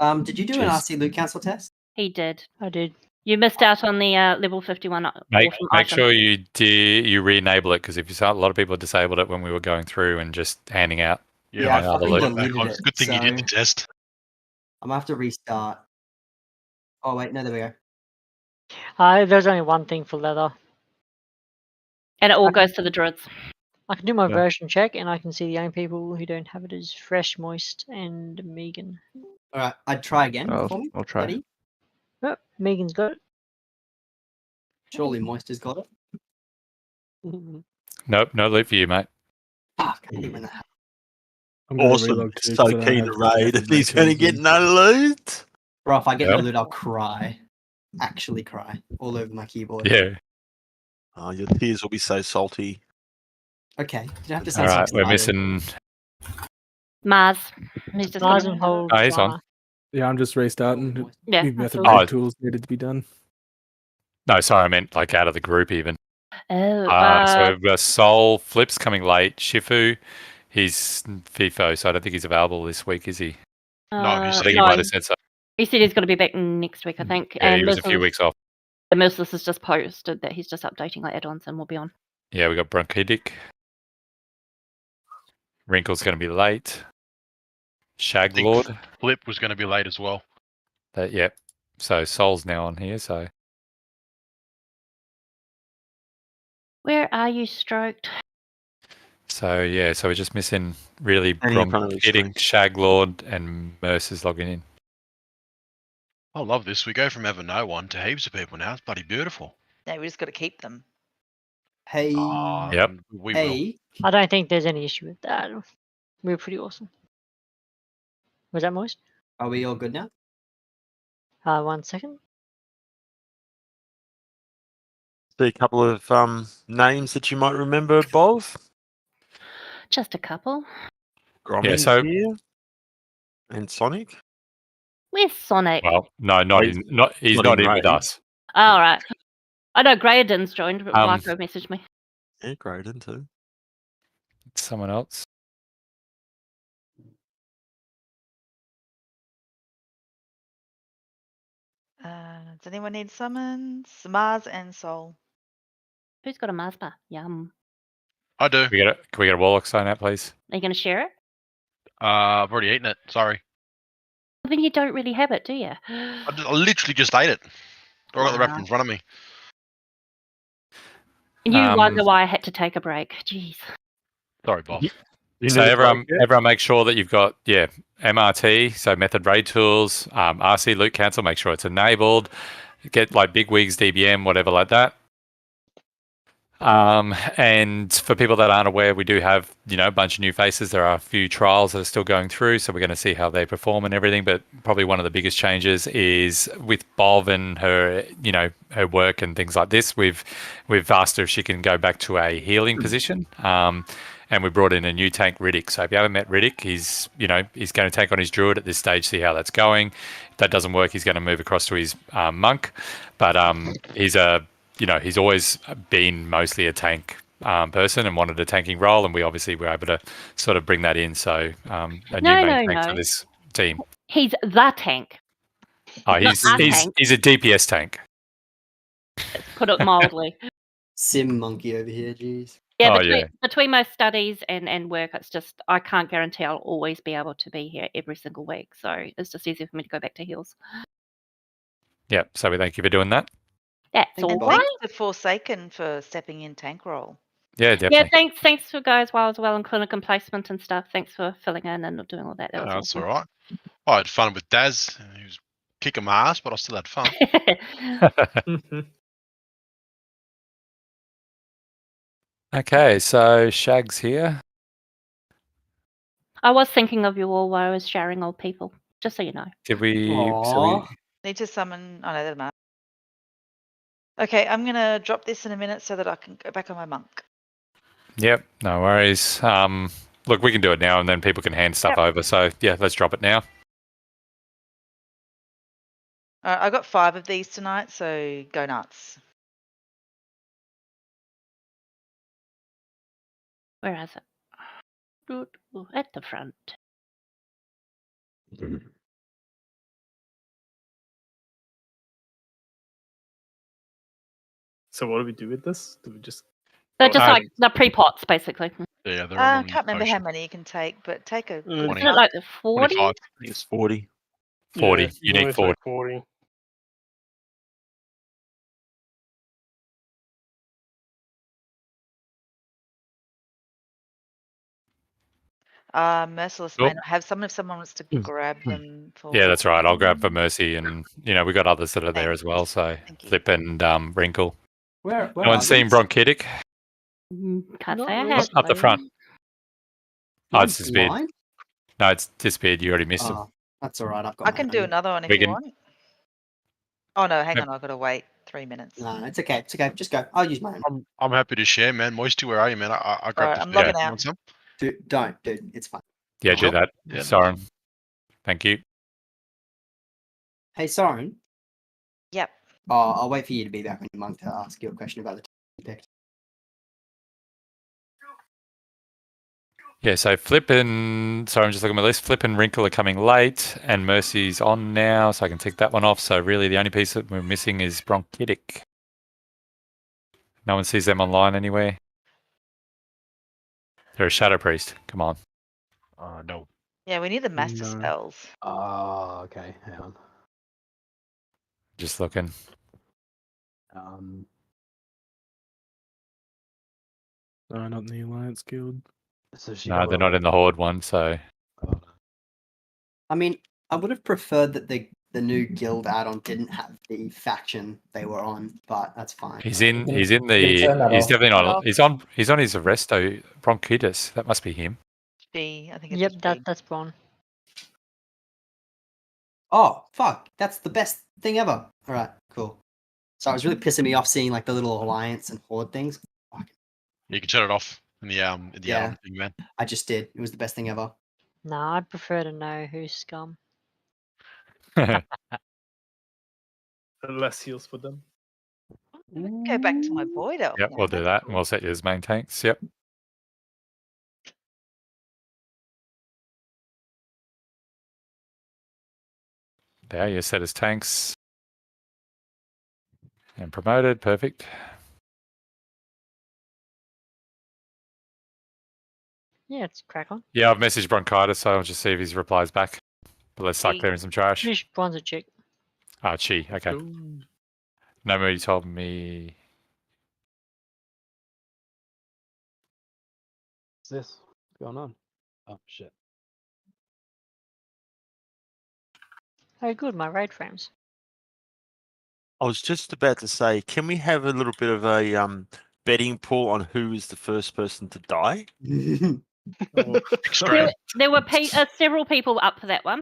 Did you do an RC loot cancel test? He did. I did. You missed out on the level 51 Make item. sure you re-enable it, because if you saw, a lot of people disabled it when we were going through and just handing out. Yeah, I other fucking loot. deleted it. Good thing you did the test. I'm gonna have to restart. Oh wait, no, there we go. There's only one thing for leather. And it all goes to the druids. I can do my Yeah. version check, and I can see the only people who don't have it is Fresh, Moist, and Megan. All right, I'd try again. For me. I'll try. Ready? Oh, Megan's got it. Surely Moist has got it. Nope, no loot for you, mate. Fuck, I hate when that happens. I'm gonna Awesome. relog too, So 'cause I don't keen have to raid, the and he's going to get mechanism. no loot. Bro, if I get Yep. no loot, I'll cry. Actually cry. All over my keyboard. Yeah. Oh, your tears will be so salty. Okay, you don't have to say All right, something. we're missing. Mars. He's just Mars coming and in. Hold. Oh, he's on. Yeah, I'm just restarting. Yeah, New that's method all. Oh. raid tools needed to be done. No, sorry, I meant like out of the group even. Oh, So we've got Soul, Flip's coming late. Shifu, he's FIFO, so I don't think he's available this week, is he? No, I think he no, might have said so. he said he's going to be back next week, I think. Yeah, and he was a few Merciless- weeks off. The Merciless has just posted that he's just updating like add-ons and we'll be on. Yeah, we got Bronchitic. Wrinkle's going to be late. Shag think- Lord. Flip was going to be late as well. Yep. So Soul's now on here, so. Where are you, Stroked? So yeah, so we're just missing really And in front of the screen. Bronchitic, Shag Lord, and Mercer's logging in. I love this. We go from having no one to heaps of people now. It's bloody beautiful. Yeah, we just got to keep them. Hey. Yep. We will. Hey. I don't think there's any issue with that. We were pretty awesome. Was that Moist? Are we all good now? 1 second. See a couple of names that you might remember, Bov. Just a couple. Grommy's so- here. And Sonic. Where's Sonic? Well, no, Oh, not he's in, not he's not not in in with raid. us. Oh, all right. I know Graydon's joined, but Marco messaged me. Yeah, Graydon too. It's someone else. Does anyone need summons? Mars and Soul. Who's got a Mars bar? Yum. I do. Can we get a Warlock sign out, please? Are you going to share it? I've already eaten it. Sorry. Well, then you don't really have it, do you? I literally just ate it. I got the wrap in front of me. And you Um, wonder why I had to take a break. Jeez. Sorry, Bob. So everyone make sure that you've got MRT, so method raid tools, RC loot cancel, make sure it's enabled. Get like big wigs, DBM, whatever like that. And for people that aren't aware, we do have a bunch of new faces. There are a few trials that are still going through, so we're going to see how they perform and everything. But probably one of the biggest changes is with Bov and her her work and things like this. We've asked her if she can go back to a healing position. And we brought in a new tank, Riddick. So if you haven't met Riddick, he's going to take on his druid at this stage, see how that's going. If that doesn't work, he's going to move across to his monk. But he's he's always been mostly a tank person and wanted a tanking role, and we obviously were able to sort of bring that in. So a new main tank for this team. He's the tank. Oh, he's a DPS tank. Let's put it mildly. Sim monkey over here, jeez. Yeah, between my studies and work, it's just I can't guarantee I'll always be able to be here every single week. So it's just easier for me to go back to heals. Yeah, so we thank you for doing that. That's Thank all you, And right. thanks to Forsaken for stepping in tank role. Yeah, definitely. Yeah, thanks for guys while as well and clinic and placement and stuff. Thanks for filling in and doing all that. That was That's awesome. all right. I had fun with Daz. He was kicking my ass, but I still had fun. Okay, so Shag's here. I was thinking of you all while I was sharing old people, just so you know. Did we? Aw. Need to summon. Oh no, that matter. Okay, I'm gonna drop this in a minute so that I can go back on my monk. Yep, no worries. Look, we can do it now, and then people can hand stuff over. So yeah, let's drop it now. I got 5 of these tonight, so go nuts. Where is it? At the front. So what do we do with this? Do we just? They're Oh, just no. like the pre-pots, basically. Yeah, they're I on can't remember how potion. many you can take, but take a. Mm. good Isn't it like the 40? 25. I think it's 40. 40. Yeah, You only need take 40. 40. Merciless Oh. may not have some if someone wants to grab them for. Yeah, that's right. I'll grab for Mercy, and we got others that are there Thank as well. So Thank you. Flip and Wrinkle. Where No are one's seen these? bronchitic Can't Not say I really. have. up the front. Oh, Mine's it's disappeared. blind? No, it's disappeared. You already missed it. Oh, that's all right. I've got. I my can do own. another one if We you can- want. Oh no, hang Yep. on, I've got to wait 3 minutes. No, it's okay. It's okay. Just go. I'll use mine. I'm happy to share, man. Moisty, where are you, man? I grabbed Alright, this I'm bag. logging You out. want some? Dude. It's fine. Yeah, do Sure. that, Yeah, no Soren. Thank you. Hey, Soren. Yep. Oh, I'll wait for you to be back on your monk to ask you a question about the team you picked. Yeah, so Flip and sorry, I'm just looking at my list. Flip and Wrinkle are coming late, and Mercy's on now, so I can tick that one off. So really, the only piece that we're missing is bronchitic. No one sees them online anywhere. They're a shadow priest. Come on. No. Yeah, we need the master No. spells. Oh, okay. Hang on. Just looking. No, not in the Alliance Guild. So she No, got they're not in the Horde one. So Oh, no. I mean, I would have preferred that the new guild add-on didn't have the faction they were on, but that's fine. he's in. can- He's in can the. turn that He's off. definitely not. Off. He's on. He's on his Arresto bronchitis. That must be him. B, I think it's Yep, just B. that's Bron. Oh, fuck. That's the best thing ever. All right, cool. So it was really pissing me off seeing like the little alliance and horde things. Fuck. You can turn it off in the Yeah. add-on thing, man. I just did. It was the best thing ever. Nah, I'd prefer to know who's scum. Less heals for them. Go back to my void elf. Yep, now, we'll do that's that, cool. and we'll set you as main tanks. Yep. There, you're set as tanks. And promoted, perfect. Yeah, it's crack on. Yeah, I've messaged Bronchitis, so I'll just see if he replies back. But let's start She- clearing some trash. Pretty sure Bron's a chick. Ah, Chi, okay. Ooh. Nobody told me. What's this? What's going on? Oh, shit. Oh, good, my raid frames. I was just about to say, can we have a little bit of a betting pool on who is the first person to die? Oh, Extreme. There were several people up for that one.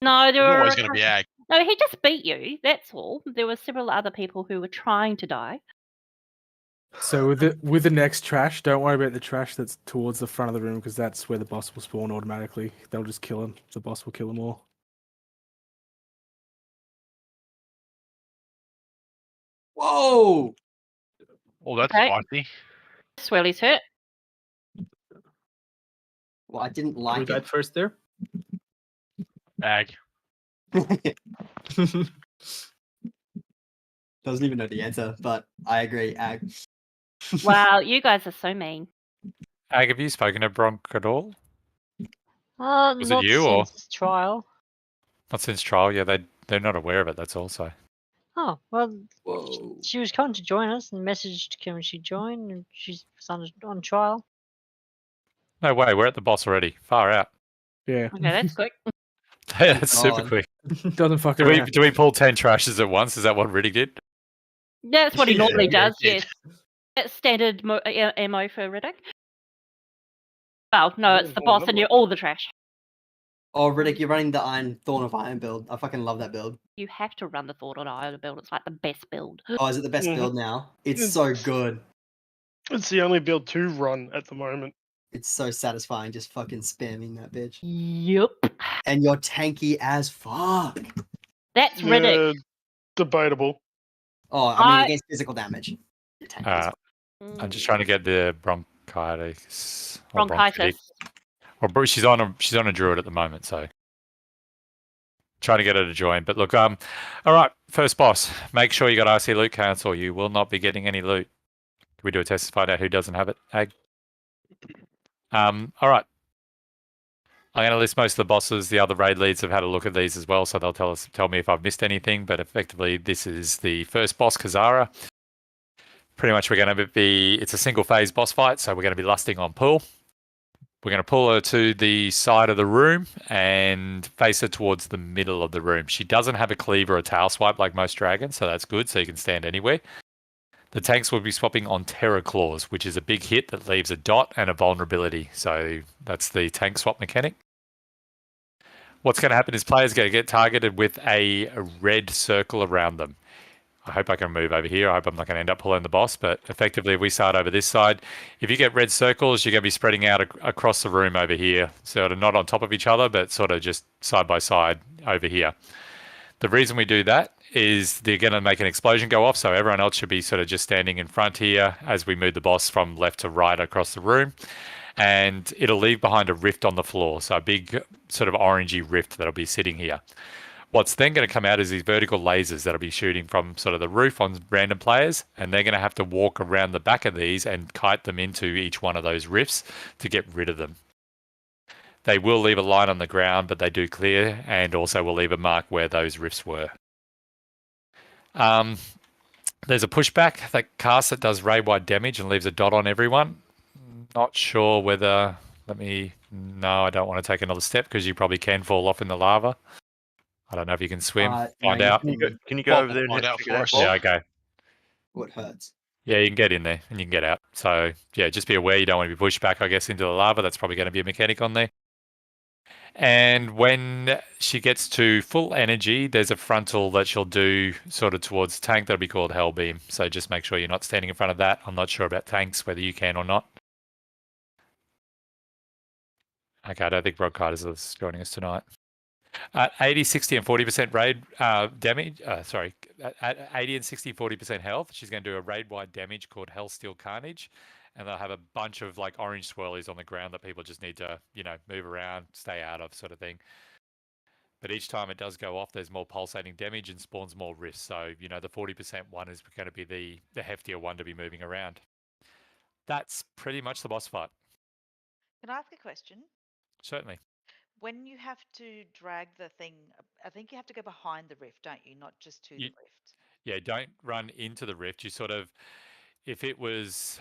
No, there There's were. always going to be ag. No, he just beat you. That's all. There were several other people who were trying to die. So with the next trash, don't worry about the trash that's towards the front of the room because that's where the boss will spawn automatically. They'll just kill him. The boss will kill them all. Whoa! Oh, that's Okay. spicy. Swirly's hurt. Well, I didn't Who like died it. first there? Ag. Doesn't even know the answer, but I agree. Ag. Wow, you guys are so mean. Ag, have you spoken to Bronc at all? Was it Not you, or- since trial. Not since trial, yeah, they're not aware of it, that's all, so. Oh, well, Whoa. she was coming to join us and messaged can she join, and she's on trial. No way, we're at the boss already. Far out. Yeah. Okay, that's quick. That's super God. quick. Doesn't fuck Do we, around. do we pull 10 trashes at once? Is that what Riddick did? That's what he normally Yeah, does, he did. yes. That's standard MO for Riddick. Well, no, it's the boss and you're all the trash. Oh, Riddick, you're running the Thorn of Iron build. I fucking love that build. You have to run the Thought on Iron build. It's like the best build. Oh, is it the best Mhm. build now? It's so good. It's the only build to run at the moment. It's so satisfying just fucking spamming that bitch. Yep. And you're tanky as fuck. That's Riddick. Yeah, debatable. Oh, I mean, I- against physical damage. You're tanky as fuck. I'm just trying to get the bronchitis. or bronchitic. Bronchitis. Or she's on a druid at the moment, so. trying to get her to join. But look, all right, first boss. Make sure you got RC loot council. You will not be getting any loot. Can we do a test to find out who doesn't have it? Ag. All right. I'm going to list most of the bosses. The other raid leads have had a look at these as well, so they'll tell me if I've missed anything. But effectively, this is the first boss, Kazara. Pretty much, we're going to be. It's a single phase boss fight, so we're going to be lusting on Pool. We're going to pull her to the side of the room and face her towards the middle of the room. She doesn't have a cleave or a tail swipe like most dragons, so that's good. So you can stand anywhere. The tanks will be swapping on Terror Claws, which is a big hit that leaves a dot and a vulnerability. So that's the tank swap mechanic. What's going to happen is players are going to get targeted with a red circle around them. I hope I can move over here. I hope I'm not going to end up pulling the boss, but effectively if we start over this side, if you get red circles, you're going to be spreading out across the room over here. Sort of not on top of each other, but sort of just side by side over here. The reason we do that is they're going to make an explosion go off, so everyone else should be sort of just standing in front here as we move the boss from left to right across the room. And it'll leave behind a rift on the floor, so a big sort of orangey rift that'll be sitting here. What's then going to come out is these vertical lasers that'll be shooting from sort of the roof on random players, and they're going to have to walk around the back of these and kite them into each one of those rifts to get rid of them. They will leave a line on the ground, but they do clear, and also will leave a mark where those rifts were. There's a pushback that casts that does raid-wide damage and leaves a dot on everyone. Not sure whether... No, I don't want to take another step because you probably can fall off in the lava. I don't know if you can swim. Find no, out. Can you go over there and Find have out figure for that us. out? Yeah, okay. What hurts? Yeah, you can get in there and you can get out. So, yeah, just be aware you don't want to be pushed back, I guess, into the lava. That's probably going to be a mechanic on there. And when she gets to full energy, there's a frontal that she'll do sort of towards the tank. That'll be called Hell Beam. So just make sure you're not standing in front of that. I'm not sure about tanks, whether you can or not. Okay, I don't think Broadcast is joining us tonight. 80, 60, and 40% raid damage. At 80 and 60, 40% health. She's going to do a raid-wide damage called Hellsteel Carnage. And they'll have a bunch of like orange swirlies on the ground that people just need to, move around, stay out of sort of thing. But each time it does go off, there's more pulsating damage and spawns more rifts. So, the 40% one is going to be the heftier one to be moving around. That's pretty much the boss fight. Can I ask a question? Certainly. When you have to drag the thing, I think you have to go behind the rift, don't you? Not just to the rift. Yeah, don't run into the rift. You sort of, if it was,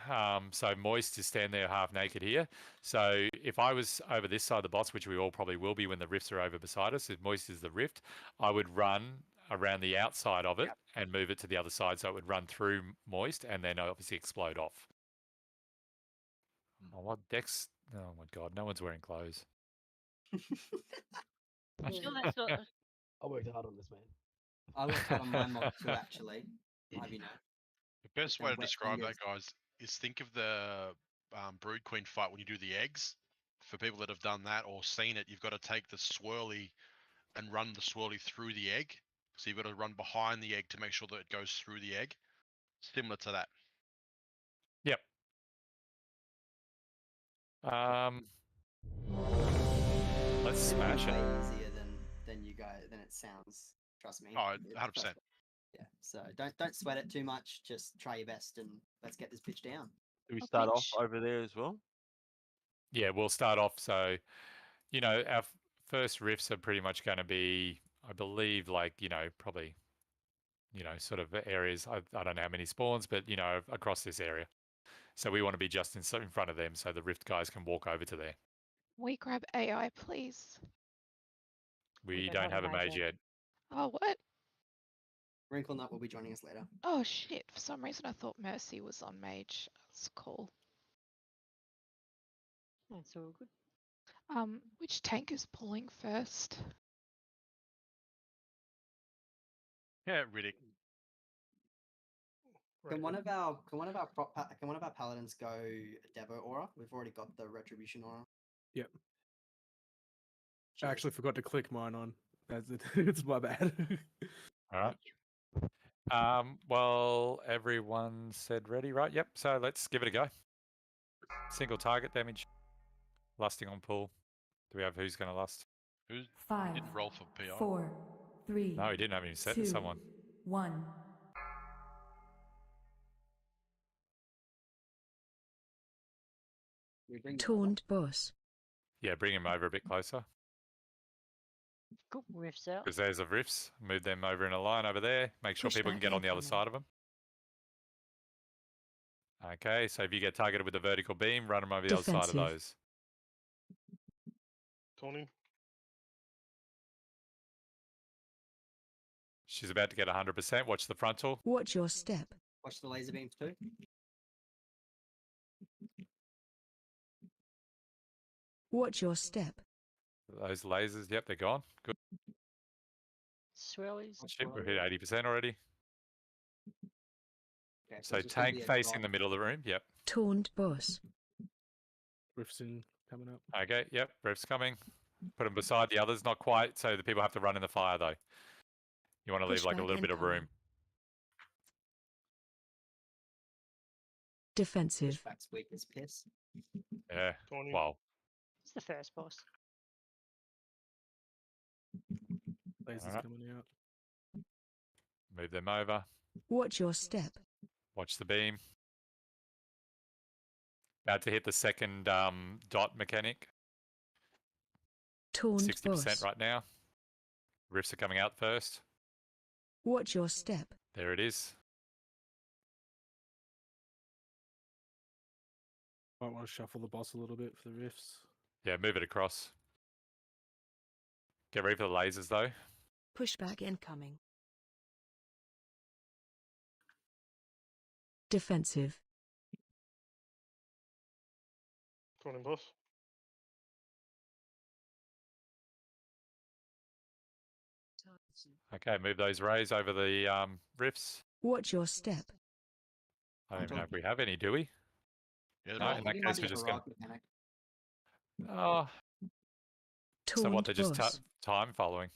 so Moist is standing there half naked here. So if I was over this side of the boss, which we all probably will be when the rifts are over beside us, if Moist is the rift, I would run around the outside of it and move it to the other side so it would run through Moist and then obviously explode off. Oh, what Dex? Oh my God, no one's wearing clothes. Sure, that's not- I worked hard on this, man. I looked on my mod too, actually. Have you know? The best the way to wet describe fingers. that, guys, is think of the Brood Queen fight when you do the eggs. For people that have done that or seen it, you've got to take the swirly and run the swirly through the egg. So you've got to run behind the egg to make sure that it goes through the egg. Similar to that. Yep. Let's smash Way it. easier than you guys than it sounds. Trust me. Oh, The 100%. first- Yeah. So don't sweat it too much. Just try your best and let's get this bitch down. Do we start off over there as well? Yeah, we'll start off. So, our first riffs are pretty much going to be, I believe, like, probably, sort of areas. I don't know how many spawns, but, across this area. So we want to be just in front of them so the rift guys can walk over to there. We grab AI, please. We don't have a mage yet. Oh, what? Wrinkle Nut will be joining us later. Oh, shit. For some reason, I thought Mercy was on mage. That's cool. That's all good. Which tank is pulling first? Yeah, Riddick. Can one of our paladins go Devo aura? We've already got the retribution aura. Yep. I actually forgot to click mine on. That's it. It's my bad. All right. Well, everyone said ready, right? Yep. So let's give it a go. Single target damage. Lusting on pool. Do we have who's going to lust? Who 5, didn't roll for PI? 4, 3. No, he didn't have any set to 2, someone. 1. Taunt boss. Yeah, bring him over a bit closer. Cool. Riffs out. Because there's the rifts. Move them over in a line over there. Make sure people can Pushback get on the other incoming. side of them. Okay, so if you get targeted with a vertical beam, run them over the other side of Defensive. those. Tony. She's about to get 100%. Watch the frontal. Watch your step. Watch the laser beams too. Watch your step. Those lasers, yep, they're gone. Good. Swirlies. Shit, we're hit 80% already. Okay, So it's just gonna tank be a facing drop. the middle of the room. Yep. Taunt boss. Rift's in coming up. Okay, yep. Rift's coming. Put them beside the others. Not quite, so the people have to run in the fire, though. You want to leave like a Pushback little bit of room. incoming. Defensive. Pushback's weak as piss. Yeah. Tony. Wow. It's the first boss. Lasers Alright. coming out. Move them over. Watch your step. Watch the beam. About to hit the second dot mechanic. Taunt 60% boss. right now. Rifts are coming out first. Watch your step. There it is. Might want to shuffle the boss a little bit for the rifts. Yeah, move it across. Get ready for the lasers, though. Pushback incoming. Defensive. Tony boss. Okay, move those rays over the rifts. Watch your step. I don't even know if we have any, do we? Yeah, No, I in think that it might case, be we're a just going heroic mechanic. Oh, so what, Taunt they're just boss. time following.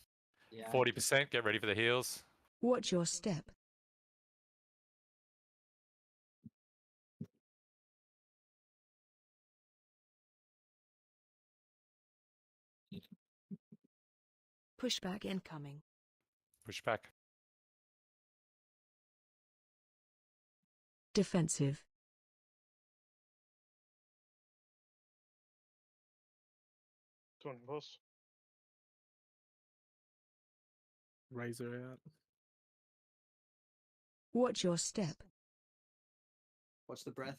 Yeah. 40%, get ready for the heals. Watch your step. Pushback incoming. Push back. Defensive. Tony boss. Razor out. Watch your step. Watch the breath.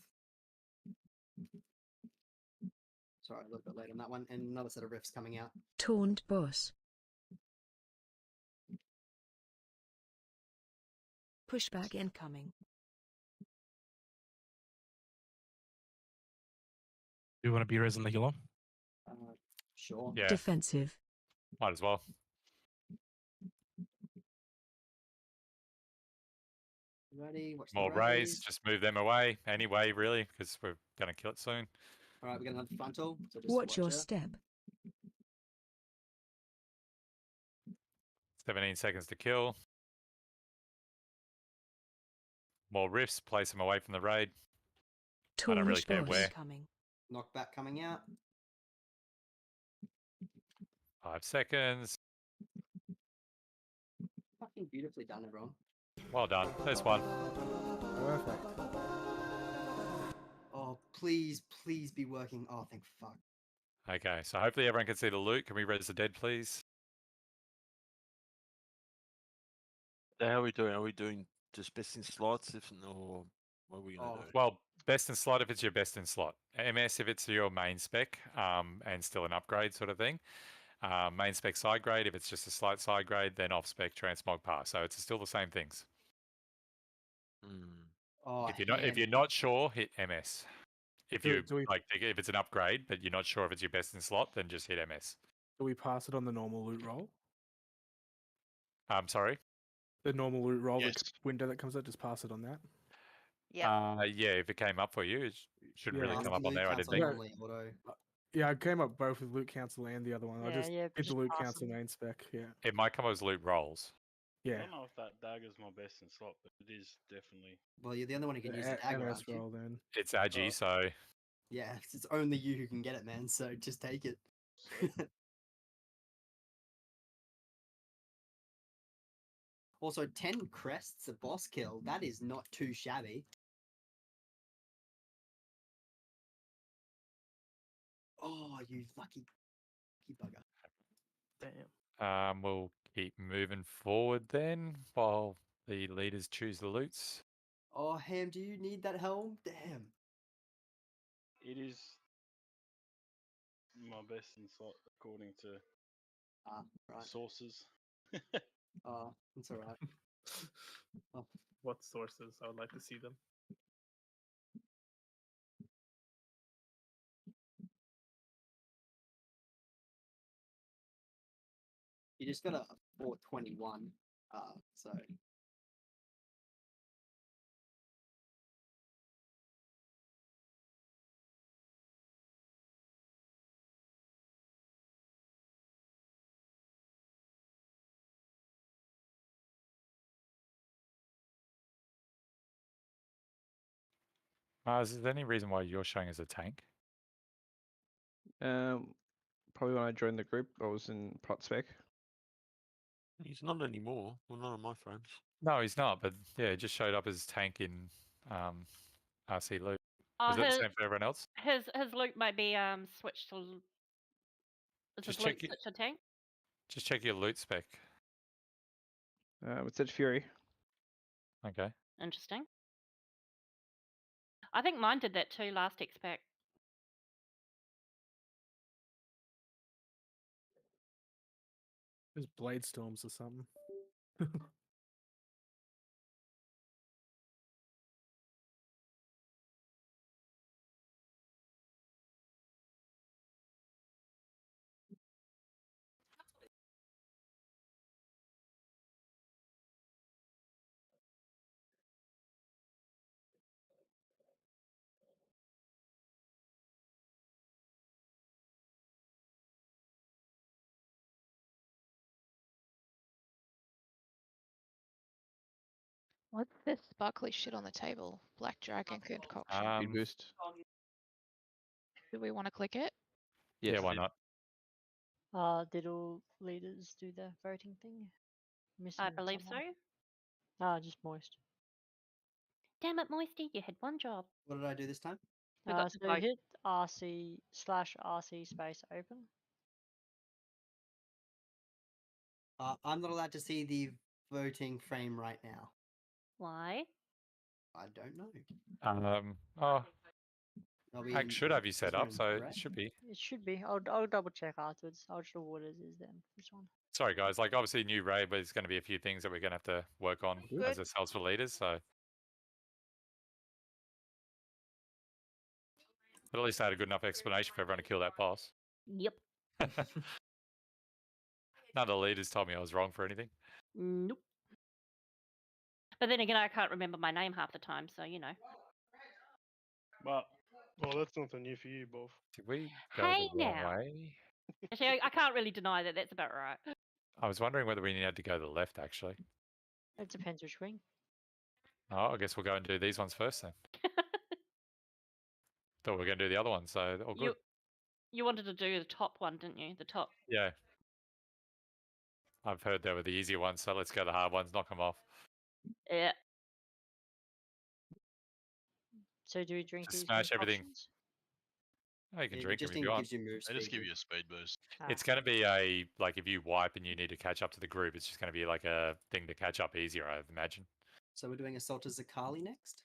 Sorry, a little bit late on that one. And another set of riffs coming out. Taunt boss. Pushback incoming. Do you want to be resin the healer? Sure. Yeah, Defensive. might as well. Ready? Watch More the rays, rays. just move them away anyway, really, because we're going to kill it soon. All right, we got another frontal. So just Watch your it. step. 17 seconds to kill. More rifts, place them away from the raid. I don't really care Boss where. incoming. Knockback coming out. 5 seconds. Fucking beautifully done, everyone. Well done. There's one. Perfect. Oh, please, please be working. Oh, thank fuck. Okay, so hopefully everyone can see the loot. Can we res the dead, please? How are we doing? Are we doing just best in slots, or what are we going to do? Well, best in slot if it's your best in slot. MS if it's your main spec and still an upgrade sort of thing. Main spec side grade if it's just a slight side grade, then off spec transmog pass. So it's still the same things. Oh, If you're not sure, hit MS. If Do- you do we- like, if it's an upgrade, but you're not sure if it's your best in slot, then just hit MS. Do we pass it on the normal loot roll? I'm sorry. The normal loot roll, Yes. the window that comes up, just pass it on that. Yeah. Yeah, if it came up for you, it shouldn't Yeah, really Last come up on loot there. I council didn't think. normally auto. Yeah, I came up both with loot council and the other one. I Yeah, just yeah, did the just loot pass council them. main spec. Yeah, It might come as loot rolls. yeah. I don't know if that dagger's my best in slot, but it is definitely. Well, you're the only one who can use the The dagger, MS aren't you? roll then. It's agi, so Yeah, it's only you who can get it, man. So just take it. Also, 10 crests a boss kill. That is not too shabby. Oh, you lucky bugger. Damn. We'll keep moving forward then while the leaders choose the loots. Oh, Ham, do you need that helm? Damn. It is my best in slot according to Right. sources. That's alright. Oh. What sources? I would like to see them. You just got a 421. So Is there any reason why you're showing as a tank? Probably when I joined the group, I was in prot spec. He's not anymore. Well, none of my friends. No, he's not. But yeah, it just showed up as tank in RC loot. Oh, Is that the same for everyone else? his loot might be switched to. Is Just his loot check it. switched to tank? Just check your loot spec. It said Fury. Okay. Interesting. I think mine did that too last expect. There's blade storms or something. What's this sparkly shit on the table? Black Dragon concoction. Speed boost. Do we want to click it? Yes. Yeah, why not? Did all leaders do the voting thing? Missing I believe someone? so. Just Moist. Damn it, Moisty, you had one job. what did I do this time? We got to So vote. hit RC/RC space open. I'm not allowed to see the voting frame right now. Why? I don't know. Oh, I should have you set up, so it red. should be. It should be. I'll double check afterwards. I'll show what it is then. This one. Sorry, guys. Like, obviously, new raid, but there's going to be a few things that we're going to have to work on Good. as ourselves for leaders. So, but at least I had a good enough explanation for everyone to kill that boss. Yep. None of the leaders told me I was wrong for anything. Nope. But then again, I can't remember my name half the time, so you know. But well, that's nothing new for you, Bob. Did we go Hey the wrong now. way? Actually, I can't really deny that. That's about right. I was wondering whether we needed to go to the left, actually. It depends which wing. Oh, I guess we'll go and do these ones first then. Thought we were going to do the other one, so all good. You wanted to do the top one, didn't you? The top. Yeah. I've heard they were the easier ones, so let's go the hard ones, knock them off. Yeah. So do we drink Just these smash everything. concoctions? Oh, you can Yeah, drink them just if you want. gives you move They just speed. give you a speed boost. It's going to be a, like, if you wipe and you need to catch up to the group, it's just going to be like a thing to catch up easier, I imagine. So we're doing Assault as Zakali next?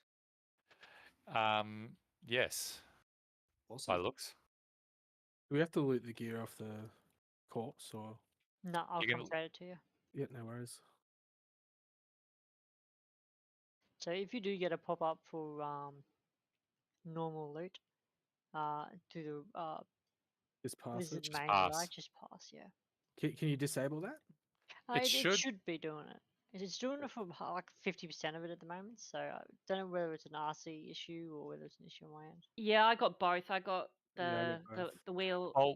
Yes, Awesome. by looks. Do we have to loot the gear off the corpse or? No, I'll You come can- trade it to you. Yeah, no worries. So if you do get a pop up for normal loot, to the Just pass lizard it. main pass. right, just pass, yeah. Can you disable that? It It should- should be doing it. It's doing it for like 50% of it at the moment, so I don't know whether it's an RC issue or whether it's an issue on my end. Yeah, I got both. I got Yeah, I the got both. the wheel. Well,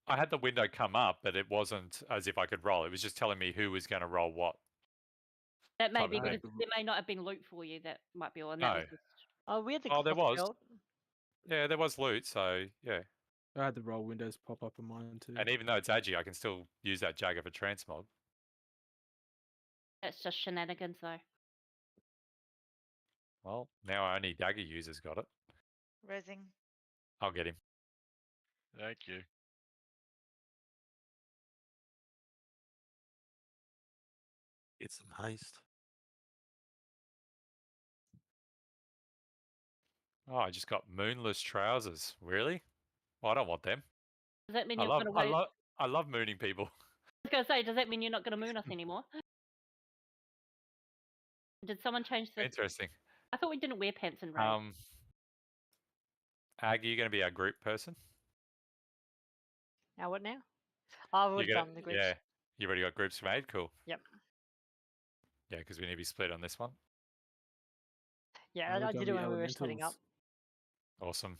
I had the window come up, but it wasn't as if I could roll. It was just telling me who was going to roll what. That may type be of thing. because there may not have been loot for you. That might be all. And No. that was just, Oh, we had the Oh, there cloth was. belt. Yeah, there was loot, so yeah. I had the roll windows pop up on mine too. And even though it's agi, I can still use that Jagger for transmog. That's just shenanigans, though. Well, now only dagger users got it. Resing. I'll get him. Thank you. Get some haste. Oh, I just got moonless trousers. Really? Well, I don't want them. Does that mean I you're love, going I to wait? love, I love mooning people. I was going to say, does that mean you're not going to moon us anymore? Did someone change the? Interesting. I thought we didn't wear pants and rain. Ag, are you going to be our group person? Now what now? I've already You're gonna- done the groups. Yeah, you already got groups made. Cool. Yep. Yeah, because we need to be split on this one. Yeah, I did it when we were setting up. Awesome.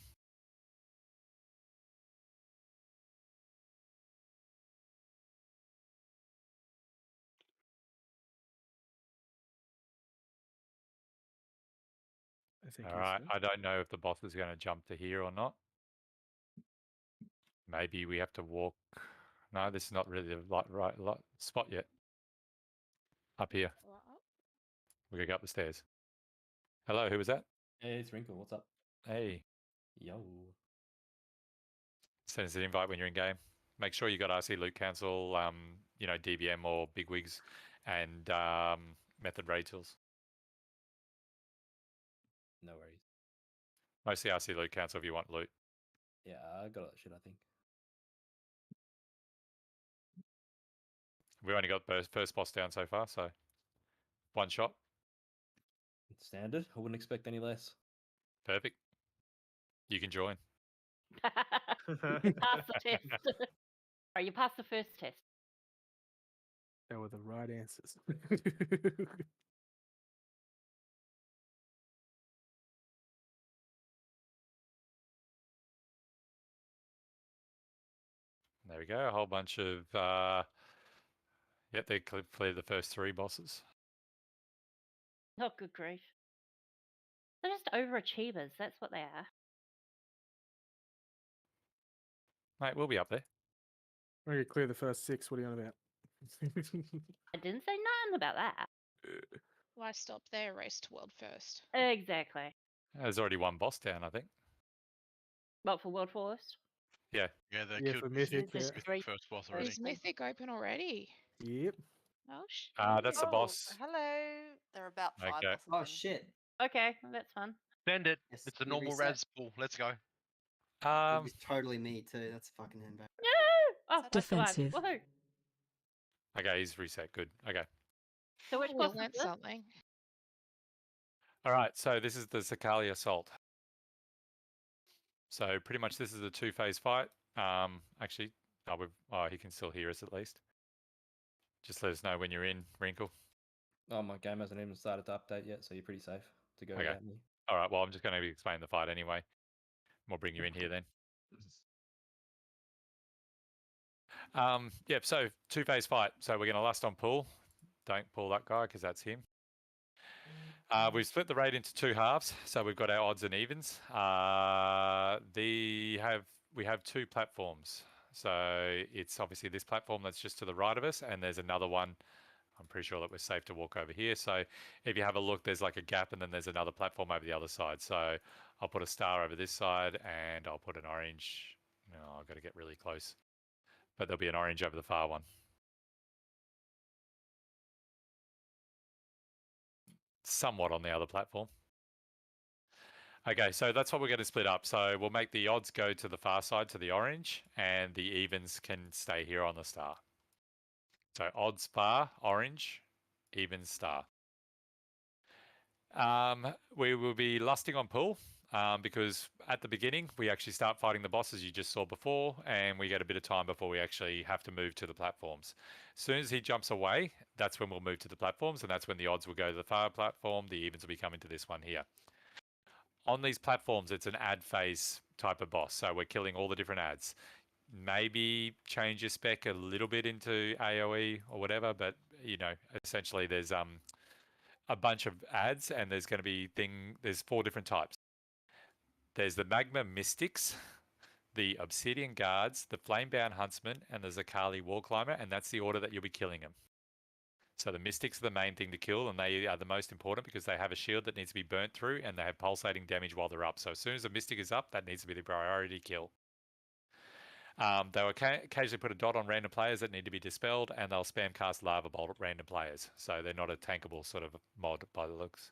All right. I don't know if the boss is going to jump to here or not. Maybe we have to walk. No, this is not really the right spot yet. Up here. We gotta go up the stairs. Hello, who was that? Hey, it's Wrinkle. What's up? Hey. Yo. Send us an invite when you're in game. Make sure you got RC Loot Council, DBM or Bigwigs, and Method Raid Tools. No worries. Mostly RC Loot Council if you want loot. Yeah, I got all that shit, I think. We've only got the first boss down so far, so one shot. Standard. I wouldn't expect any less. Perfect. You can join. Pass the test. Right, you passed the first test. They were the right answers. There we go. A whole bunch of they cleared the first 3 bosses. Oh, good grief. They're just overachievers. That's what they are. Mate, we'll be up there. We're going to clear the first 6. What are you on about? I didn't say nothing about that. Why stop there? Race to world first. Exactly. There's already one boss down, I think. What, for World Forest? Yeah. Yeah, they Yeah, killed for Mythic, Mythic yeah. first boss already. Is Mythic open already? Yep. Oh, shit. That's the boss. Hello. There are about 5 Okay. bosses Oh in. shit. Okay, that's fun. Send it. Yes, It's a we normal reset. Raz pool. Let's go. It was totally me too. That's fucking handbag. No! Oh, Defensive. Woohoo! Okay, he's reset. Good. Okay. So which We boss is learnt this? something. All right. So this is the Sakali Assault. So pretty much this is a 2-phase fight. Actually, he can still hear us at least. Just let us know when you're in, Wrinkle. Oh, my game hasn't even started to update yet, so you're pretty safe to go Okay. without me. All right. Well, I'm just going to be explaining the fight anyway. We'll bring you in here then. Yep. So 2-phase fight. So we're going to lust on pull. Don't pull that guy because that's him. We've split the raid into 2 halves, so we've got our odds and evens. We have 2 platforms. So it's obviously this platform that's just to the right of us, and there's another one. I'm pretty sure that we're safe to walk over here. So if you have a look, there's like a gap, and then there's another platform over the other side. So I'll put a star over this side, and I'll put an orange. No, I've got to get really close. But there'll be an orange over the far one. Somewhat on the other platform. Okay, so that's what we're going to split up. So we'll make the odds go to the far side, to the orange, and the evens can stay here on the star. So odds bar, orange, evens star. We will be lusting on pull because at the beginning, we actually start fighting the bosses you just saw before, and we get a bit of time before we actually have to move to the platforms. As soon as he jumps away, that's when we'll move to the platforms, and that's when the odds will go to the far platform. The evens will be coming to this one here. On these platforms, it's an ad phase type of boss, so we're killing all the different ads. Maybe change your spec a little bit into AoE or whatever, but essentially there's a bunch of ads, and there's going to be there's 4 different types. There's the Magma Mystics, the Obsidian Guards, the Flamebound Huntsman, and the Zakali Wall Climber, and that's the order that you'll be killing them. So the Mystics are the main thing to kill, and they are the most important because they have a shield that needs to be burnt through, and they have pulsating damage while they're up. So as soon as the Mystic is up, that needs to be the priority kill. They'll occasionally put a dot on random players that need to be dispelled, and they'll spam cast Lava Bolt at random players. So they're not a tankable sort of mod by the looks.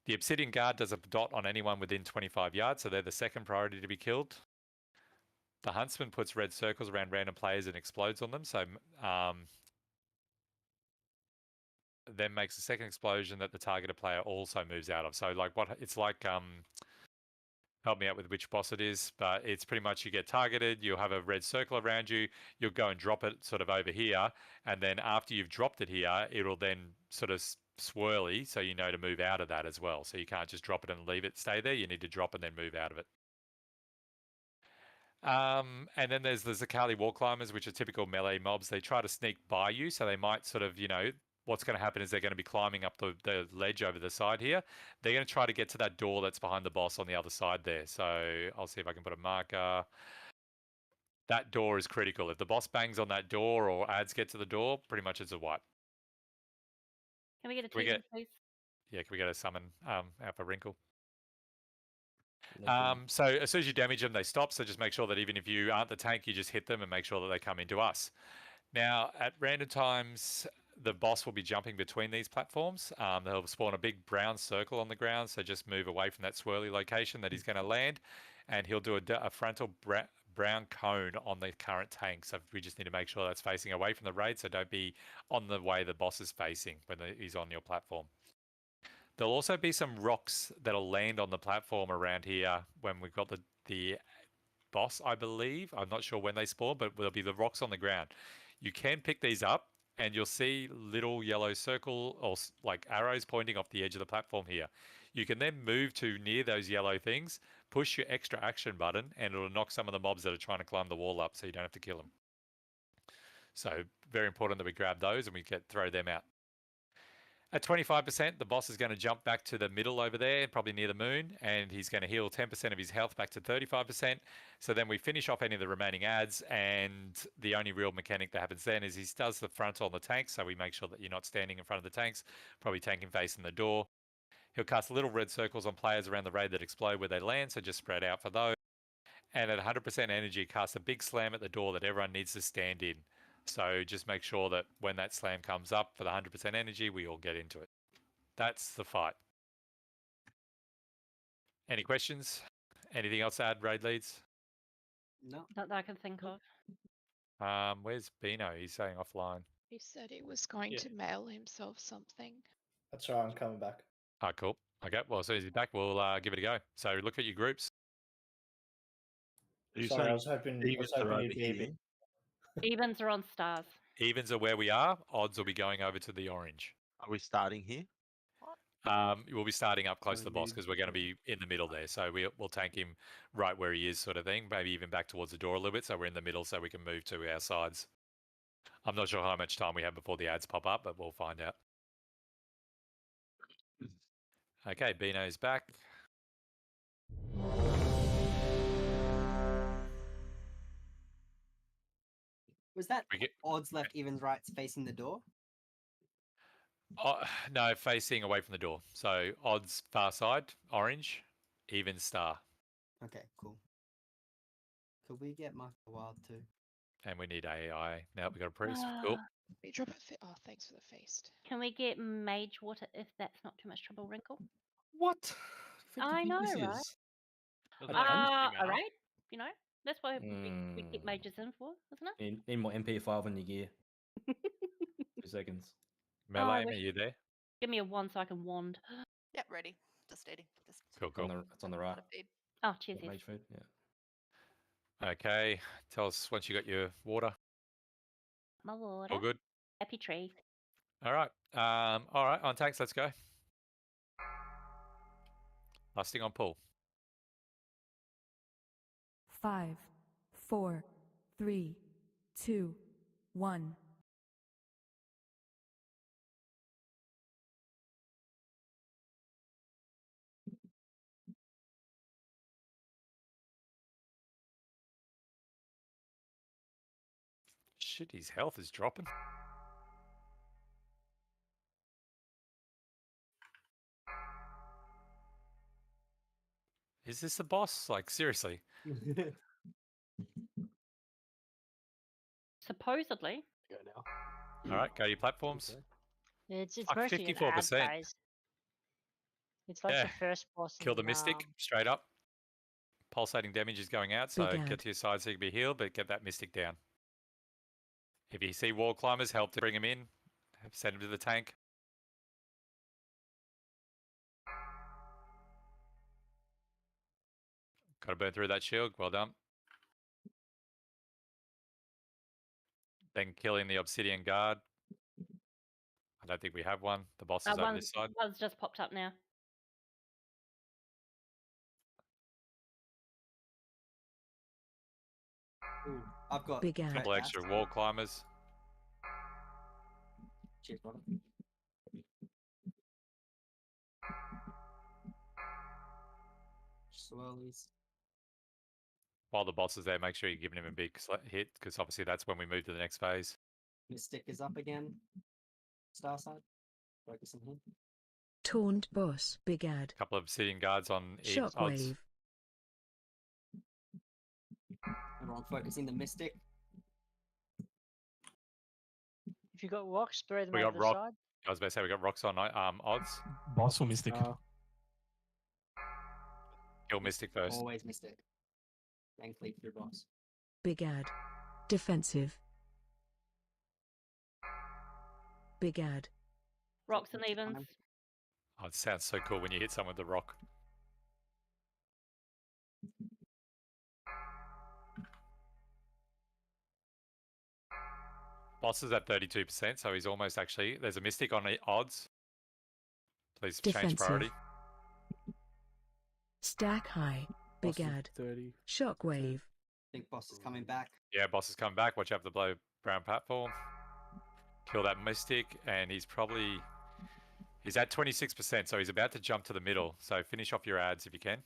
The Obsidian Guard does a dot on anyone within 25 yards, so they're the second priority to be killed. The Huntsman puts red circles around random players and explodes on them, so then makes a second explosion that the targeted player also moves out of. So like what it's like, help me out with which boss it is, but it's pretty much you get targeted, you'll have a red circle around you, you'll go and drop it sort of over here, and then after you've dropped it here, it'll then sort of swirly, so you know to move out of that as well. So you can't just drop it and leave it stay there, you need to drop and then move out of it. And then there's the Zakali wall climbers, which are typical melee mobs. They try to sneak by you, so they might sort of, what's going to happen is they're going to be climbing up the ledge over the side here. They're going to try to get to that door that's behind the boss on the other side there. So I'll see if I can put a marker. That door is critical. If the boss bangs on that door or ads get to the door, pretty much it's a wipe. Can we get a Can we team, please? Yeah, can we get a summon out for Wrinkle? So as soon as you damage them, they stop. So just make sure that even if you aren't the tank, you just hit them and make sure that they come into us. Now, at random times, the boss will be jumping between these platforms. They'll spawn a big brown circle on the ground, so just move away from that swirly location that he's going to land, and he'll do a frontal brown cone on the current tank. So we just need to make sure that's facing away from the raid, so don't be on the way the boss is facing when he's on your platform. There'll also be some rocks that'll land on the platform around here when we've got the boss, I believe. I'm not sure when they spawn, but there'll be the rocks on the ground. You can pick these up, and you'll see little yellow circle or like arrows pointing off the edge of the platform here. You can then move to near those yellow things, push your extra action button, and it'll knock some of the mobs that are trying to climb the wall up, so you don't have to kill them. So very important that we grab those and we throw them out. At 25%, the boss is going to jump back to the middle over there, probably near the moon, and he's going to heal 10% of his health back to 35%. So then we finish off any of the remaining ads, and the only real mechanic that happens then is he does the front on the tank, so we make sure that you're not standing in front of the tanks, probably tanking facing the door. He'll cast little red circles on players around the raid that explode where they land, so just spread out for those. And at 100% energy, cast a big slam at the door that everyone needs to stand in. So just make sure that when that slam comes up for the 100% energy, we all get into it. That's the fight. Any questions? Anything else to add, raid leads? No. Not that I can think of. Where's Bino? He's saying offline. He said he was going to mail himself something. That's right, I'm coming back. Ah, cool. Okay, well, as soon as he's back, we'll give it a go. So look at your groups. Sorry, I was hoping you'd be a bit. Evens are on stars. Evens are where we are. Odds will be going over to the orange. Are we starting here? We'll be starting up close to the boss because we're going to be in the middle there. So we'll tank him right where he is, sort of thing. Maybe even back towards the door a little bit, so we're in the middle, so we can move to our sides. I'm not sure how much time we have before the ads pop up, but we'll find out. Okay, Bino's back. Was that odds left, evens rights facing the door? Oh, no, facing away from the door. So odds far side, orange, even star. Okay, cool. Could we get Mark the Wild too? And we need AI. Now we got a priest. Cool. We drop it. Oh, thanks for the feast. Can we get mage water if that's not too much trouble, Wrinkle? What? I know, this right? is? All right. You know, that's why we get mages in for, isn't it? Need more MP5 in your gear. 2 seconds. Melee, are you there? Give me a wand so I can wand. Yep, ready. Just stating. Cool, cool. It's on the right. Oh, cheers. Mage food, yeah. Okay, tell us once you got your water. My water. All good? Happy tree. All right. On tanks, let's go. Lusting on pull. 5, 4, 3, 2, 1. Shit, his health is dropping. Is this the boss? Like, seriously? Supposedly. Go now. All right, go to your platforms. It's Fuck, mostly an ad 54%. phase. It's like Yeah. the first boss. Kill the in, Mystic straight up. Pulsating damage is going out, so get to your side so you can be healed, but get that Mystic down. If you see wall climbers, help to bring them in. Send them to the tank. Got to burn through that shield. Well done. Then killing the Obsidian Guard. I don't think we have one. The boss is over this side. One's just popped up now. Ooh, I've got Big A ad. couple extra wall climbers. Cheers, brother. Swirlies. While the boss is there, make sure you're giving him a big hit, because obviously that's when we move to the next phase. Mystic is up again. Star side. Focus on him. Taunt boss. Big ad. A couple of Obsidian Guards on odds. Shockwave. Everyone focusing the Mystic. If you got rocks, throw them We over got the rock. side. I was about to say we got rocks on odds. Boss or Mystic? Kill Mystic first. Always Mystic. Then cleave through boss. Big ad. Defensive. Big ad. Rocks and evens. Oh, it sounds so cool when you hit someone with the rock. Boss is at 32%, so he's almost actually. There's a Mystic on the odds. Please change Defensive. priority. Stack high. Big Boss is ad. 30. Shockwave. Think boss is coming back. Yeah, boss is coming back. Watch out for the blow brown platform. Kill that Mystic, and he's probably. He's at 26%, so he's about to jump to the middle. So finish off your ads if you can.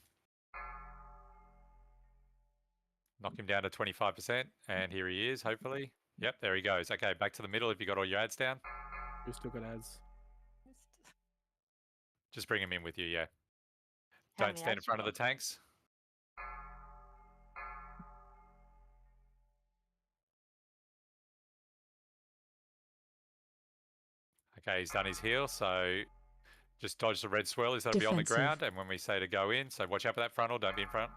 Knock him down to 25%, and here he is, hopefully. Yep, there he goes. Okay, back to the middle if you got all your ads down. We still got ads. Just bring him in with you, yeah. How Don't many stand in ads front you of the tanks. Okay, he's done his heal, so just dodge the red swirlies that'll be on the Defensive. ground, and when we say to go in, so watch out for that frontal, don't be in front.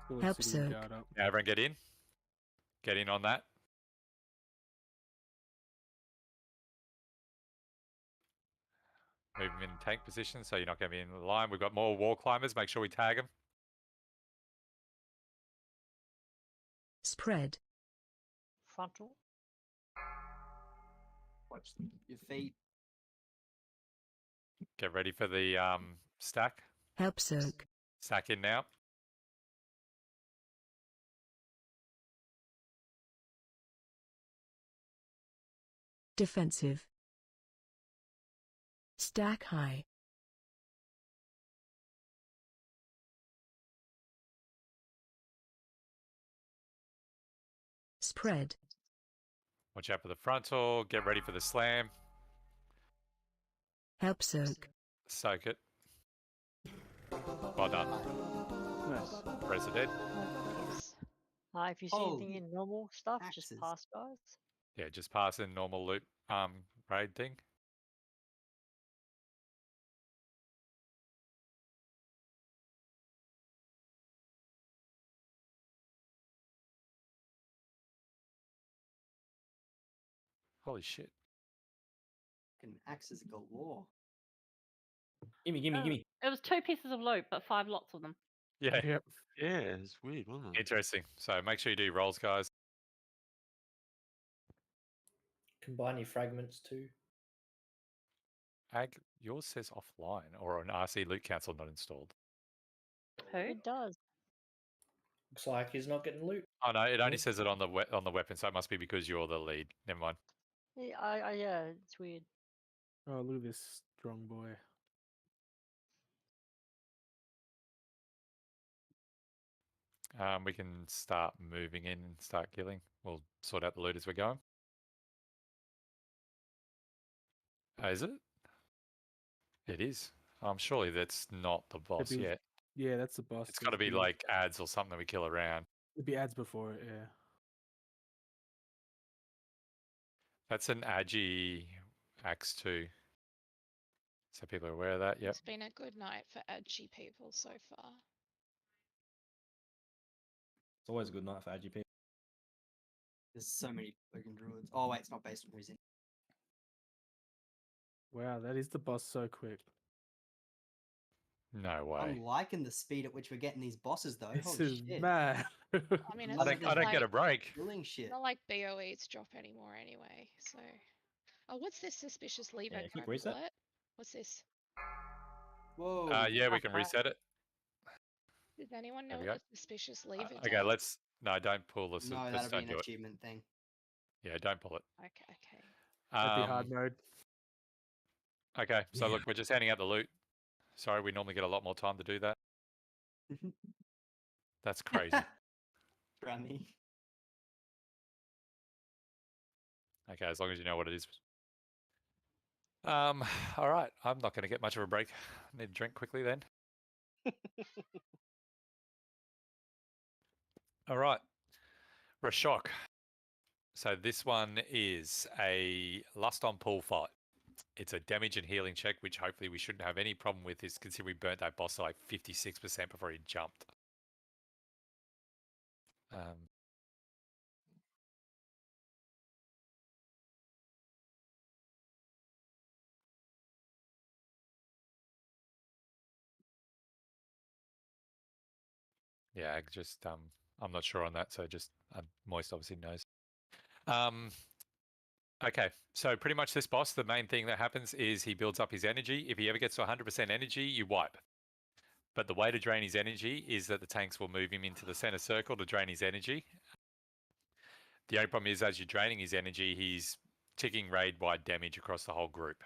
Still Help Obsidian soak. Guard up. Now everyone get in. Get in on that. Move him in tank position, so you're not going to be in the line. We've got more wall climbers. Make sure we tag them. Spread. Frontal. Watch your feet. Get ready for the stack. Help soak. Stack in now. Defensive. Stack high. Spread. Watch out for the frontal. Get ready for the slam. Help soak. Soak it. Well done. Nice. Press it dead. Yes. If you see Oh, anything in normal stuff, just axes. pass, guys. Yeah, just pass in normal loop raid thing. Holy shit. Fucking axes galore. Gimme, gimme, gimme. It was 2 pieces of loot, but 5 lots of them. Yeah, Yep. Yeah, it's weird, wasn't it? interesting. So make sure you do rolls, guys. Combine your fragments too. Ag, yours says offline or an RC loot cancel not installed. Who? It does. Looks like he's not getting loot. Oh no, it only Yeah. says it on the weapon, so it must be because you're the lead. Never mind. Yeah, it's weird. Oh, look at this strong boy. We can start moving in and start killing. We'll sort out the loot as we're going. Is it? It is. Surely that's not the boss be- yet. Yeah, that's the boss. It's got to There's be the- like ads or something we kill around. It'd be ads before it, yeah. That's an Agi axe too. So people are aware of that. Yep. It's been a good night for edgy people so far. It's always a good night for AGP. There's so many fucking druids. Oh wait, it's not based on who's in. Wow, that is the boss so quick. No way. I'm liking the speed at which we're getting these bosses though. This Holy is shit. mad. I mean, it's Love not this. I don't get a like, break. Killing shit. not like BOE's drop anymore anyway. So, oh, what's this suspicious lever? Yeah, quick crap reset. alert? What's this? Whoa. Yeah, we can reset it. Does anyone know There we what go. the suspicious lever does? Okay, let's. No, don't pull this. No, Just that'll be don't an do it. achievement thing. Yeah, don't pull it. Okay. That'd be hard mode. Okay, so Yeah. look, we're just handing out the loot. Sorry, we normally get a lot more time to do that. That's crazy. Granny. Okay, as long as you know what it is. All right, I'm not going to get much of a break. I need a drink quickly then. All right, Rashok. So this one is a Lust on Pool fight. It's a damage and healing check, which hopefully we shouldn't have any problem with, is considering we burnt that boss to like 56% before he jumped. Yeah, just I'm not sure on that, so just Moist obviously knows. Okay, so pretty much this boss, the main thing that happens is he builds up his energy. If he ever gets to 100% energy, you wipe. But the way to drain his energy is that the tanks will move him into the center circle to drain his energy. The only problem is, as you're draining his energy, he's ticking raid-wide damage across the whole group.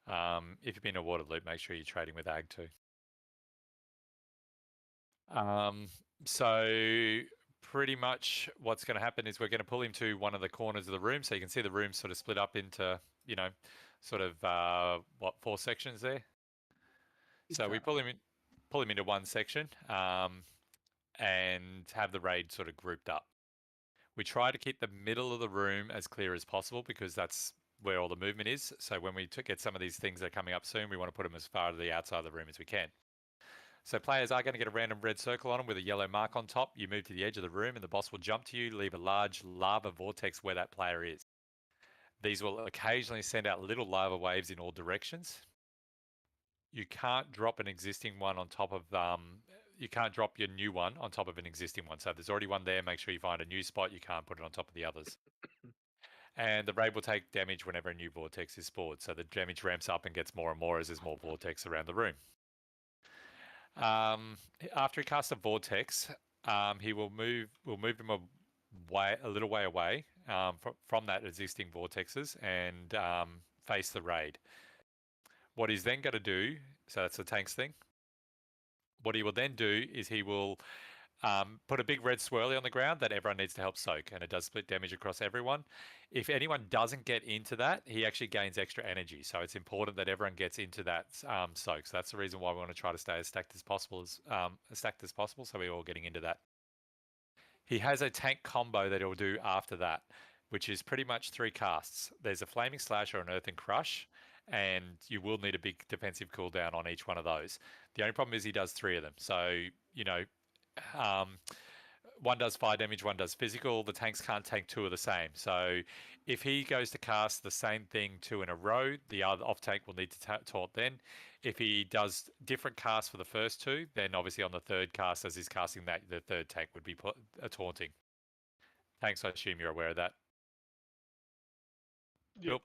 If you've been to Waterloop, make sure you're trading with Ag too. So pretty much what's going to happen is we're going to pull him to one of the corners of the room. So you can see the room sort of split up into, you know, sort of, 4 sections there. So we pull him into one section and have the raid sort of grouped up. We try to keep the middle of the room as clear as possible because that's where all the movement is. So when we get some of these things that are coming up soon, we want to put them as far to the outside of the room as we can. So players are going to get a random red circle on them with a yellow mark on top. You move to the edge of the room and the boss will jump to you, leave a large lava vortex where that player is. These will occasionally send out little lava waves in all directions. You can't drop an existing one on top of, you can't drop your new one on top of an existing one. So if there's already one there, make sure you find a new spot. You can't put it on top of the others. And the raid will take damage whenever a new vortex is spawned. So the damage ramps up and gets more and more as there's more vortex around the room. After he casts a vortex, he will move. We'll move him a little way away from that existing vortexes and face the raid. What he's then going to do, so that's the tanks thing. What he will then do is he will put a big red swirly on the ground that everyone needs to help soak, and it does split damage across everyone. If anyone doesn't get into that, he actually gains extra energy. So it's important that everyone gets into that soak. So that's the reason why we want to try to stay as stacked as possible, so we're all getting into that. He has a tank combo that he'll do after that, which is pretty much 3 casts. There's a Flaming Slash or an Earthen Crush, and you will need a big defensive cooldown on each one of those. The only problem is he does 3 of them. So, you know, one does fire damage, one does physical. The tanks can't tank 2 of the same. So if he goes to cast the same thing 2 in a row, the other off tank will need to taunt then. If he does different casts for the first 2, then obviously on the third cast as he's casting that, the third tank would be taunting. Thanks, I assume you're aware of that. Yep.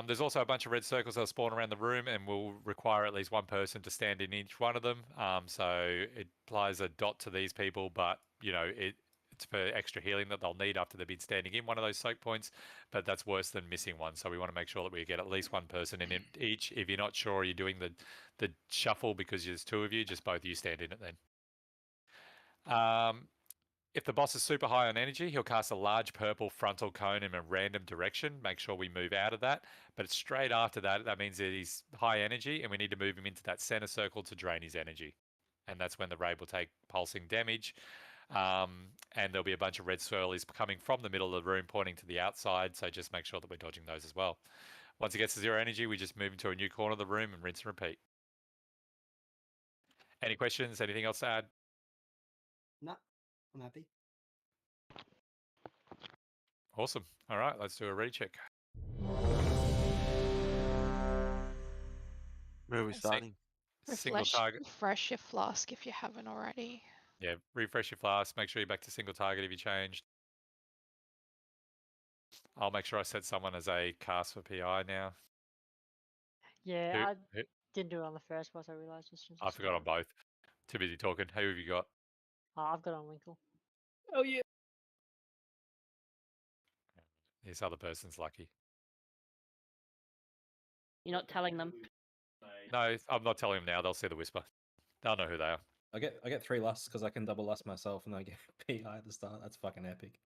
There's also a bunch of red circles that spawn around the room and will require at least one person to stand in each one of them. So it applies a dot to these people, but you know it's for extra healing that they'll need after they've been standing in one of those soak points. But that's worse than missing one. So we want to make sure that we get at least one person in each. If you're not sure you're doing the shuffle because there's 2 of you, just both of you stand in it then. If the boss is super high on energy, he'll cast a large purple frontal cone in a random direction. Make sure we move out of that. But straight after that, that means that he's high energy and we need to move him into that center circle to drain his energy. And that's when the raid will take pulsing damage. And there'll be a bunch of red swirlies coming from the middle of the room pointing to the outside. So just make sure that we're dodging those as well. Once he gets to 0 energy, we just move into a new corner of the room and rinse and repeat. Any questions? Anything else to add? No, I'm happy. Awesome. All right, let's do a ready check. Where are we starting? Single target. Refresh your flask if you haven't already. Yeah, refresh your flask. Make sure you're back to single target if you changed. I'll make sure I set someone as a cast for PI now. Yeah, Who? I didn't do it on the first one, I realised. I forgot on both. Too busy talking. Who have you got? I've got on Winkle. Oh yeah. This other person's lucky. You're not telling them. No, I'm not telling them now. They'll see the whisper. They'll know who they are. I get 3 lusts because I can double lust myself and I get PI at the start. That's fucking epic.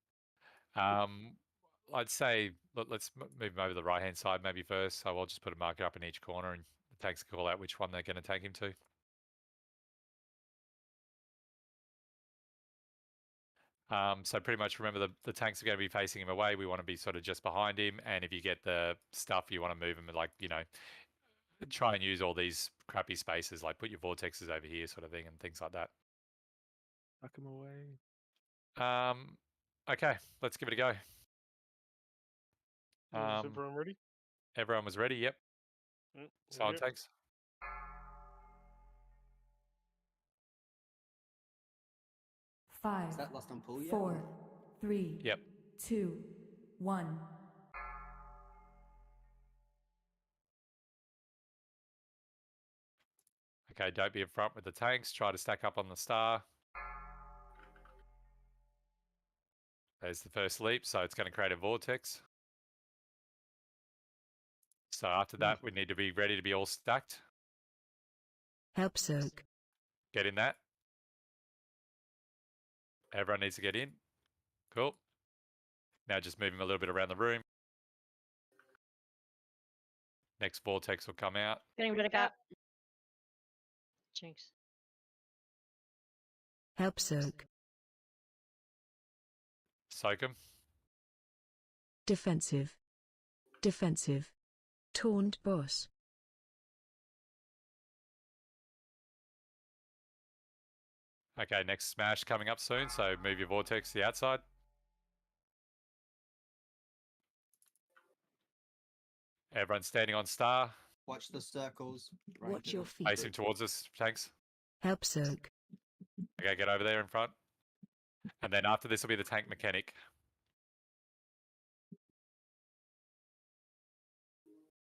I'd say let's move him over to the right hand side maybe first. So I'll just put a marker up in each corner and the tanks can call out which one they're going to take him to. So pretty much remember the tanks are going to be facing him away. We want to be sort of just behind him. And if you get the stuff, you want to move him like, try and use all these crappy spaces, like put your vortexes over here sort of thing and things like that. Knock him away. Okay, let's give it a go. Is everyone ready? Everyone was ready, yep. Silent tanks. Five, Is that lost on pool yet? 4, 3, Yep. 2, 1. Okay, don't be in front with the tanks. Try to stack up on the star. There's the first leap, so it's going to create a vortex. So after that, we need to be ready to be all stacked. Help soak. Get in that. Everyone needs to get in. Cool. Now just move him a little bit around the room. Next vortex will come out. Getting rid of that. Jinx. Help soak. Soak him. Defensive. Defensive. Taunt boss. Okay, next smash coming up soon, so move your vortex to the outside. Everyone standing on star. Watch the circles. Watch your feet. Facing towards us, tanks. Help soak. Okay, get over there in front. And then after this will be the tank mechanic.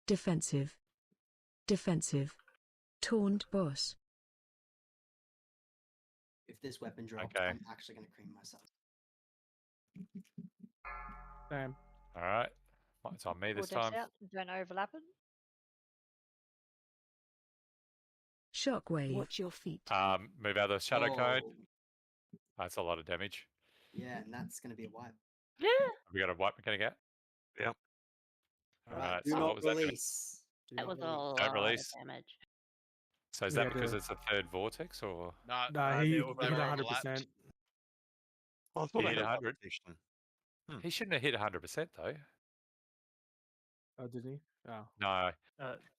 Defensive. Defensive. Taunt boss. If this weapon drops, Okay. I'm actually going to cream myself. Damn. All right. It's on me this time. Out, don't overlap it. Shockwave. Watch your feet. Move out of the shadow cone. Oh, That's a lot of damage. yeah, and that's going to be a wipe. Yeah. Have we got a white mechanic out? Yep. All right. Do So not what was that? release. Do That not was a release. lot release. of damage. So is We that had because to- it's a third vortex or? Nah, he they hit were 100%. I thought He I hit had 100. protection. He shouldn't have hit 100% though. Oh, did he? Oh. No,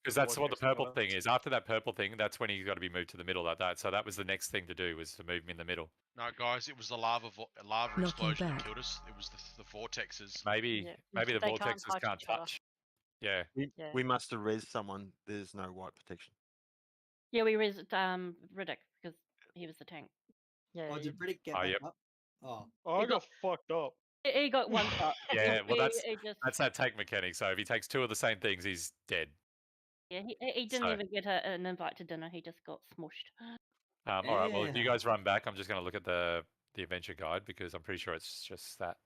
because that's what the purple thing is. After that purple thing, that's when he's got to be moved to the middle like that. So that was the next thing to do, was to move him in the middle. No, guys, it was the lava Knocking explosion that back. killed us. It was the vortexes. Maybe Yeah, maybe the they can't vortexes touch can't each other. touch. Yeah. Yeah. We must have res someone. There's no white protection. Yeah, we resed Riddick because he was the tank. Yeah. Oh, did Riddick get Oh, back yep. up? Oh, I got fucked up. He got one shot. Yeah, well, He just, that's that tank mechanic. So if he takes 2 of the same things, he's dead. yeah, he didn't So- even get an invite to dinner. He just got smushed. All right. Well, if you Yeah. guys run back, I'm just going to look at the adventure guide because I'm pretty sure it's just that.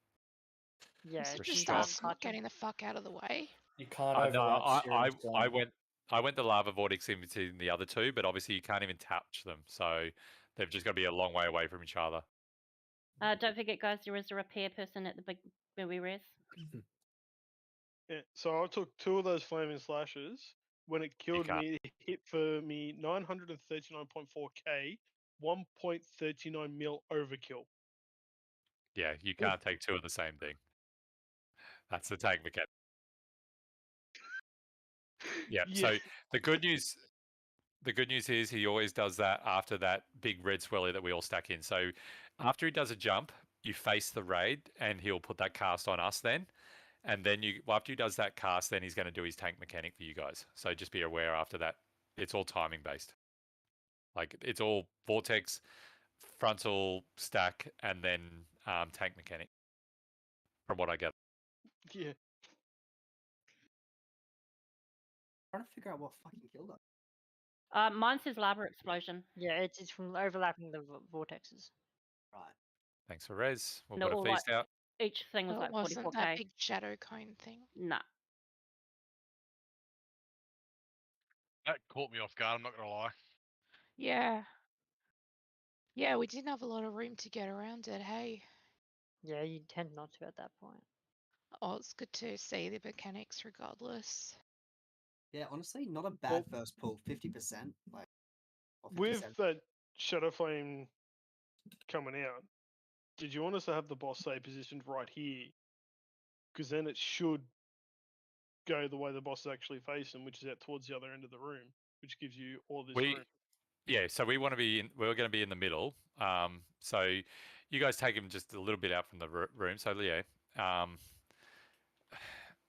Yeah. Is it you just can't us touch 'em. Getting the fuck out of the way. You can't No, overlap I went the lava vortex in between the other 2, but obviously you can't even touch them. So they've just got to be a long way away from each other. Don't forget, guys, there is a repair person at the big where we res. Yeah, so I took 2 of those flaming slashes. When it killed can't. me, it hit for me 939.4k, 1.39 mil overkill. Yeah, you can't take 2 of the same thing. That's the tank mechanic. Yeah. So the good news is he always does that after that big red swirly that we all stack in. So after he does a jump, you face the raid and he'll put that cast on us then. And then after he does that cast, then he's going to do his tank mechanic for you guys. So just be aware after that. It's all timing based. Like it's all vortex, frontal stack, and then tank mechanic. From what I get. Yeah. Trying to figure out what fucking killed us. Mine says lava explosion. Yeah, it's from overlapping the vortexes. Right. Thanks for res. We'll No, put a all feast out. Each thing was Well, it like wasn't 44k. that big shadow cone thing. Nah. That caught me off guard, I'm not going to lie. Yeah. Yeah, we didn't have a lot of room to get around it, hey? Yeah, you tend not to at that point. Oh, it's good to see the mechanics regardless. Yeah, honestly, not a bad first pull. 50%. Like, or 50%. With that Shadow Flame coming out, did you want us to have the boss say positioned right here? Because then it should go the way the boss is actually facing, which is out towards the other end of the room, which gives you all this room. Yeah, so we want to be we're going to be in the middle. So you guys take him just a little bit out from the room. So yeah,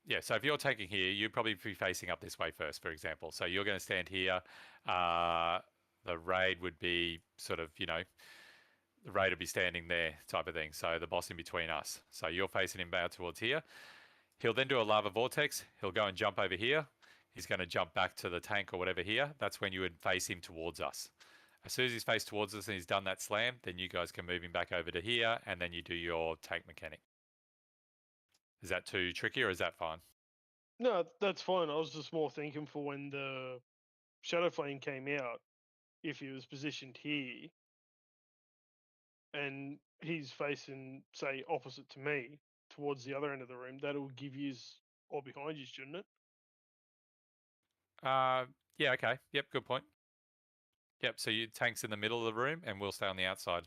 yeah. So if you're taking here, you'd probably be facing up this way first, for example. So you're going to stand here. The raid would be sort of, the raid would be standing there, type of thing. So the boss in between us. So you're facing him out towards here. He'll then do a lava vortex. He'll go and jump over here. He's going to jump back to the tank or whatever here. That's when you would face him towards us. As soon as he's faced towards us and he's done that slam, then you guys can move him back over to here, and then you do your tank mechanic. Is that too tricky, or is that fine? No, that's fine. I was just more thinking for when the Shadow Flame came out, if he was positioned here and he's facing, say, opposite to me, towards the other end of the room, that'll give you all behind you, shouldn't it? Yeah, okay. Yep, good point. Yep, so your tank's in the middle of the room, and we'll stay on the outside.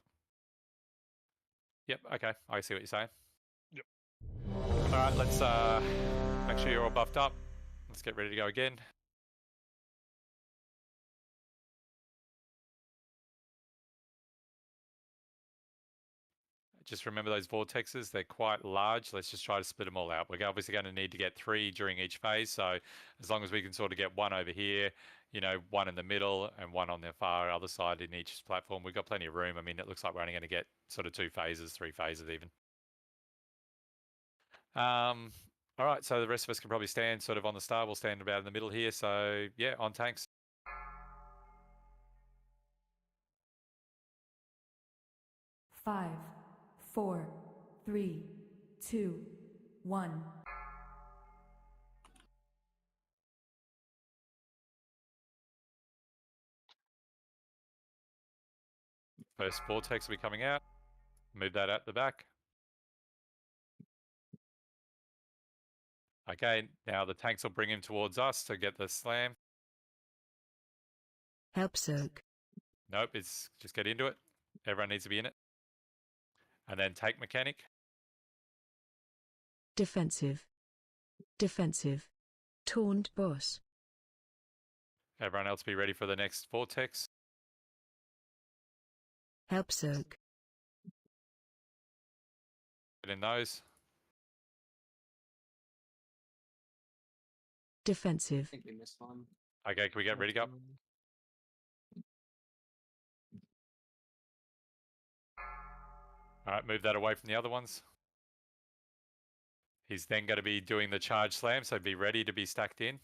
Yep, okay. I see what you're saying. Yep. All right, let's make sure you're all buffed up. Let's get ready to go again. Just remember those vortexes, they're quite large. Let's just try to split them all out. We're obviously going to need to get 3 during each phase. So as long as we can sort of get 1 over here, 1 in the middle and 1 on the far other side in each platform, we've got plenty of room. I mean, it looks like we're only going to get sort of 2 phases, 3 phases even. All right, so the rest of us can probably stand sort of on the start. We'll stand about in the middle here. So yeah, on tanks. Five, 4, 3, 2, 1. First vortex will be coming out. Move that out the back. Okay, now the tanks will bring him towards us to get the slam. Help soak. Nope, it's just get into it. Everyone needs to be in it. And then tank mechanic. Defensive. Defensive. Taunt boss. Everyone else be ready for the next vortex. Help soak. Get in those. Defensive. I think we missed one. Okay, can we get ready to go? All right, move that away from the other ones. He's then going to be doing the charge slam, so be ready to be stacked in.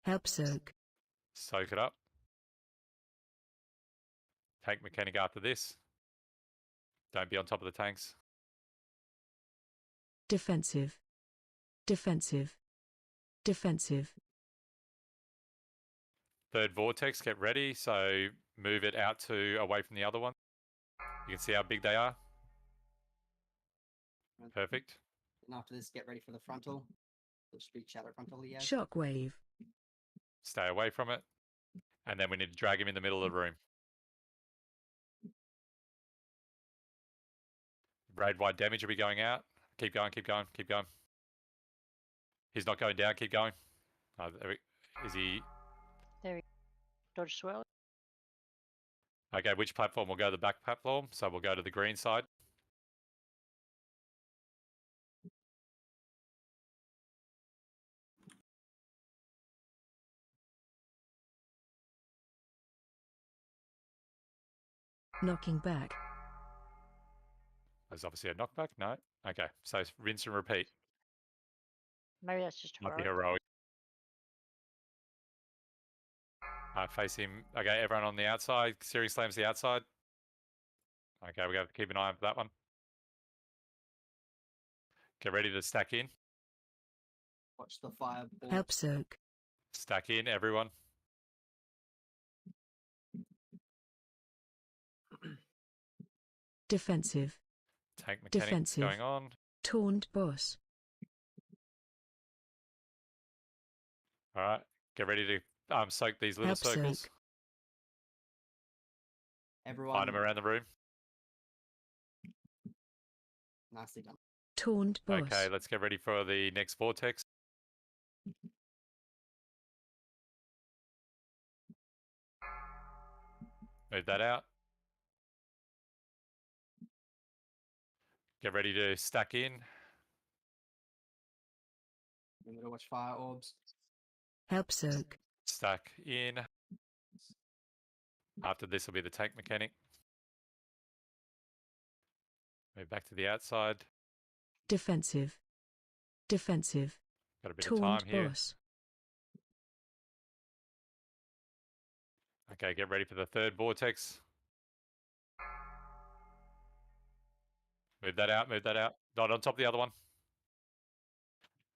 Help soak. Soak it up. Tank mechanic after this. Don't be on top of the tanks. Defensive. Defensive. Defensive. Third vortex, get ready. So move it out to away from the other one. You can see how big they are. Perfect. And after this, get ready for the frontal. The street shadow frontal he has. Shockwave. Stay away from it. And then we need to drag him in the middle of the room. Raid wide damage will be going out. Keep going, keep going, keep going. He's not going down, keep going. Is he? There we dodge swirl. Okay, which platform? We'll go to the back platform. So we'll go to the green side. Knocking back. There's obviously a knockback. No. Okay, so rinse and repeat. Maybe that's just Might be heroic. heroic. Face him. Okay, everyone on the outside. Searing slams the outside. Okay, we got to keep an eye on that one. Get ready to stack in. Watch the fireball. Help soak. Stack in, everyone. Defensive. Tank mechanics Defensive. going on. Taunt boss. All right, get ready to soak these little Help circles. soak. Everyone. Find them around the room. Nicely done. Taunt boss. Okay, let's get ready for the next vortex. Move that out. Get ready to stack in. Remember to watch fire orbs. Help soak. Stack in. After this will be the tank mechanic. Move back to the outside. Defensive. Defensive. Got a bit of time Taunt here. boss. Okay, get ready for the third vortex. Move that out, move that out. Not on top of the other one.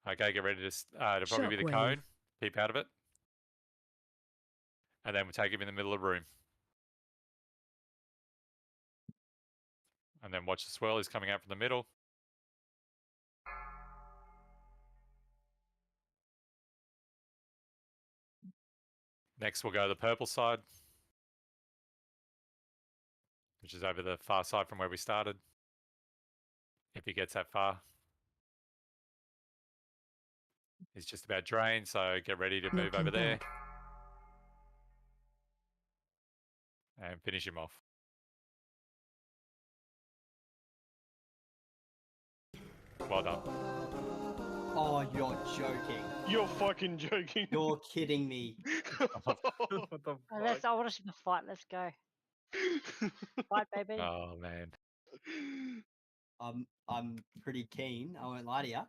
Okay, get ready to probably be the Shockwave. cone. Keep out of it. And then we'll take him in the middle of the room. And then watch the swirl. He's coming out from the middle. Next, we'll go to the purple side, which is over the far side from where we started. If he gets that far. He's just about drained, so get ready to move Knocking over there. back. And finish him off. Well done. Oh, you're joking. You're fucking joking. You're kidding me. What the I want to see the fight. Let's go. Fight, baby. Oh, man. I'm pretty keen. I won't lie to you.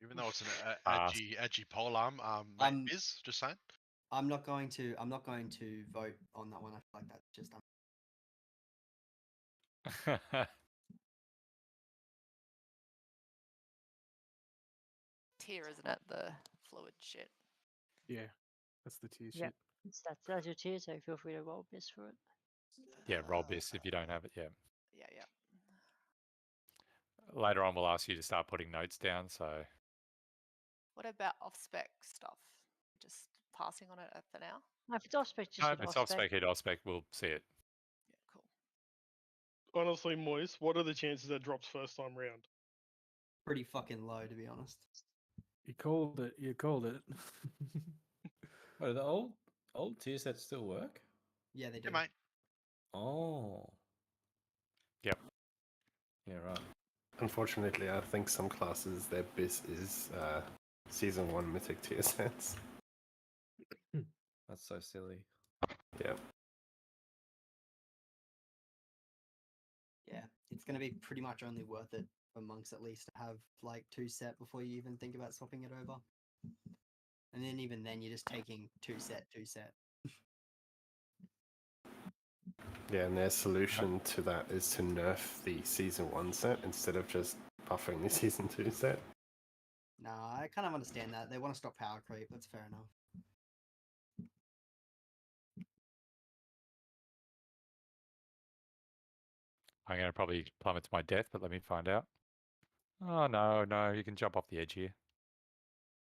Even though it's an edgy polearm, mate, Biz, just saying. I'm not going to vote on that one. I feel like that's just Tier, isn't it? The fluid shit. Yeah, that's the tier Yeah, shit. that's your tier, so feel free to roll this for it. Yeah, roll this if you don't have it yet. Yeah, yeah. Later on, we'll ask you to start putting notes down. So What about off-spec stuff? Just passing on it for now? No, if it's off spec, just no, hit if it's off off spec, hit off spec. We'll see it. Yeah, cool. Honestly, Moise, what are the chances that drops first time round? pretty fucking low, to be honest. You called it. You called it. Wait, do the old tier sets still work? Yeah, they do. Yeah, mate. Oh. Yep. Yeah, right. Unfortunately, I think some classes their base is season 1 mythic tier sets. That's so silly. Yeah. Yeah, it's going to be pretty much only worth it for monks at least to have like 2 set before you even think about swapping it over. And then even then, you're just taking 2 set. Yeah, and their solution to that is to nerf the season 1 set instead of just buffing the season 2 set. Nah, I kind of understand that. They want to stop power creep. That's fair enough. I'm going to probably plummet to my death, but let me find out. Oh, no, you can jump off the edge here.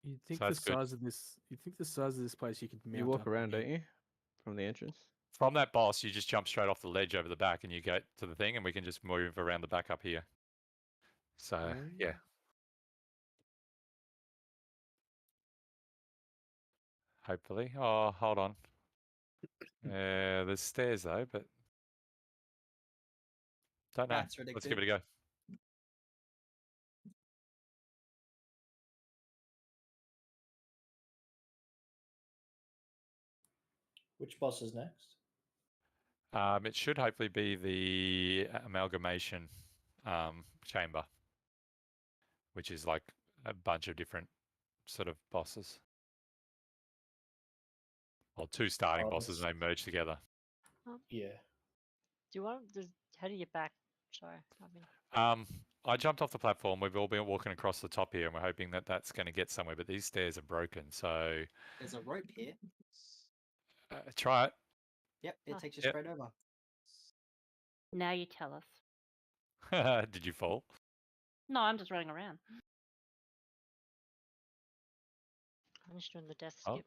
You think So the that's good. size of this? You think the size of this place you could mount? You walk up around, on don't you? From the entrance. From that boss, you just jump straight off the ledge over the back and you get to the thing, and we can just move around the back up here. So, yeah. Hopefully. Oh, hold on. There's stairs though, but don't know. That's Let's give it a ridiculous. go. Which boss is next? It should hopefully be the amalgamation chamber, which is like a bunch of different sort of bosses. Well, two starting bosses, and they merge together. Yeah. Do you want? How do you get back? Sorry, I mean. I jumped off the platform. We've all been walking across the top here, and we're hoping that that's going to get somewhere. But these stairs are broken, so There's a rope here. try it. Yep, it takes you Yep. straight over. Now you tell us. Did you fall? No, I'm just running around. I'm just doing the death Oh. skip.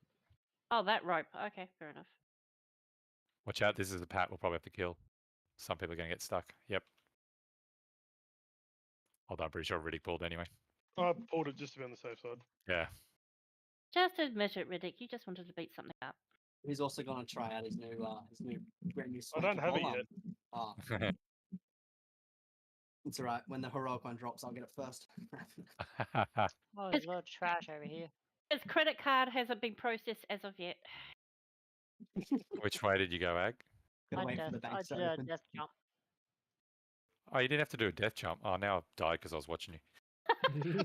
Oh, that rope. Okay, fair enough. Watch out. This is a pat we'll probably have to kill. Some people are going to get stuck. Yep. Although I'm pretty sure Riddick pulled anyway. I pulled it just to be on the safe side. Yeah. Just admit it, Riddick. You just wanted to beat something up. He's also going to try out his new brand new. I don't swanky have it pole yet. arm. It's alright. When the heroic one drops, I'll get it first. Oh, there's a lot of trash over here. His credit card hasn't been processed as of yet. Which way did you go, Ag? Gotta I wait for the bank to did a open. death jump. Oh, you didn't have to do a death jump. Oh, now I've died because I was watching you.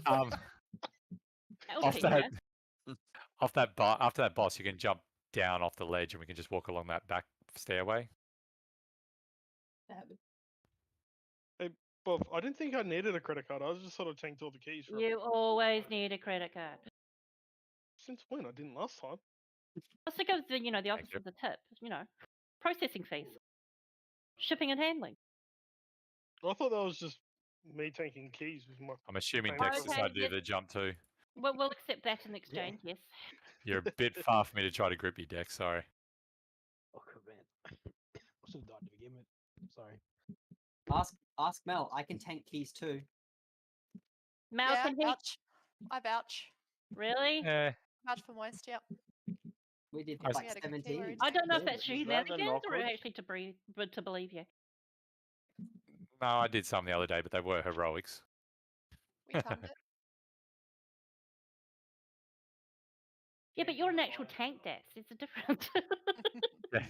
After that boss, you can jump down off the ledge, and we can just walk along that back stairway. Hey, Bob, I didn't think I needed a credit card. I was just sort of tanked all the keys. For You always need a credit card. Since when? I didn't last time. Let's think of the opposite of the tip. Processing fees, shipping and handling. I thought that was just me taking keys with my. I'm assuming payment Dex card. decided to do the jump too. We'll accept that in exchange, yes. You're a bit far for me to try to grip you, Dex. Sorry. Oh, man. I should have died to begin with. Sorry. Ask Mel. I can tank keys too. Mel, Yeah, can he? vouch. I vouch. Really? Yeah. Vouch for Moist, yep. We did I like had a good key 17. rotation. I don't know if Yeah, that's is that an shenanigans or awkward? actually to believe you. No, I did some the other day, but they were heroics. We timed it. Yeah, but you're an actual tank, Dax. It's a difference. Yeah.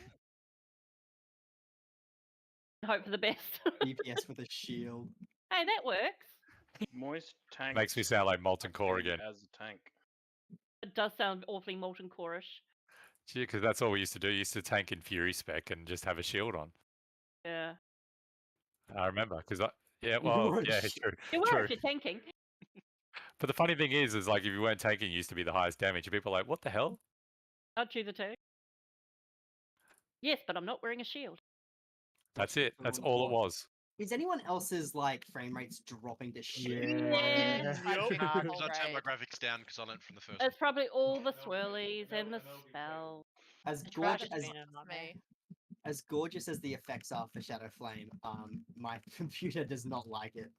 Hope for the best. DPS with a shield. Hey, that works. Moist tank. Makes me sound like Molten Core again. As a tank. It does sound awfully molten core-ish. Gee, because that's all we used to do. We used to tank in Fury spec and just have a shield on. Yeah. I remember because were true. You were True. if you're tanking. But the funny thing is like if you weren't tanking, you used to be the highest damage. And people are like, what the hell? Aren't you the two? Yes, but I'm not wearing a shield. That's it. That's all it was. Is anyone else's like frame rates dropping to shit? Yeah. I think Nah, the because whole I turned my raid. graphics down because I learned from the first It's probably all the swirlies and the spell. As The trash gorgeous has as been a nightmare. Me. as gorgeous as the effects are for Shadow Flame, my computer does not like it.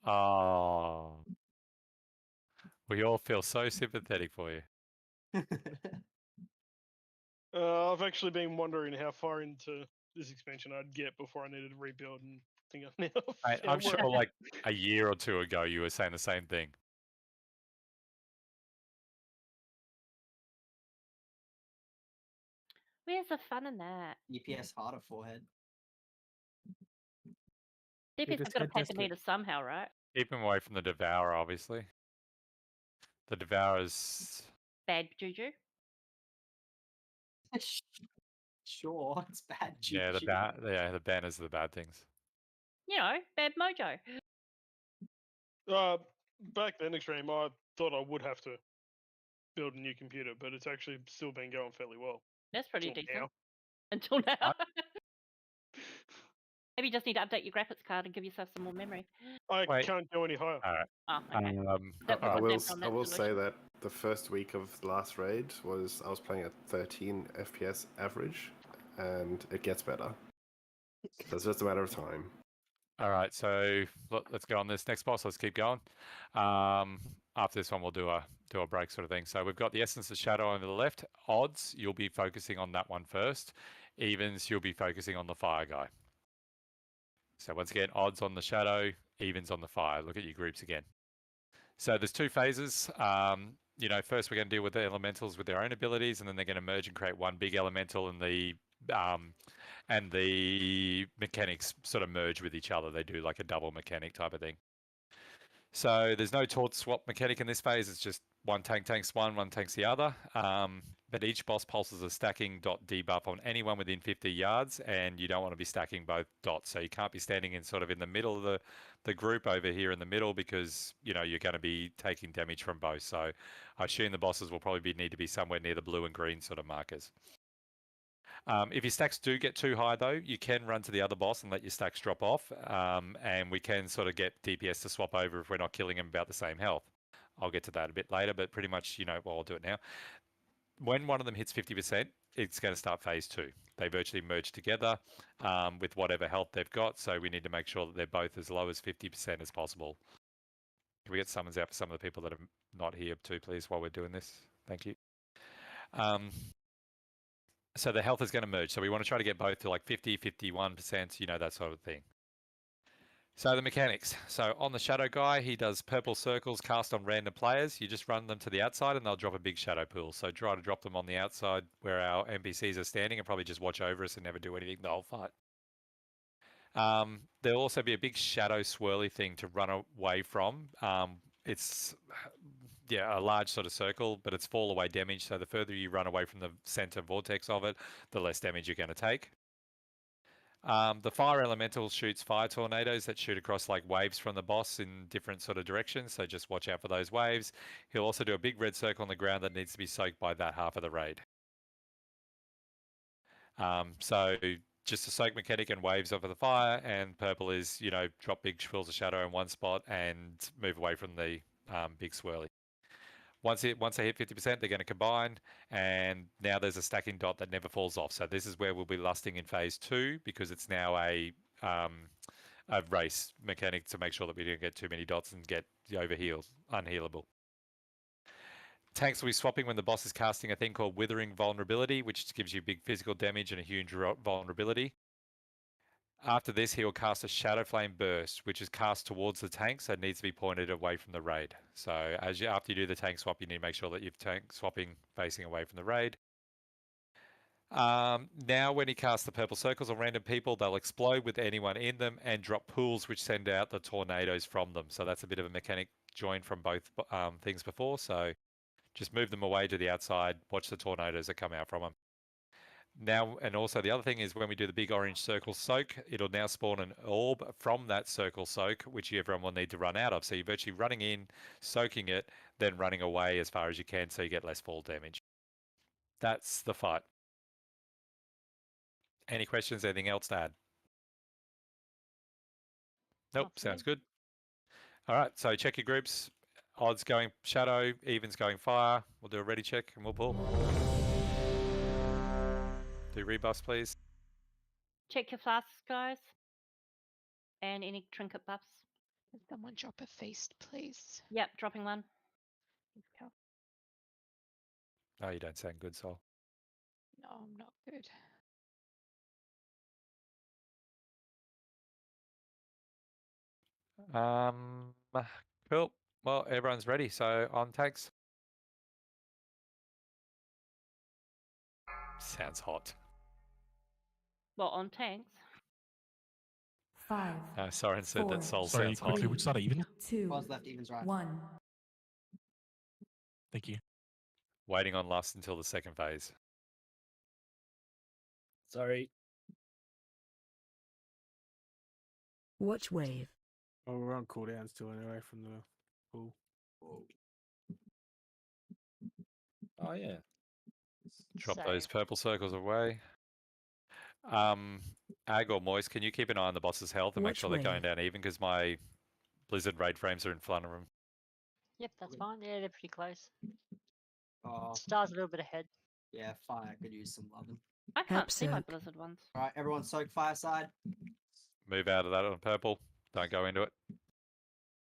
Oh. We all feel so sympathetic for you. I've actually been wondering how far into this expansion I'd get before I needed to rebuild, and I think I've now. I'm found sure where- like a year or two ago you were saying the same thing. Where's the fun in that? EPS harder forehead. DPS just has got to head pack test a it. meter somehow, right? Keep him away from the Devourer, obviously. The Devourer's Bad juju. Sure, it's bad. yeah, juju. the banners are the bad things. Bad mojo. Back then, Extreme, I thought I would have to build a new computer, but it's actually still been going fairly well. That's pretty Till decent. now. Until now. Maybe you just need to update your graphics card and give yourself some more memory. I Wait. can't go any higher. All right. Oh, okay. That's I an will. example on I that will say solution. that the first week of the last raid I was playing at 13 FPS average, and it gets better. So it's just a matter of time. All right, so let's go on this next boss. Let's keep going. After this one, we'll do a break sort of thing. So we've got the Essence of Shadow on the left. Odds, you'll be focusing on that one first. Evens, you'll be focusing on the fire guy. So once again, odds on the shadow, evens on the fire. Look at your groups again. So there's two phases. First we're going to deal with the elementals with their own abilities, and then they're going to merge and create one big elemental, and the mechanics sort of merge with each other. They do like a double mechanic type of thing. So there's no taunt swap mechanic in this phase. It's just one tank tanks one tanks the other. But each boss pulses a stacking dot debuff on anyone within 50 yards, and you don't want to be stacking both dots. So you can't be standing in sort of in the middle of the group over here in the middle, because you're going to be taking damage from both. So I assume the bosses will probably need to be somewhere near the blue and green sort of markers. If your stacks do get too high, though, you can run to the other boss and let your stacks drop off, and we can sort of get DPS to swap over if we're not killing them about the same health. I'll get to that a bit later, but pretty much, well, I'll do it now. When one of them hits 50%, it's going to start phase 2. They virtually merge together with whatever health they've got, so we need to make sure that they're both as low as 50% as possible. Can we get summons out for some of the people that are not here too, please, while we're doing this? Thank you. So the health is going to merge. So we want to try to get both to like 50, 51%, that sort of thing. So the mechanics. So on the shadow guy, he does purple circles cast on random players. You just run them to the outside and they'll drop a big shadow pool. So try to drop them on the outside where our NPCs are standing and probably just watch over us and never do anything the whole fight. There'll also be a big shadow swirly thing to run away from. It's a large sort of circle, but it's fall away damage. So the further you run away from the center vortex of it, the less damage you're going to take. The fire elemental shoots fire tornadoes that shoot across like waves from the boss in different sort of directions. So just watch out for those waves. He'll also do a big red circle on the ground that needs to be soaked by that half of the raid. So just a soak mechanic and waves over the fire, and purple is, drop big swirls of shadow in one spot and move away from the big swirly. Once they hit 50%, they're going to combine, and now there's a stacking dot that never falls off. So this is where we'll be lusting in phase 2, because it's now a race mechanic to make sure that we don't get too many dots and get unhealable. Tanks will be swapping when the boss is casting a thing called Withering Vulnerability, which gives you big physical damage and a huge vulnerability. After this, he will cast a Shadow Flame Burst, which is cast towards the tank, so it needs to be pointed away from the raid. So after you do the tank swap, you need to make sure that you're tank swapping facing away from the raid. Now when he casts the purple circles on random people, they'll explode with anyone in them and drop pools which send out the tornadoes from them. So that's a bit of a mechanic joined from both things before. So just move them away to the outside, watch the tornadoes that come out from them. Now, and also the other thing is when we do the big orange circle soak, it'll now spawn an orb from that circle soak, which everyone will need to run out of. So you're virtually running in, soaking it, then running away as far as you can so you get less fall damage. That's the fight. Any questions? Anything else to add? Nope, sounds good. All right, so check your groups. Odds going shadow, evens going fire. We'll do a ready check and we'll pull. Do rebuffs, please. Check your flasks, guys. And any trinket buffs. Can someone drop a feast, please? Yep, dropping one. Oh, you don't sound good, Sol. No, I'm not good. Cool. Well, everyone's ready. So on tanks. Sounds hot. Well, on tanks. 5. Soren said that Sol Sorry, sounds quickly, hot. which side are even? 2. Pause left, evens right. 1. Thank you. Waiting on lust until the second phase. Sorry. Watch wave. Oh, we're on cooldown still anyway from the pool. Oh yeah. Drop those purple circles away. Ag or Moist, can you keep an eye on the boss's health and make Which sure they're going way? down even? Because my Blizzard raid frames are in front of them. Yep, that's fine. Yeah, they're pretty close. Oh, Star's a little bit ahead. yeah, fire could use some loving. I Help can't see my soak. Blizzard ones. All right, everyone, soak fireside. Move out of that on purple. Don't go into it.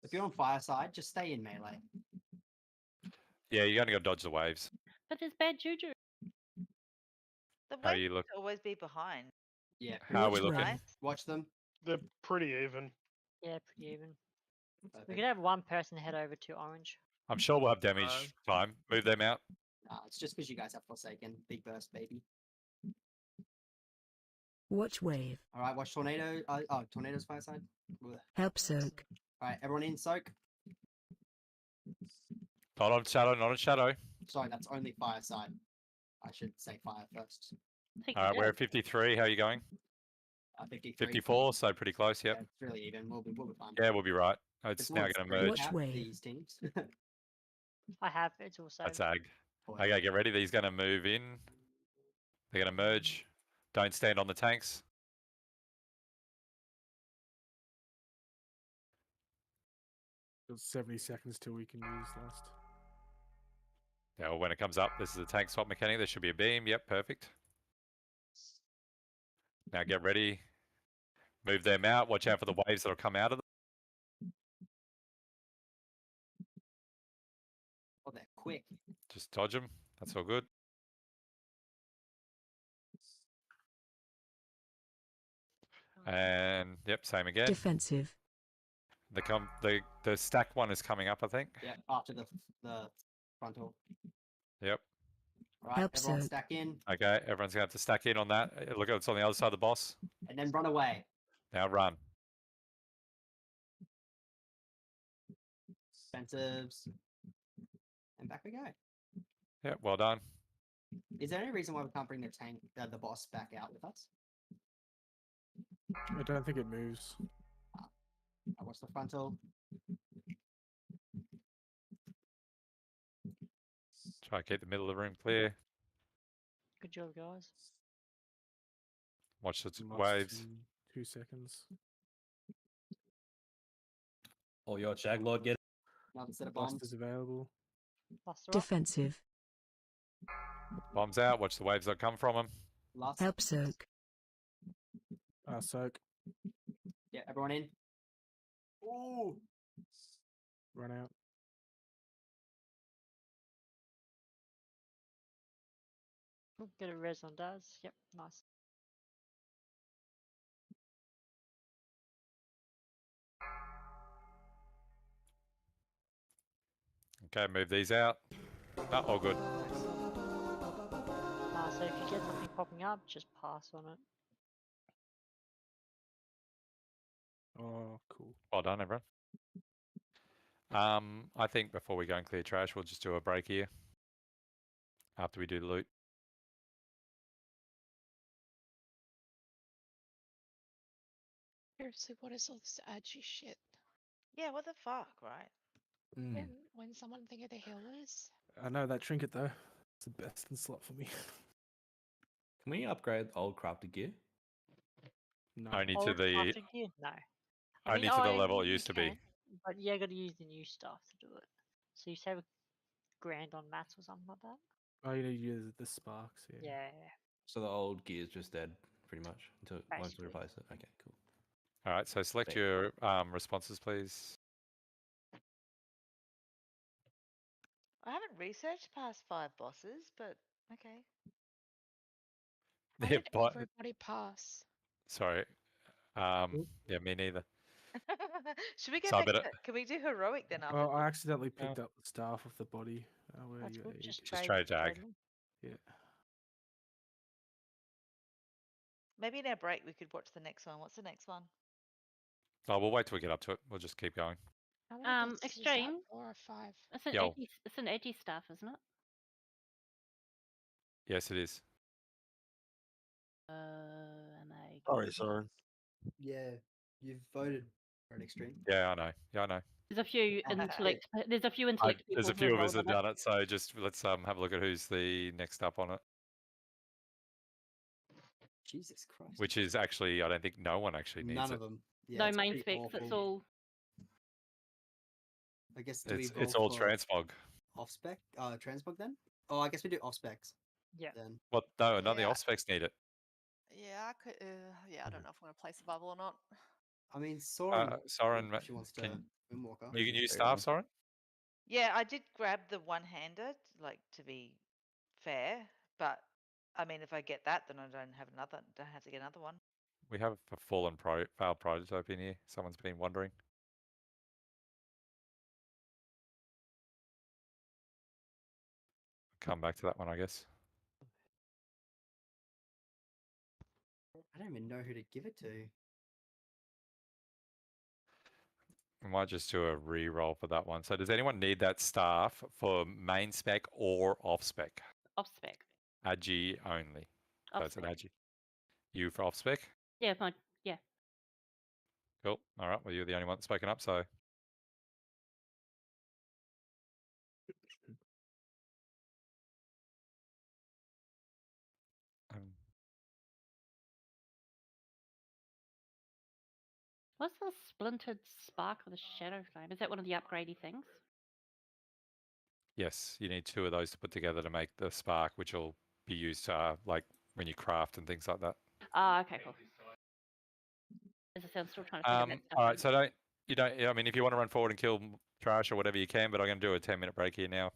If you're on fireside, just stay in melee. Yeah, you only got to dodge the waves. But there's bad juju. The How way you look? to always be behind. Yeah. How are we Which looking? way? Nice. Watch them. They're pretty even. Yeah, pretty even. We Perfect. could have one person head over to orange. I'm sure we'll have damage time. Move them out. Nah, it's just because you guys have Forsaken. Big burst, baby. Watch wave. All right, watch tornado. Tornado's fireside. Ugh. Help soak. All right, everyone in soak. Not on shadow, not on shadow. Sorry, that's only fireside. I should say fire first. Take All your right, we're go. at 53. How are you going? 53. 54, so pretty close. Yeah, Yep. it's really even. We'll be fine. Yeah, we'll be right. It's It's now more going to straight merge. Watch cap, wave. these teams. I have. It's also. That's Ag. Boy. Okay, get ready. These going to move in. They're going to merge. Don't stand on the tanks. Got 70 seconds till we can use last. Yeah, well, when it comes up, this is a tank swap mechanic. There should be a beam. Yep, perfect. Now get ready. Move them out. Watch out for the waves that'll come out of them. Oh, they're quick. Just dodge them. That's all good. And yep, same again. Defensive. The stack one is coming up, I think. Yeah, after the frontal. Yep. All right, Help everyone soak. stack in Okay, everyone's gonna have to stack in on that. Look, it's on the other side of the boss. and then run away. Now run. Defensives. And back we go. Yep, well done. Is there any reason why we can't bring the boss back out with us? I don't think it moves. I watch the frontal. Try to keep the middle of the room clear. Good job, guys. Watch the Lost waves. in 2 seconds. Oh, your Shag Lord get Another set of Blast bombs. is available. Buster up. Defensive. Bombs out. Watch the waves that come from them. Last. Help soak. Soak. Yeah, everyone in. Ooh. Run out. Oh, get a res on Daz. Yep, nice. Okay, move these out. Oh, all good. So if you get something popping up, just pass on it. Oh, cool. Well done, everyone. I think before we go and clear trash, we'll just do a break here. After we do the loot. Seriously, what is all this agi shit? Yeah, what the fuck, right? When someone think of the healers? I know that trinket though. It's the best in slot for me. Can we upgrade old crafted gear? No. Only to Old the crafted gear? No. only to the level it used to be. can, but yeah, got to use the new stuff to do it. So you save $1,000 on mats or something like that. Oh, you need to use the sparks. Yeah. Yeah. So the old gear's just dead, pretty much, until once we Basically. replace it. Okay, cool. All right, so select Sweet. your responses, please. I haven't researched past 5 bosses, but okay. How Yeah, did but everybody pass? sorry. Yeah, me neither. Should we go So I back better- to, can we do heroic then after Oh, I this? accidentally picked up the staff off the body. Where That's you good. egg. Just Just trade trade Jag. them. Yeah. Maybe in our break we could watch the next one. What's the next one? Oh, we'll wait till we get up to it. We'll just keep going. How many bosses is that? Extreme. 4 or 5? It's an Yo. edgy. It's an edgy stuff, isn't it? Yes, it is. Am I? Sorry, Soren. Yeah, you've voted for an extreme. Yeah, I know. Yeah, I know. There's a few intellect. There's a few intellect people. There's a who few of us rolled that on done it, so just let's have a look at who's the next up on it. Jesus Christ. which is actually, I don't think no one actually needs None it. of them. Yeah, No it's main pretty specs. It's awful. all. I guess do we It's roll all for transmog. off spec? Transmog then? Oh, I guess we do off specs. Yeah. Then. What? No, none of the Yeah. off specs need it. Yeah, I could. Yeah, I don't know if I'm gonna place a bubble or not. I mean, Soren. Soren, if she wants to can Moonwalker. you can use staff, Soren? Yeah, I did grab the one-handed, like to be fair, but I mean, if I get that, then I don't have to get another one. We have a failed prototype in here. Someone's been wondering. Come back to that one, I guess. I don't even know who to give it to. We might just do a re-roll for that one. So does anyone need that staff for main spec or off spec? Off spec. Agi only. So Off it's an spec. Agi. You for off spec? Yeah, fine. Yeah. Cool. All right. Well, you're the only one that's spoken up, so. What's the splintered spark of the shadow flame? Is that one of the upgradey things? Yes, you need 2 of those to put together to make the spark, which will be used like when you craft and things like that. Ah, okay, cool. As I said, I'm still trying to figure that stuff All out. right. So I mean, if you want to run forward and kill trash or whatever you can, but I'm going to do a 10-minute break here now.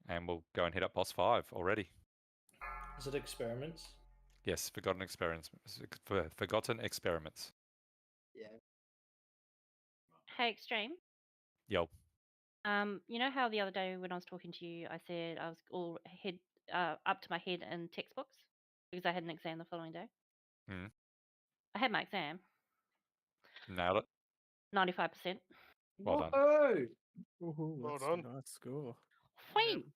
And we'll go and hit up boss 5 already. Is it experiments? Yes, forgotten experiments. Forgotten experiments. Yeah. Hey, Extreme. Yo. You know how the other day when I was talking to you, I said I was all up to my head in textbooks because I had an exam the following day. Hmm. I had my exam, Nailed it. 95%. Well done. Well That's done. a nice score. Thanks.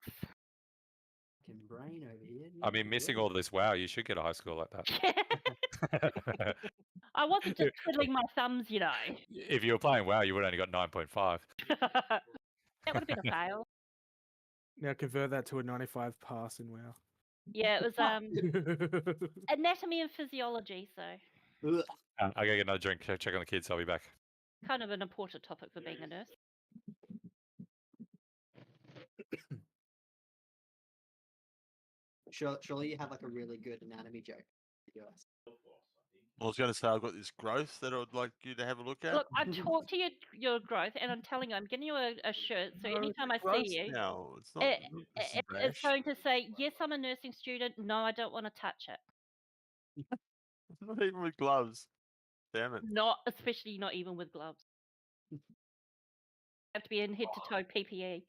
Fucking brain over here. I mean, missing all this, wow, you should get a high score like that. I wasn't just twiddling my thumbs, you know. If you were playing WoW, you would have only got 9.5. That would have been a fail. Now convert that to a 95 pass in WoW. Yeah, it was anatomy and physiology, so I gotta get another drink. Check on the kids. I'll be back. kind of an important topic for being a nurse. Surely you have like a really good anatomy joke. Yes. I was going to say I've got this growth that I would like you to have a look at. Look, I talked to your growth, and I'm telling you, I'm getting you a shirt. So No, anytime it's I gross see you, now. It's not. it's Brash. going to say, yes, I'm a nursing student. No, I don't want to touch it. Not even with gloves. Damn it. Not, especially not even with gloves. Have to be in head to toe PPE.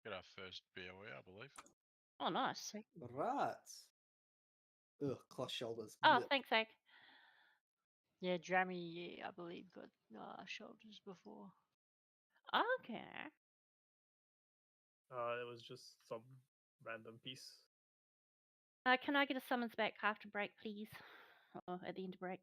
Get our first BOE, I believe. Oh, nice. Right. Ugh, cloth shoulders. Oh, Blech. thanks, Zach. Yeah, Drammy, I believe, got shoulders before. Okay. It was just some random piece. Can I get a summons back after break, please? Or at the end of break.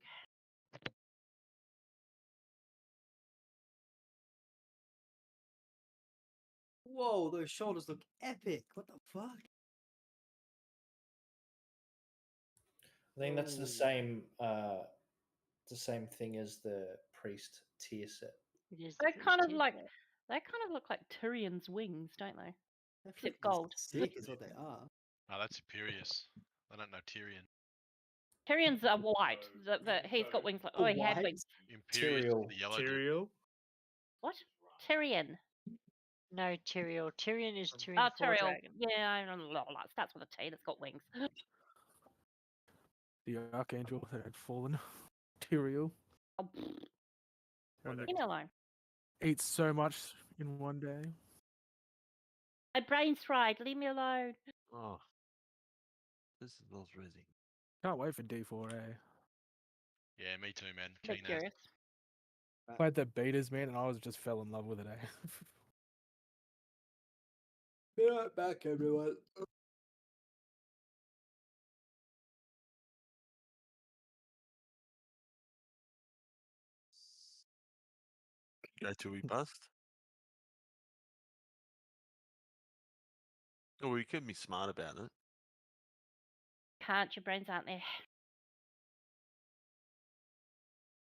Whoa, those shoulders look epic. What the fuck? I think that's the same thing as the priest tier set. It is They kind of look like Tyrion's wings, don't they? They're Except freaking gold. Sick is what they are. Oh, that's Imperious. I don't know Tyrion. Tyrion's are white. He's got wings like. Oh, he had White? wings. Imperious is Tyrael. the yellow dude. Tyrael? What? Tyrion. No, Tyrael. Tyrion is Tyrion Oh, Four Tyrael. Dragon. Yeah, I don't know. It starts with a T and it's got wings. The archangel that had fallen. Tyrael. Oh, pfft. One that Leave me alone. eats so much in one day. My brain's fried. Leave me alone. Oh, this is not ready. Can't wait for D4A. Yeah, me too, man. A bit Keen as. curious. Played the beaters, man, and I was just fell in love with it, eh? Be right back, everyone. Go till we bust. Oh, we can be smart about it. Can't, your brains aren't there.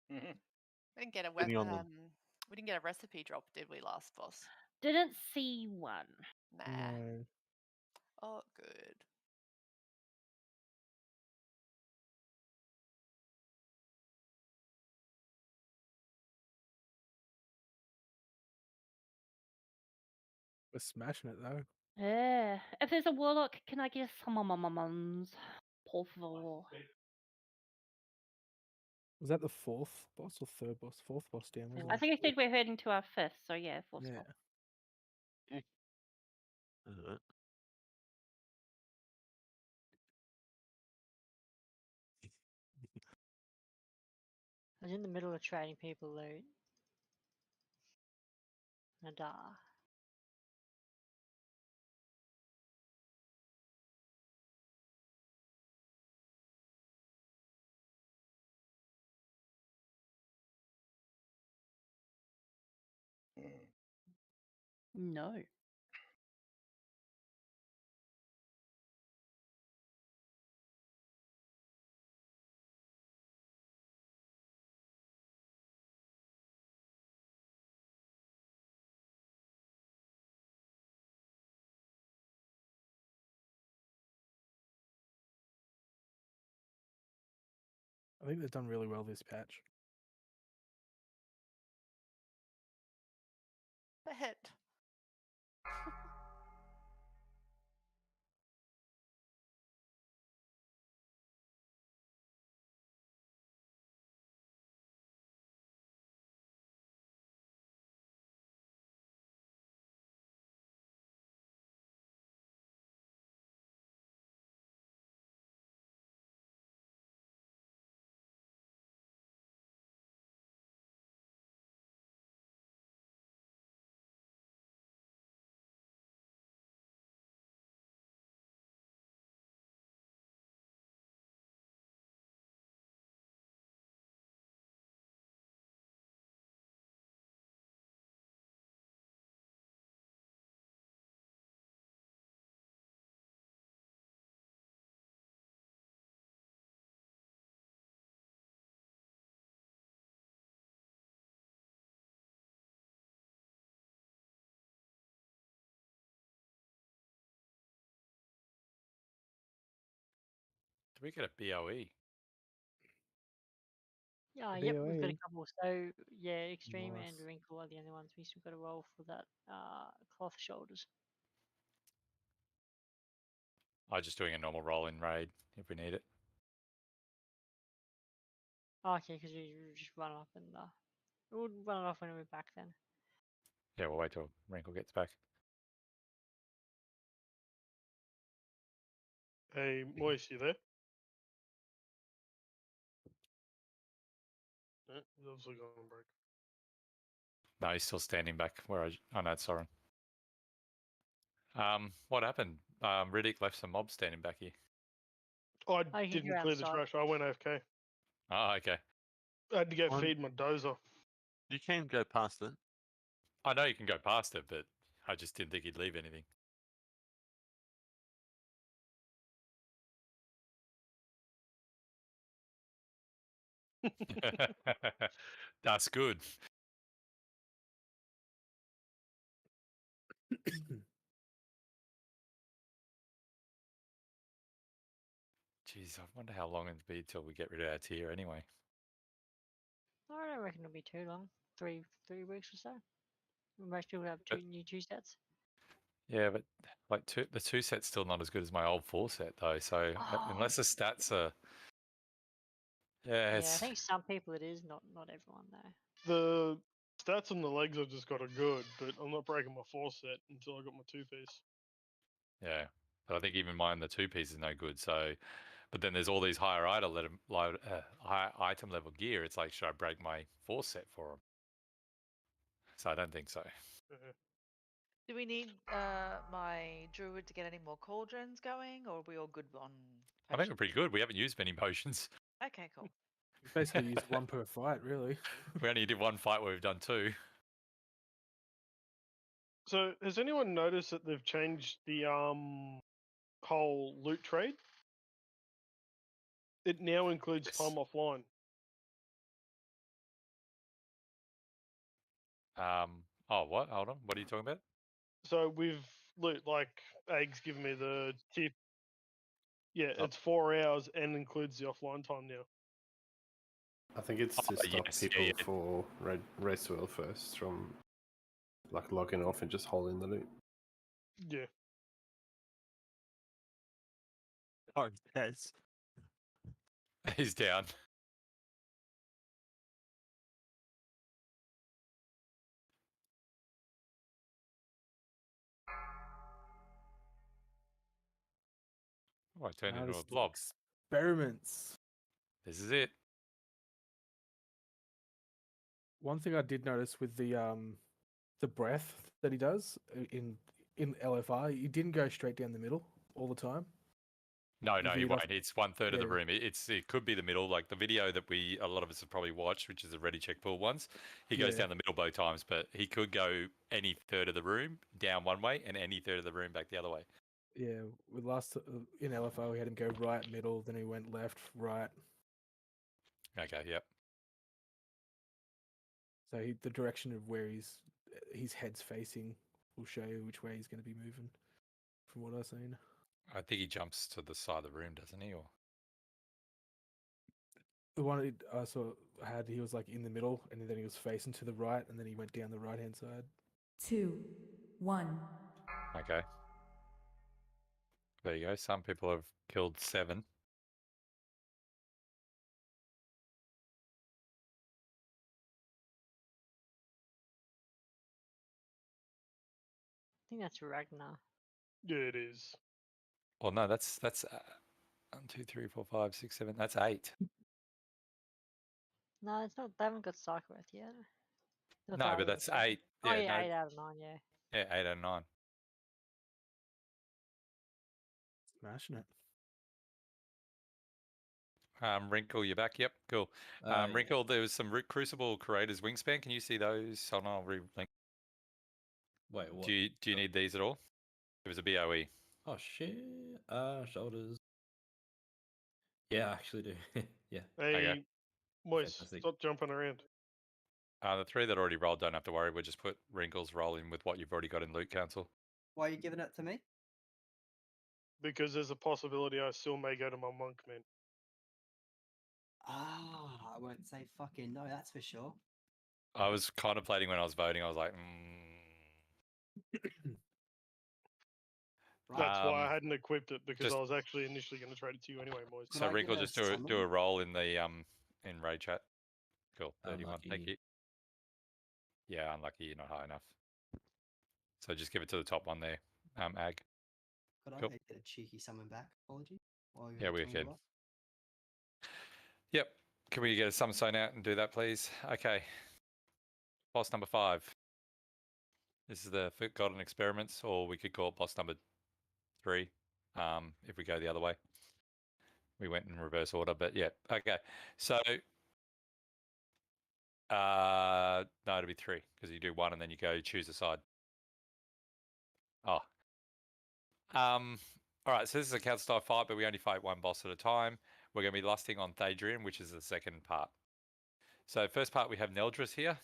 We didn't get a Depending on them. we didn't get a recipe drop, did we, last boss? Didn't see one. Nah. No. Oh, good. We're smashing it though. Yeah. If there's a warlock, can I get some mums? Por favor. Was that the fourth boss or third boss? Fourth boss down, wasn't I it? think I said we're heading to our fifth, so yeah, fourth Yeah. spot. Alright. I was in the middle of trading people loot. Nadar. No. I think they've done really well this patch. Bet. Do we get a BOE? Yep, we've got a BOE. couple. So yeah, Extreme and Nice. Wrinkle are the only ones we still got to roll for that cloth shoulders. I'm just doing a normal roll in raid if we need it. Oh, okay, because you just run off and we'll run it off when we're back then. Yeah, we'll wait till Wrinkle gets back. Hey, Moise, you there? Yeah, he's obviously gone on break. No, he's still standing back where I. Oh no, it's Soren. What happened? Riddick left some mobs standing back here. I Oh, you can didn't go clear the outside. trash. I went AFK. Oh, okay. I had to go On- feed my dozer. You can go past it. I know you can go past it, but I just didn't think he'd leave anything. That's good. Jeez, I wonder how long it'll be till we get rid of our tier anyway. I don't reckon it'll be too long. Three weeks or so. Most people have two new two sets. Yeah, but like the two set's still not as good as my old 4 set though. So unless the stats are, yeah, Yeah, I it's think some people it is, not everyone though. The stats on the legs I've just got are good, but I'm not breaking my 4 set until I got my 2-piece. yeah. But I think even mine the 2-piece is no good. So, but then there's all these higher high item level gear. It's like, should I break my 4 set for them? So I don't think so. Do we need my druid to get any more cauldrons going, or are we all good on I think we're potions? pretty good. We haven't used many potions. Okay, cool. You basically use one per fight, really. We only did one fight where we've done 2. So has anyone noticed that they've changed the whole loot trade? It now includes Yes. time offline. Oh, what? Hold on. What are you talking about? So with loot, like Eggs giving me the tip. Yeah, Oh. it's 4 hours and includes the offline time now. I think it's to Oh, stop yes, people yeah. for race world first from like logging off and just holding the loot. Yeah. Oh, yes. He's down. Oh, I turned into a Just blob. experiments. This is it. One thing I did notice with the breath that he does in LFR, he didn't go straight down the middle all the time. No, He he veered off- won't. It's 1/3 of the yeah. room. It could be the middle, like the video that a lot of us have probably watched, which is the Ready Check Pool ones. He goes Yeah. down the middle both times, but he could go any third of the room down one way and any third of the room back the other way. Yeah, with last in LFO, we had him go right, middle, then he went left, right. Okay, yep. So the direction of where his head's facing will show you which way he's going to be moving. From what I've seen, I think he jumps to the side of the room, doesn't he? Or the one I saw he was like in the middle, and then he was facing to the right, and then he went down the right hand side. 2, 1. okay. There you go. Some people have killed 7. I think that's Ragnar. Yeah, it is. Well, no, that's 1, 2, 3, 4, 5, 6, 7. That's 8. No, it's not. They haven't got Psychopath yet. Not No, that but one, that's sorry. 8. Oh Yeah, yeah, no, 8 out of 9. Yeah. yeah, 8 out of 9. Smashing it. Wrinkle, you're back. Yep, cool. Yeah. Wrinkle, there was some Crucible Creators wingspan. Can you see those? Hold on, I'll relink. Wait, what? Do you need these at all? It was a BOE. Oh shit. Shoulders. Yeah, I actually do. yeah. Hey, Okay. Moise, Fantastic. stop jumping around. The 3 that already rolled don't have to worry. We'll just put Wrinkle's roll in with what you've already got in Loot Council. Why are you giving it to me? Because there's a possibility I still may go to my monk, man. I won't say fucking no, that's for sure. I was contemplating when I was voting. I was like, That's why I hadn't equipped it, because just- I was actually initially going to trade it to you anyway, Moise. So Wrinkle, just do a roll in the in raid chat. Cool, 31. Thank Unlucky. you. Yeah, unlucky. You're not high enough. So just give it to the top one there, Ag. Could I Cool. make it a cheeky summon back? Apology. While you're Yeah, we talking can. about- Yep. Can we get a summon sign out and do that, please? Okay. Boss number 5. This is the Forgotten Experiments, or we could call it boss number 3, if we go the other way. We went in reverse order, but yeah. Okay. So, no, it'll be 3, because you do 1 and then you go choose a side. Oh. All right, so this is a council style fight, but we only fight one boss at a time. We're going to be lusting on Thadrian, which is the second part. So first part, we have Neldris here.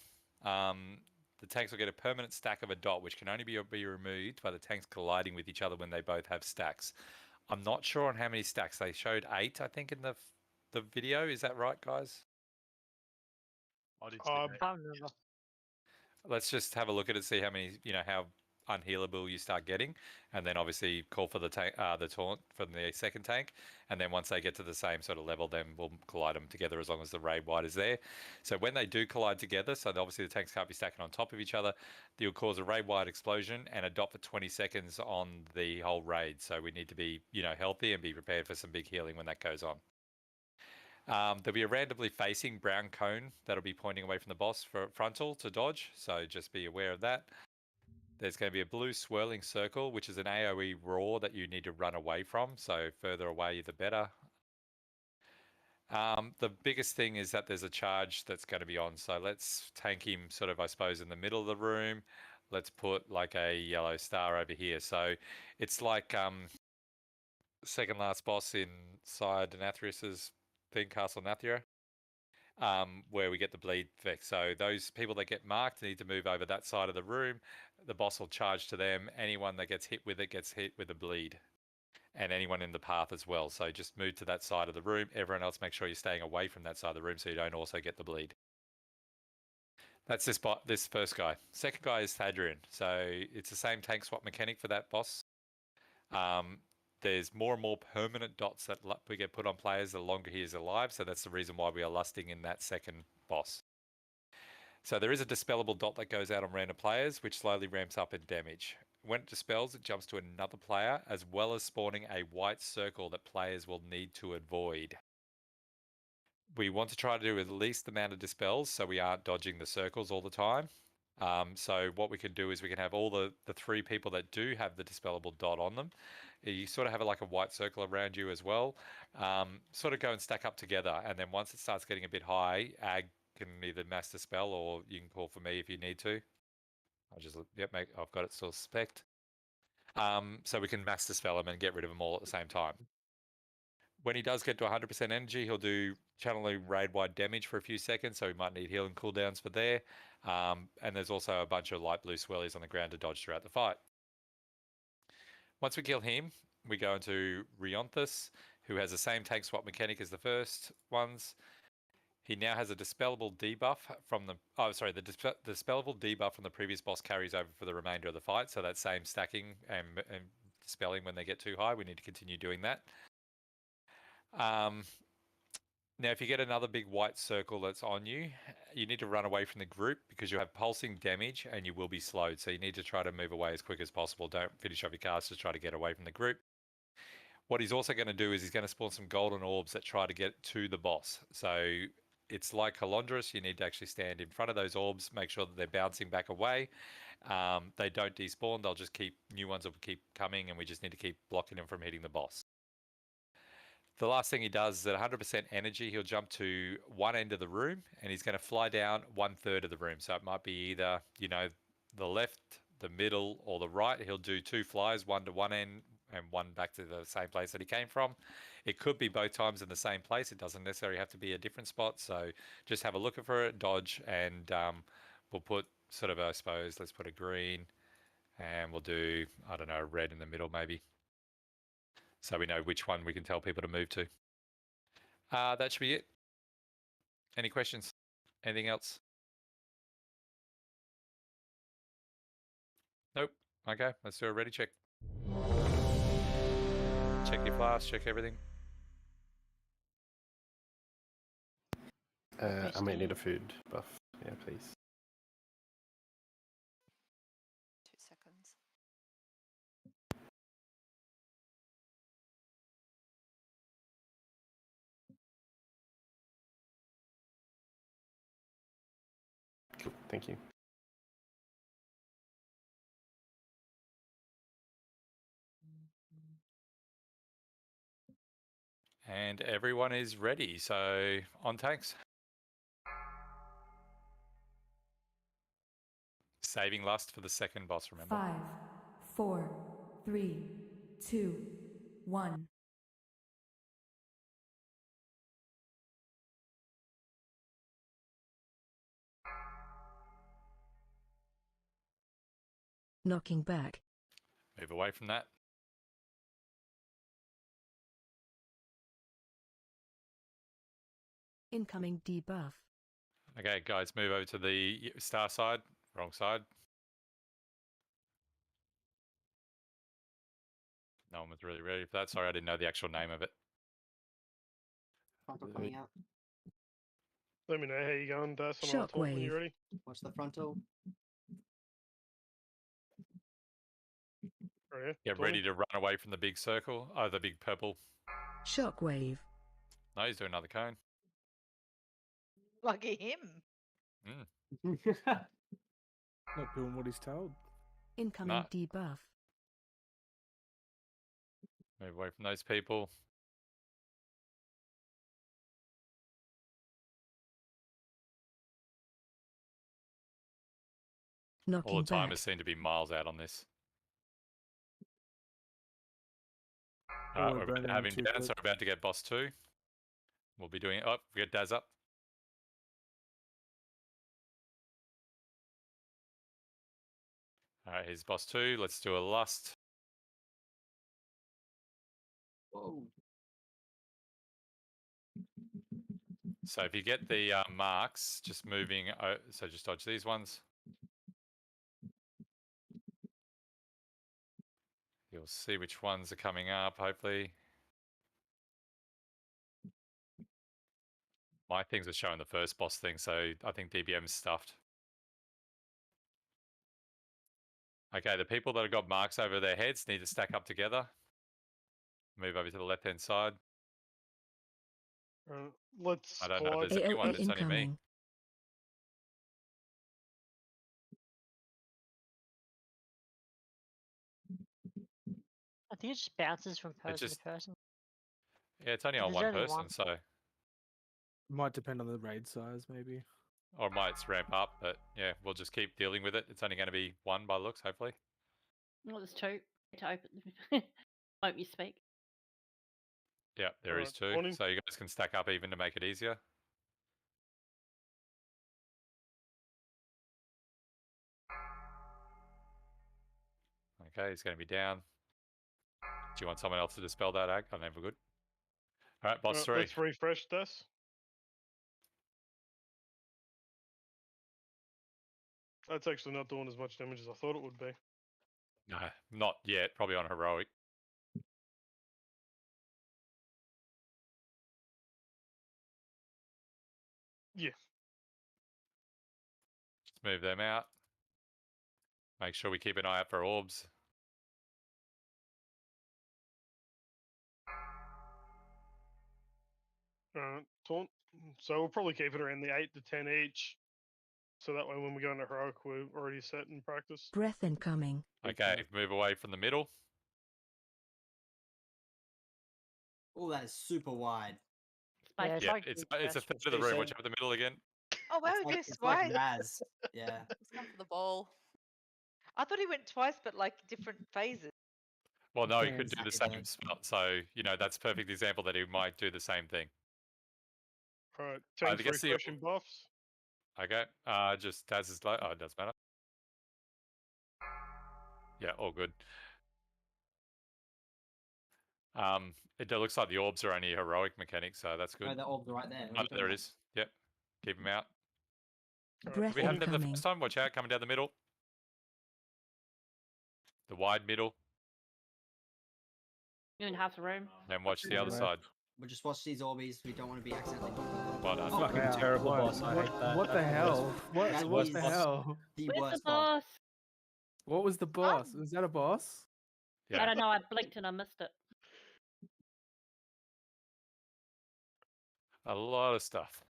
The tanks will get a permanent stack of a dot, which can only be removed by the tanks colliding with each other when they both have stacks. I'm not sure on how many stacks. They showed 8, I think, in the video. Is that right, guys? I did I can't remember. Let's just have a look at it, see how many, how unhealable you start getting, and then obviously call for the taunt from the second tank, and then once they get to the same sort of level, then we'll collide them together as long as the raid wide is there. So when they do collide together, so obviously the tanks can't be stacking on top of each other, you'll cause a raid wide explosion and a dot for 20 seconds on the whole raid. So we need to be, healthy and be prepared for some big healing when that goes on. There'll be a randomly facing brown cone that'll be pointing away from the boss for frontal to dodge, so just be aware of that. There's going to be a blue swirling circle, which is an AoE roar that you need to run away from, so further away the better. The biggest thing is that there's a charge that's going to be on, so let's tank him sort of, I suppose, in the middle of the room. let's put like a yellow star over here. So it's like second last boss inside Nathrius's thing, Castle Nathria, where we get the bleed effect. So those people that get marked need to move over that side of the room. The boss will charge to them. Anyone that gets hit with it gets hit with a bleed. And anyone in the path as well. So just move to that side of the room. Everyone else, make sure you're staying away from that side of the room so you don't also get the bleed. That's this first guy. Second guy is Thadrian. So it's the same tank swap mechanic for that boss. There's more and more permanent dots that we get put on players the longer he is alive. So that's the reason why we are lusting in that second boss. So there is a dispellable dot that goes out on random players, which slowly ramps up in damage. When it dispels, it jumps to another player, as well as spawning a white circle that players will need to avoid. We want to try to do at least the amount of dispels so we aren't dodging the circles all the time. So what we can do is we can have all the 3 people that do have the dispellable dot on them. You sort of have like a white circle around you as well. Sort of go and stack up together. And then once it starts getting a bit high, Ag can either mass dispel or you can call for me if you need to. I'll just, yep, I've got it still spec'd. So we can mass dispel him and get rid of them all at the same time. When he does get to 100% energy, he'll do channeling raid-wide damage for a few seconds, so he might need healing cooldowns for there. And there's also a bunch of light blue swirlies on the ground to dodge throughout the fight. Once we kill him, we go into Rionthus, who has the same tank swap mechanic as the first ones. He now has a dispellable debuff from the... Oh, sorry, the dispellable debuff from the previous boss carries over for the remainder of the fight, so that same stacking and dispelling when they get too high, we need to continue doing that. Now, if you get another big white circle that's on you, you need to run away from the group because you'll have pulsing damage and you will be slowed. So you need to try to move away as quick as possible. Don't finish off your cast, just try to get away from the group. What he's also going to do is he's going to spawn some golden orbs that try to get to the boss. So it's like Halondrus. You need to actually stand in front of those orbs, make sure that they're bouncing back away. They don't despawn. They'll just new ones will keep coming, and we just need to keep blocking them from hitting the boss. The last thing he does is at 100% energy, he'll jump to one end of the room and he's going to fly down 1/3 of the room. So it might be either, the left, the middle, or the right. He'll do 2 flies, one to one end and one back to the same place that he came from. It could be both times in the same place. It doesn't necessarily have to be a different spot. So just have a look for it, dodge, and we'll put sort of, I suppose, let's put a green and we'll do, I don't know, red in the middle maybe. So we know which one we can tell people to move to. That should be it. Any questions? Anything else? Nope. Okay, let's do a ready check. Check your flask, check everything. I might need a food buff. Yeah, please. 2 seconds. Cool. Thank you. And everyone is ready, so on tanks. Saving lust for the second boss, remember? 5, 4, 3, 2, 1. Knocking back. Move away from that. Incoming debuff. Okay, guys, move over to the star side. Wrong side. No one was really ready for that. Sorry, I didn't know the actual name of it. Frontal coming out. Let me know how you're going, Das, and I'll talk when you're Shockwave. ready. Watch the frontal. Right, Get Tommy? ready to run away from the big circle. Oh, the big purple. Shockwave. No, he's doing another cone. Lucky him. Not doing what he's told. Incoming No. debuff. Move away from those people. All Knocking the timers back. seem to be miles out on this. Oh, Alright, we're we're about to burning have him too down, so quick. we're about to get boss 2. We'll be doing it. Oh, we get Daz up. Alright, here's boss 2. Let's do a lust. Whoa. So if you get the marks, just moving, so just dodge these ones. You'll see which ones are coming up, hopefully. My things are showing the first boss thing, so I think DBM's stuffed. Okay, the people that have got marks over their heads need to stack up together. Move over to the left-hand side. Let's I don't know if collide. there's anyone, AOA it's only me. incoming. I think it just bounces from person just- to person. Yeah, it's only If on there's one only person, one. so... Might depend on the raid size, maybe. Or it might ramp up, but yeah, we'll just keep dealing with it. It's only going to be one by looks, hopefully. Well, there's 2 to open. Hope you speak. Yeah, there is Alright, 2. on him. So you guys can stack up even to make it easier. Okay, he's going to be down. Do you want someone else to dispel that ag? Oh, no, we're good. All right, boss 3. Let's refresh this. That's actually not doing as much damage as I thought it would be. No, not yet. Probably on heroic. Yeah. Let's move them out. Make sure we keep an eye out for orbs. Taunt. So we'll probably keep it around the 8 to 10 each. So that way when we go into heroic, we're already set in practice. Breath incoming. Okay, move away from the middle. Oh, that is super wide. Yeah, it's Yeah, like it's big a trash. third of the room. Watch out for the middle again. Oh wow, It's he like, goes it's like twice. Raz. Yeah. He's gone for the ball. I thought he went twice, but like different phases. Well, no, he Yeah, could do the exactly, same spell. So, you know, that's a perfect example that he might do the same thing. Alright, I change guess the- refreshing buffs. Okay, just Daz is low. Oh, it doesn't matter. Yeah, all good. It looks like the orbs are only a heroic mechanic, so that's good. Oh, the orbs are right there. What are Oh, you talking there it about? is. Yep. Keep them out. Breath We haven't done the incoming. first time. Watch out, coming down the middle. The wide middle. In half the room. Then watch the Yeah, other right. side. But just watch these orbies. We don't want to be accidentally. Well done. Oh, Fucking Wow, terrible what- boss. I what, hate that. What the hell? What That the is hell? the Where's the worst boss. boss? What was the boss? Was that a boss? I Yeah. don't know. I blinked and I missed it. A lot of stuff.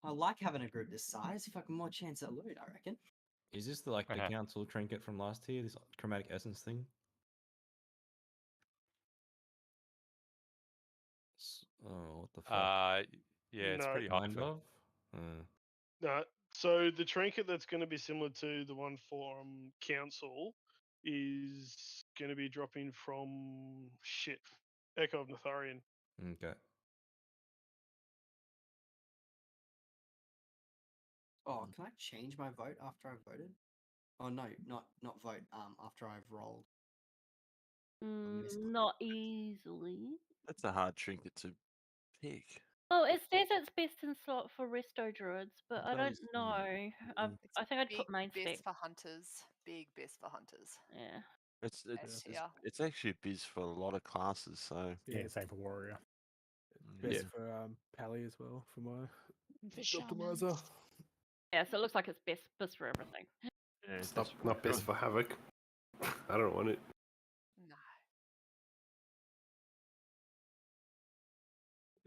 I like having a group this size. Fucking more chance at loot, I reckon. Is this the Uh-huh. council trinket from last year? This chromatic essence thing? Oh, what the fuck? Yeah, it's No. pretty high. Kind For, of? No. So the trinket that's going to be similar to the one from council is going to be dropping from Echo of Natharian. Okay. Oh, can I change my vote after I've voted? Oh no, not vote. After I've rolled. Not easily. That's a hard trinket to pick. Oh, it says it's best in slot for resto druids, but I don't Those- know. I think I'd Big put main spec. best for hunters. Big best for hunters. Yeah. It's S tier. it's actually a biz for a lot of classes. So Yeah, same for warrior. Best for Pally as well for my For optimizer. shamans. Yeah, so it looks like it's best for everything. yeah, It's not best for Havoc. I don't want it. No.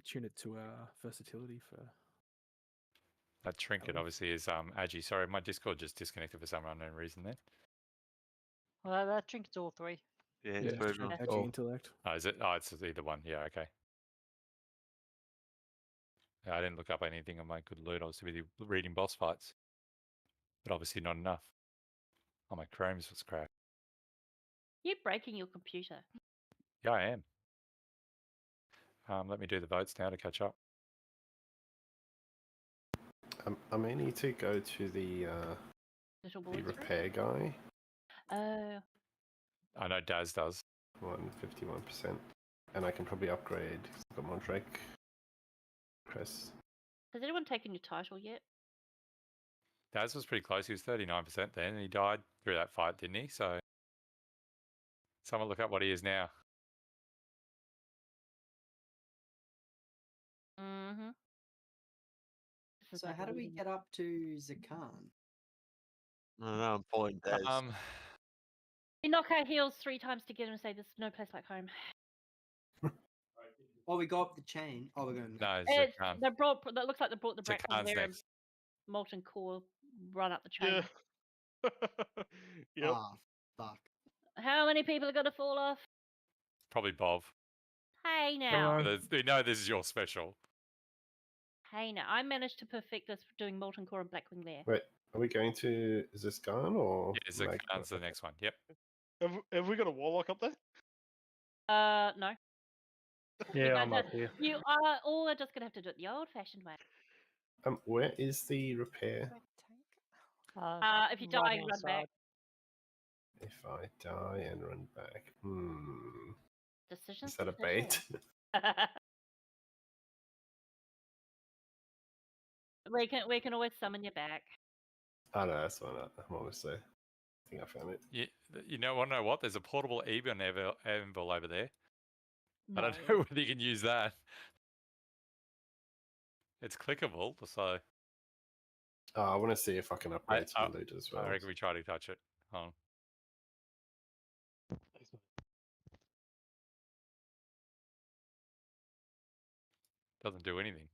Tune it to versatility for. that trinket obviously is Agi. Sorry, my Discord just disconnected for some unknown reason there. Well, that trinket's all 3. Yeah, Yeah, it's very Yeah. Edgy Oh. intellect. Oh, is it? Oh, it's either one. Yeah, okay. Yeah, I didn't look up anything on my good loot. I was too busy reading boss fights. but obviously not enough. Oh, my Chrome's was cracked. You're breaking your computer. Yeah, I am. Let me do the votes now to catch up. I may need to go to the Little the boys room? repair guy. Oh. I know Daz does. 51%. And I can probably upgrade. 'Cause I've got more Drake. Chris. Has anyone taken your title yet? Daz was pretty close. He was 39% then, and he died through that fight, didn't he? So, someone look up what he is now. Mm-hmm. So how do we get up to Zakan? No, I'm following Daz. We knock our heels 3 times together and say, "There's no place like home." Oh, we go up the chain. Oh, we're going. No, It's, Zakan. they brought. That looks like they brought the Brack one Zakan's there and next. molten core run up the chain. Yeah. Yep. Ah, fuck. How many people are going to fall off? Probably Bov. Hey now. They know this is your special. Hey now. I managed to perfect this doing molten core and Blackwing there. Wait, are we going to Ziskan or? Yeah, Zakan's the next one. Yep. Have we got a warlock up there? No. Yeah, I'm up here. You are all just going to have to do it the old-fashioned way. Where is the repair? If you die, run back. If I die and run back. Decisions. Is that a bait? we can always summon you back. Oh no, that's fine. I'm almost there. I think I found it. You know what? There's a portable Ebon anvil over there. I don't No. know whether you can use that. It's clickable, so. I want to see if I can upgrade some loot as well. I reckon we try to touch it. Hold on. Doesn't do anything.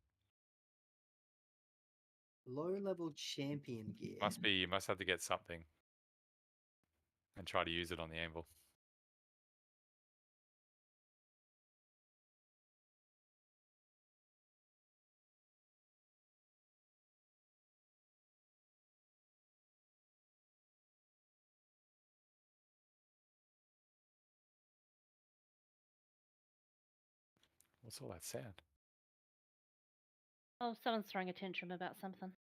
Low level champion gear. You must have to get something and try to use it on the anvil. What's all that sound? Oh, someone's throwing a tantrum about something.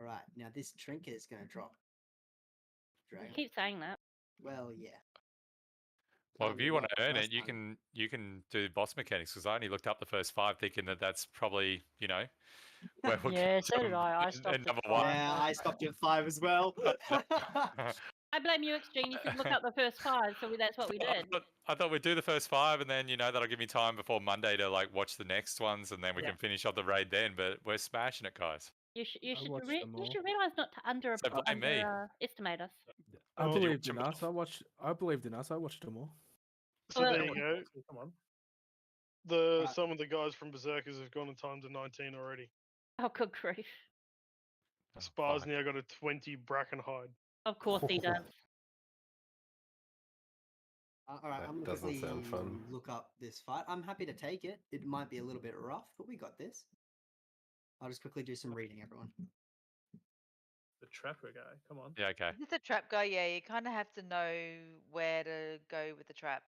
All right, now this trinket is going to drop. You keep saying that. Well, yeah. Well, Can't if you live want up to earn last it, you time. can do boss mechanics because I only looked up the first 5 thinking that that's probably where we'll Yeah, get so did I. I and stopped at number 5. one. Yeah, I stopped at 5 as well. I blame you, Extreme. You said look up the first 5, so that's what we did. I thought we'd do the first 5 and then that'll give me time before Monday to watch the next ones and then we can finish up the raid then. But we're smashing it, guys. You should watched them all. realize not to So blame me. underestimate us. I Did you believed watch in them us. I believed in us. I watched them all. So there you go. Come on. Some of the guys from Berserkers have gone in time to 19 already. Oh, good grief. Spar's now got a 20 Brackenhide. Of course he does. All right, That I'm gonna doesn't quickly sound fun. look up this fight. I'm happy to take it. It might be a little bit rough, but we got this. I'll just quickly do some reading, everyone. The trapper guy. Come on. Yeah, okay. With the trap guy, yeah, you kind of have to know where to go with the trap.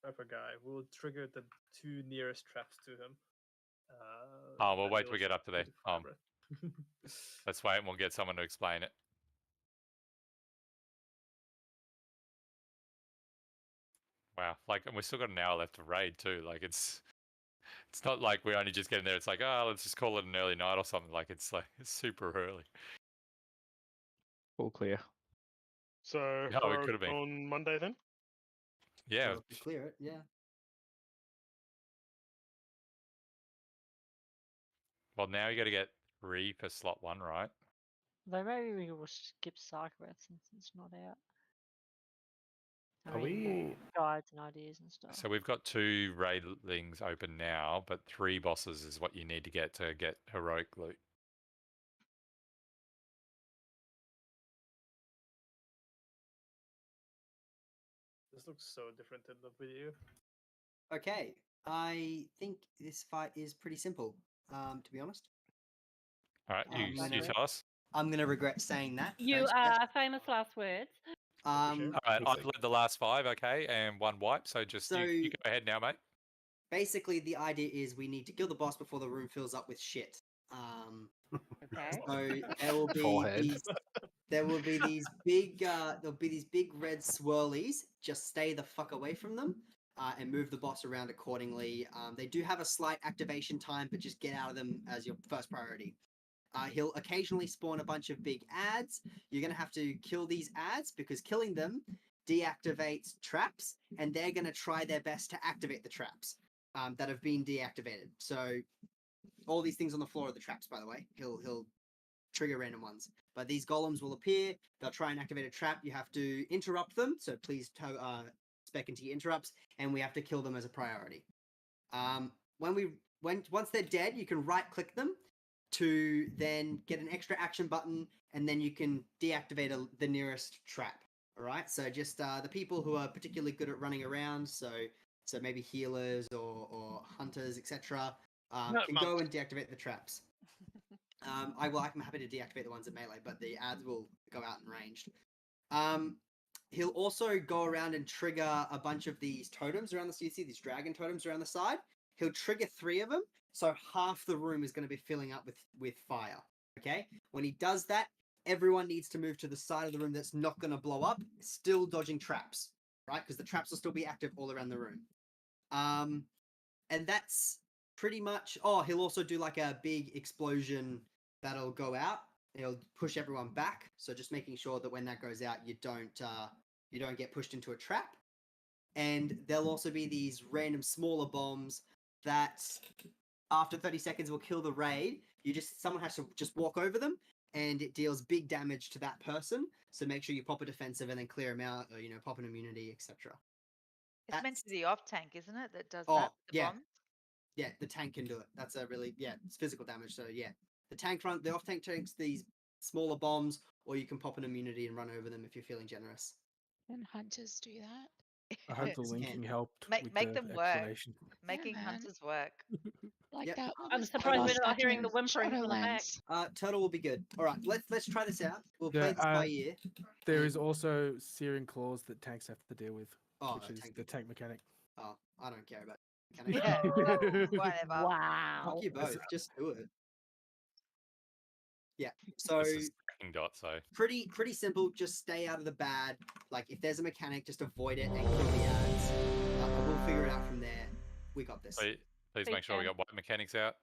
Trapper guy. We'll trigger the 2 nearest traps to him. We'll wait till we get up to there. there. Let's wait and we'll get someone to explain it. Wow, and we've still got an hour left to raid too. It's not like we're only just getting there. It's like, let's just call it an early night or something. It's super early. All clear. So Yeah, it could have been. on Monday then? Yeah. Well, if you clear it, yeah. Well, now you got to get 3 for slot 1, right? Though maybe we will skip Psychopath since it's not out. Are we? Guides and ideas and stuff. So we've got 2 raidings open now, but 3 bosses is what you need to get heroic loot. This looks so different in the video. Okay. I think this fight is pretty simple, to be honest. All right, you I tell us. I'm going to regret saying that. You Thanks for that. are famous last words. All right, I've led the last 5, okay, and 1 wipe. So just you go ahead now, mate. Basically, the idea is we need to kill the boss before the room fills up with shit. Okay. So there will be Forehead. these big red swirlies. Just stay the fuck away from them, and move the boss around accordingly. They do have a slight activation time, but just get out of them as your first priority. He'll occasionally spawn a bunch of big ads. You're gonna have to kill these ads because killing them deactivates traps, and they're gonna try their best to activate the traps that have been deactivated. So all these things on the floor are the traps, by the way. He'll trigger random ones. But these golems will appear. They'll try and activate a trap. You have to interrupt them. So please spec into your interrupts, and we have to kill them as a priority. Once they're dead, you can right click them to then get an extra action button, and then you can deactivate the nearest trap. All right. So just the people who are particularly good at running around. So maybe healers or hunters, etc. Can go and deactivate the traps. I'm happy to deactivate the ones at melee, but the ads will go out in ranged. He'll also go around and trigger a bunch of these totems around you see these dragon totems around the side. He'll trigger 3 of them, so half the room is going to be filling up with fire. Okay? When he does that, everyone needs to move to the side of the room that's not going to blow up, still dodging traps, right? Because the traps will still be active all around the room. And that's pretty much. Oh, he'll also do like a big explosion that'll go out. He'll push everyone back. So just making sure that when that goes out, you don't get pushed into a trap. And there'll also be these random smaller bombs that after 30 seconds will kill the raid. Someone has to just walk over them, and it deals big damage to that person. So make sure you pop a defensive and then clear them out, or pop an immunity, etc. It's meant to be the off tank, isn't it? That does that. The yeah. bombs? Yeah, the tank can do it. That's it's physical damage. So yeah, the off tank takes these smaller bombs, or you can pop an immunity and run over them if you're feeling generous. And hunters do that. I hope the linking helped. Make with them the work. explanation. Making man. hunters work. Like Yep. that one. I'm was surprised lost we're not hearing the under whimpering from the back. Shadowlands. Turtle will be good. All right, let's try this out. We'll play Yeah, this by ear. There is also searing claws that tanks have to deal with, which is tank. the tank mechanic. Oh, I don't care about mechanics. Yeah. Whatever. Wow. Fuck you both. Just do it. Yeah. So This is stacking dot, so pretty simple. Just stay out of the bad. Like if there's a mechanic, just avoid it and kill the ads. We'll figure it out from there. We got this. please make sure we got white mechanics out.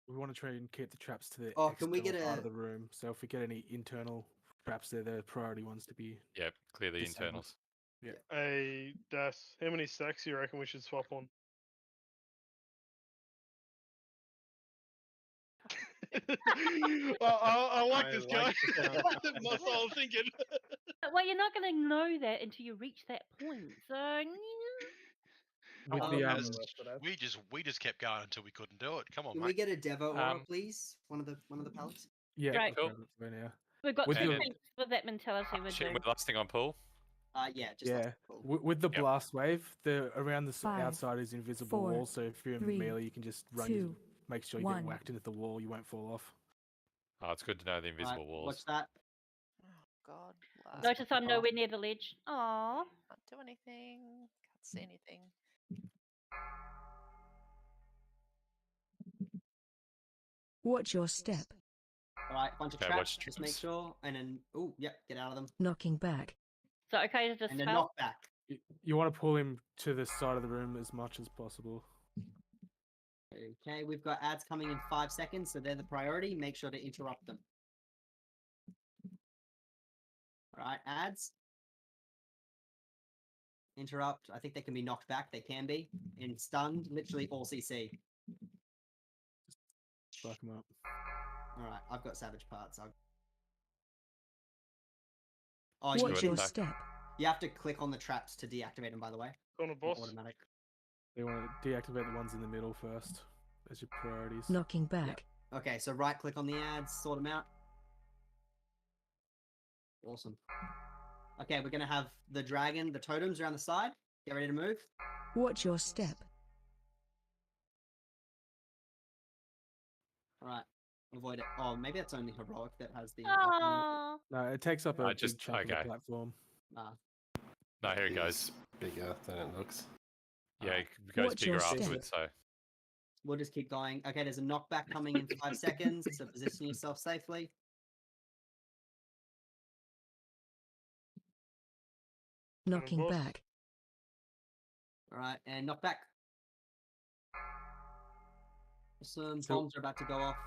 We want to try and keep the traps to the Can we external get part a- of the room. So if we get any internal traps, they're the priority ones to be. Yeah, clear the disabled. internals. Yeah. Hey, Das, how many stacks do you reckon we should swap on? I like this guy. That's what I was thinking. Well, you're not going to know that until you reach that point. So, With Come the on, we just kept going until we couldn't do it. Come on, Can mate. we get a Devo aura, please? One of the pallets. Yeah, Right. I'll Cool. grab it right now. we've got With two the- things with that mentality with Shit, you. we're lasting on pool. Yeah, just Yeah, with the Yep. blast wave, the around the 5, outside is invisible 4, wall. So if you're in 3, melee, you can just run. 2, Make sure you 1. get whacked into the wall. You won't fall off. Oh, it's good to know the invisible walls. Watch that. Oh God. Last Notice I'm Oh. nowhere near the ledge. Aww. Can't do anything. Can't see anything. Watch your step. All right, bunch of Okay, traps. watch Just make traps. sure, and then get out of them, Knocking back. So, okay to and then dispel? knock back. You want to pull him to the side of the room as much as possible. Okay, we've got ads coming in 5 seconds, so they're the priority. Make sure to interrupt them. All right, ads. Interrupt. I think they can be knocked back. They can be. And stunned, literally all CC. Fuck him up. All right, I've got savage parts. Watch your step. You have to click on the traps to deactivate them, by the way. On a boss. Automatic. You want to deactivate the ones in the middle first as your priorities. Knocking back. Okay, so right click on the ads, sort them out. Awesome. Okay, we're going to have the dragon, the totems around the side. Get ready to move. Watch your step. All right. Avoid it. Oh, maybe that's only heroic that has the. Aww. No, it takes up a big just chunk of the okay. platform. No, here it It goes. is bigger than it looks. Yeah, it goes Watch your bigger step. afterwards. So We'll just keep going. Okay, there's a knockback coming in 5 seconds, so position yourself safely. Knocking back. All right, and knock back. Some So- bombs are about to go off.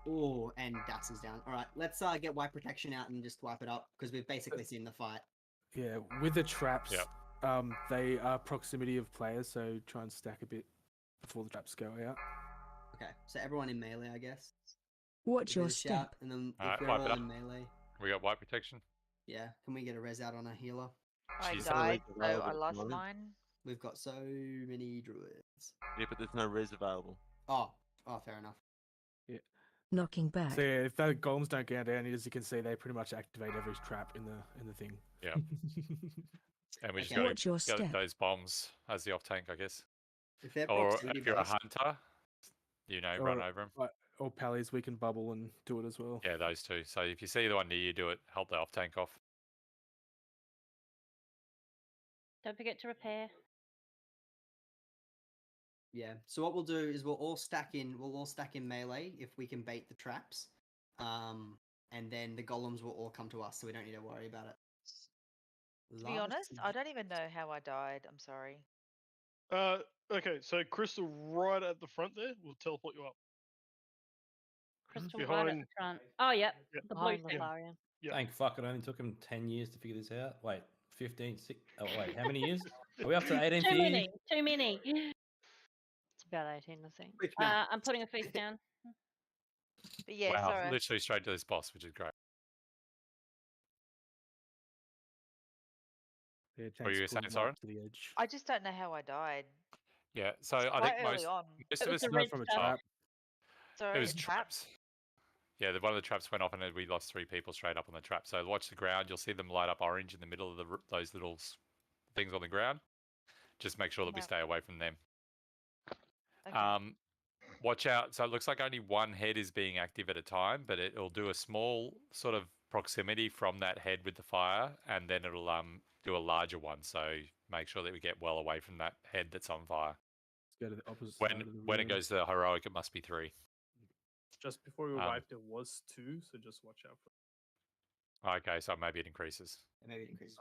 Oh, and Das is down. All right, let's get wipe protection out and just wipe it up because we've basically seen the fight. Yeah, with the traps, Yep. they are proximity of players, so try and stack a bit before the traps go out. Okay, so everyone in melee, I guess. Watch Give it your a shout, step. and then Alright, if we're wipe all it up. in melee, we got white protection. yeah, can we get a res out on a healer? I Jeez. died, res so I available at the lost moment. mine. We've got so many druids. Yeah, but there's no res available. Oh, fair enough. Knocking back. So yeah, if the golems don't get down, as you can see, they pretty much activate every trap in the thing. Yeah. And we just Okay. got Watch your to get step. those bombs as the off tank, I guess. If they're Or proximity if you're based, a hunter, run over them. Or pallies, we can bubble and do it as well. Yeah, those two. So if you see the one near you, do it. Help the off tank off. Don't forget to repair. yeah. So what we'll do is we'll all stack in melee if we can bait the traps. And then the golems will all come to us, so we don't need to worry about it. To be honest, I don't even know how I died. I'm sorry. Okay, so Crystal right at the front there will teleport you up. Crystal right at the Behind- front. Oh, yep. Yep. The blue Behind thing. Lothlorien. Yeah. Thank fuck, it only took him 10 years to figure this out. Wait, 15, 6, oh wait, how many years? Are we up to 18th Too year? many. Too many. It's about 18, I think. Quick math. I'm putting a feast down. But yeah, wow, sorry. literally straight to this boss, which is great. Yeah, What were you tanks saying, pull them Soren? up to the edge. I just don't know how I died. Yeah, so It's I quite think early most on. It of was us the Not red from a stuff. trap. Sorry, it was a trap. traps. Yeah, one of the traps went off and we lost 3 people straight up on the trap. So watch the ground. You'll see them light up orange in the middle of those little things on the ground. Just make sure that we Yep. stay away from them. Okay. Watch out. So it looks like only one head is being active at a time, but it'll do a small sort of proximity from that head with the fire, and then it'll do a larger one. So make sure that we get well away from that head that's on fire. Let's go to the opposite side of the When it room. goes to the heroic, it must be 3. Just before we Um, wiped, it was 2, so just watch out for. Okay, so maybe it increases. Maybe it increases.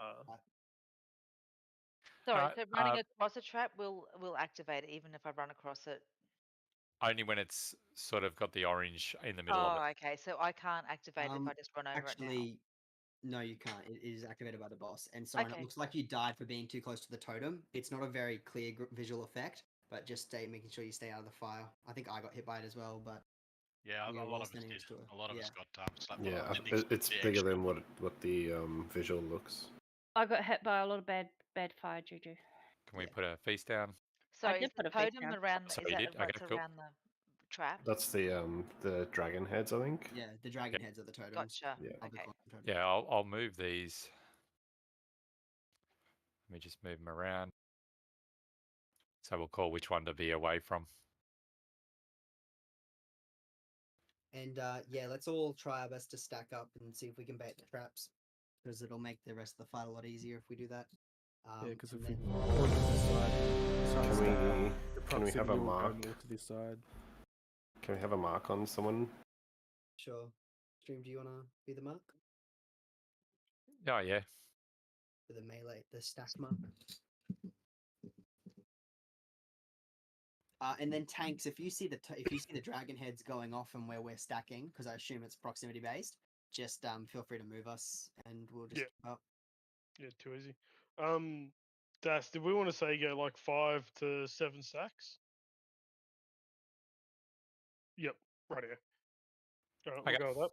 Sorry, Alright, so running across a trap will activate it even if I run across it. Only when it's sort of got the orange in the middle of Oh, it. okay. So I can't activate it if I just run over it Actually, no, you can't. It is activated by the boss. And so it Okay. looks like you died for being too close to the totem. It's not a very clear visual effect, but just making sure you stay out of the fire. I think I got hit by it as well, but Yeah, a we were lot all of us standing did. next to it. A lot of us Yeah. got slapped. Yeah, I didn't expect it's the bigger extra. than what the visual looks. I got hit by a lot of bad fire juju. Can we put a feast down? Sorry, did is put the a face totem down. around? So Is you that did? what's Okay, cool. around the trap? That's the dragon heads, I think. Yeah, the dragon heads are the totems. Gotcha. Yeah. I'll be Okay. calling them totems. Yeah, I'll move these. Let me just move them around. So we'll call which one to be away from. And yeah, let's all try our best to stack up and see if we can bait the traps, because it'll make the rest of the fight a lot easier if we do that. Yeah, because if and we then- point to this side, try and stack up, the Can we have a proximity will go mark? more to this side. Can we have a mark on someone? Sure. Stream, do you want to be the mark? Oh, yeah. For the melee, the stack mark? And then tanks, if you see the dragon heads going off and where we're stacking, because I assume it's proximity based, just feel free to move us and we'll just Yeah. keep up. Yeah, too easy. Das, did we want to say go like 5 to 7 stacks? Yep, right here. All right, we'll Okay. go with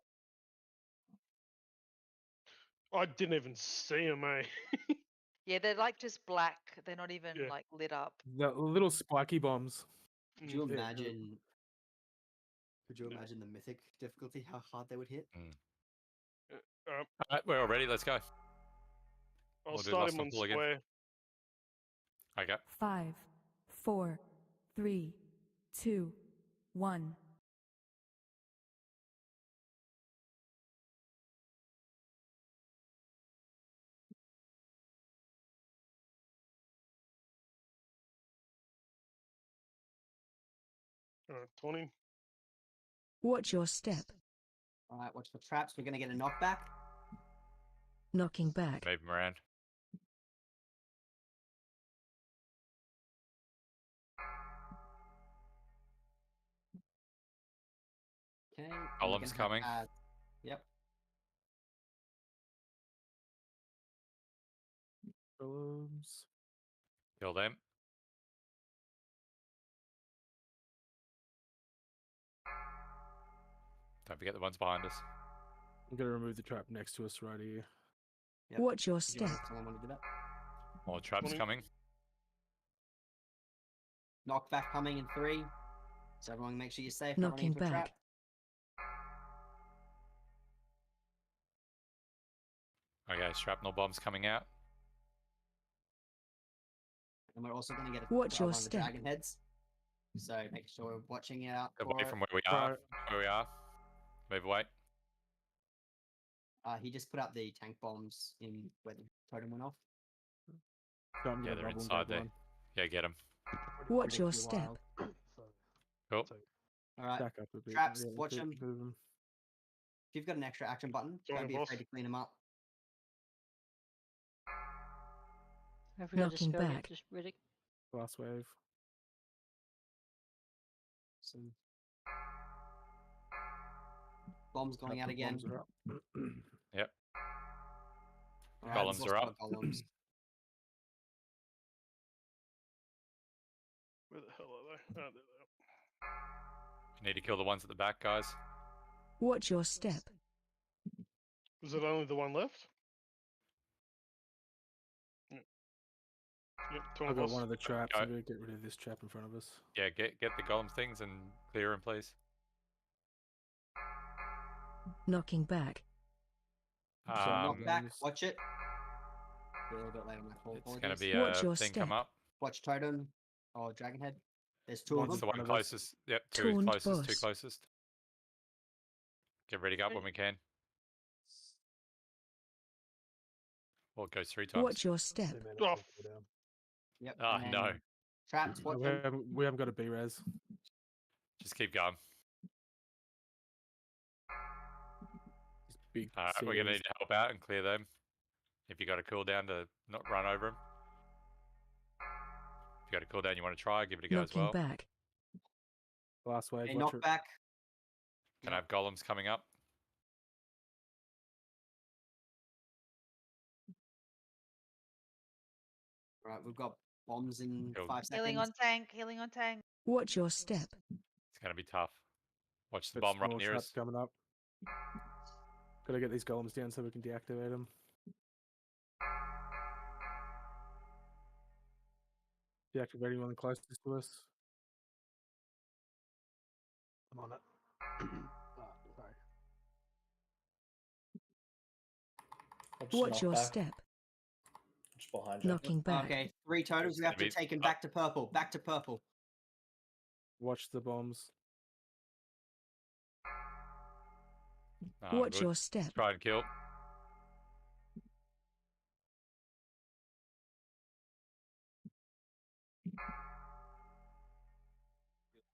that. I didn't even see him, eh? Yeah, they're like just black. They're not even Yeah. like lit up. The little spiky bombs. Could you Mm. imagine? Could you imagine the mythic difficulty? How hard they would hit? All right, we're all ready. Let's go. I'll We'll do start Lust him on on Pool again. square. Okay. 5, 4, 3, 2, 1. Alright, 20. Watch your step. All right, watch the traps. We're gonna get a knockback. Knocking back. Move him around. Okay. and we're Columns gonna have coming. Yep. Golems. Kill them. Don't forget the ones behind us. I'm gonna remove the trap next to us right here. Yep. Watch your Do you want step. someone want to do that? More traps 20. coming. Knockback coming in 3. So everyone make sure you're safe. Not running Knocking into a trap. back. Okay, shrapnel bombs coming out. And we're also gonna get a Watch your one of the step. dragon heads. So make sure we're watching out Away for from it. where we are. Where we are. Move away. He just put out the tank bombs in where the totem went off. Don't Yeah, get they're bubble and inside grab there. one. Yeah, get them. Watch your Ridiculously step. wild. Cool. All right, Back up a bit. traps. Yeah, Watch them. move 'em. If you've got an extra action button, Join don't the be boss. afraid to clean them up. Have we got Knocking Disco again? back. Just Riddick. Last wave. So, bombs going out Trap again. bombs are up. Yep. All right, Golems we've are also up. got golems. Where the hell are they? Oh, there they are. You need to kill the ones at the back, guys. Watch your step. Is it only the one left? Yep. Yep, I 20 got boss. one of the traps. Go. I'm gonna get rid of this trap in front of us. Yeah, get the golem things and clear them, please. Knocking back. So knockback. Bombs. Watch it. A little bit later on my call. It's going to Apologies. be Watch a your thing come step. up. Watch totem or dragon head. There's 2 of One's them. It's the in one front of us. closest. Yep, two Taunt closest. Two boss. closest. Get ready up when we can. Well, it goes 3 times. Watch your step. 2 minutes Oh, till cooldown. Yep. Ah, and no. then Traps. Watch We them. haven't got a B-res. Just keep going. Big All right, we're going to CDs. need to help out and clear them. If you got a cooldown to not run over them. If you got a cooldown you want to try, give it a go as Knocking well. back. Last wave. A Watch it. knockback. Can I have golems coming up? All right, we've got bombs in Cool. 5 seconds. Healing on tank. Healing on tank. Watch your step. It's going to be tough. Watch the Got bomb right small near traps us. coming up. Gotta get these golems down so we can deactivate them. Deactivating one closest to us. I'm on it. Sorry. Watch your step. Just behind you. Knocking back. Okay, 3 totems. We have to take him back to purple. Back to purple. Watch the bombs. Watch Good. your step. Let's try and kill.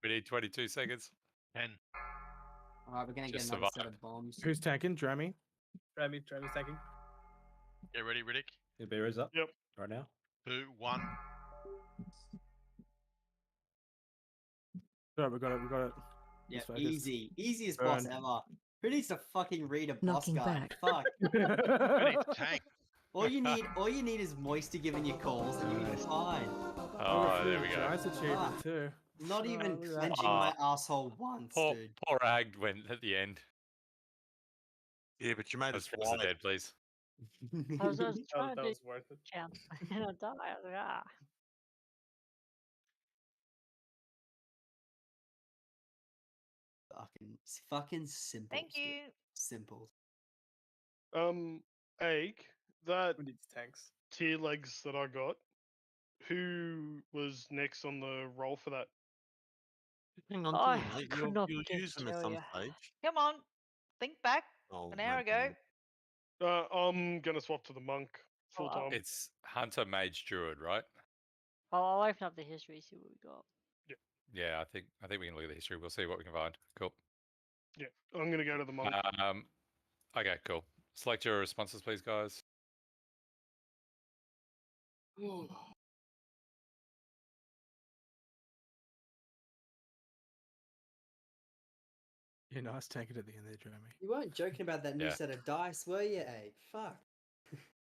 We need 22 seconds. 10. All right, we're gonna Just get another set survive. of bombs. Who's tanking? Drammy? Travis taking. Get ready, Riddick. The bear is up. Yep. Right now. 2, 1. Alright, we got it. We got it. Yeah, Just focus. easy. Easiest boss Burn. ever. Who needs to fucking read a boss Knocking guide? back. Fuck. Who needs tank? All you need is Moisty giving you calls and you'll be fine. Oh, there we go. Nice achievement too. Not even look at that. clenching my asshole once, Poor, dude. poor Ag went at the end. Yeah, but you made Let's us press the wild. dead, please. I was trying That to was worth it. count and I died. I was like, ah. Fucking simple. Thank you. Simple. Egg, that Who needs tanks? tier legs that I got, who was next on the roll for that? Hang on I to them, mate. could You'll, not you'll use them at tell some ya. stage. Come on, think back. Oh, An hour ago. I'm gonna swap to the monk full Oh, time. It's Hunter, Mage, Druid, right? I'll open up the history, see what we got. Yeah, I think we can look at the history. We'll see what we can find. Cool. Yeah, I'm gonna go to the monk. Okay, cool. Select your responses, please, guys. You're nice tanking at the end there, Jeremy. You weren't joking about that new Yeah. set of dice, were you, eh? Fuck.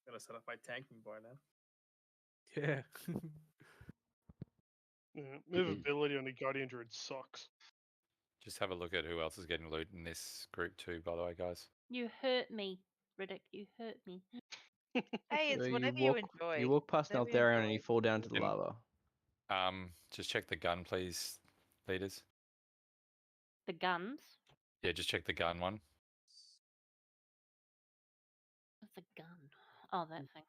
Gonna set up my tanking bar now. Yeah. Yeah, movability on the Guardian Druid sucks. Just have a look at who else is getting loot in this group too, by the way, guys. You hurt me, Riddick. You hurt me. Hey, it's So whatever you enjoy. You walk past Whatever you Naltharion and enjoy. you fall down to the Yep. lava. Just check the gun, please, leaders. The guns. Yeah, just check the gun one. What's a gun? Oh, that thing.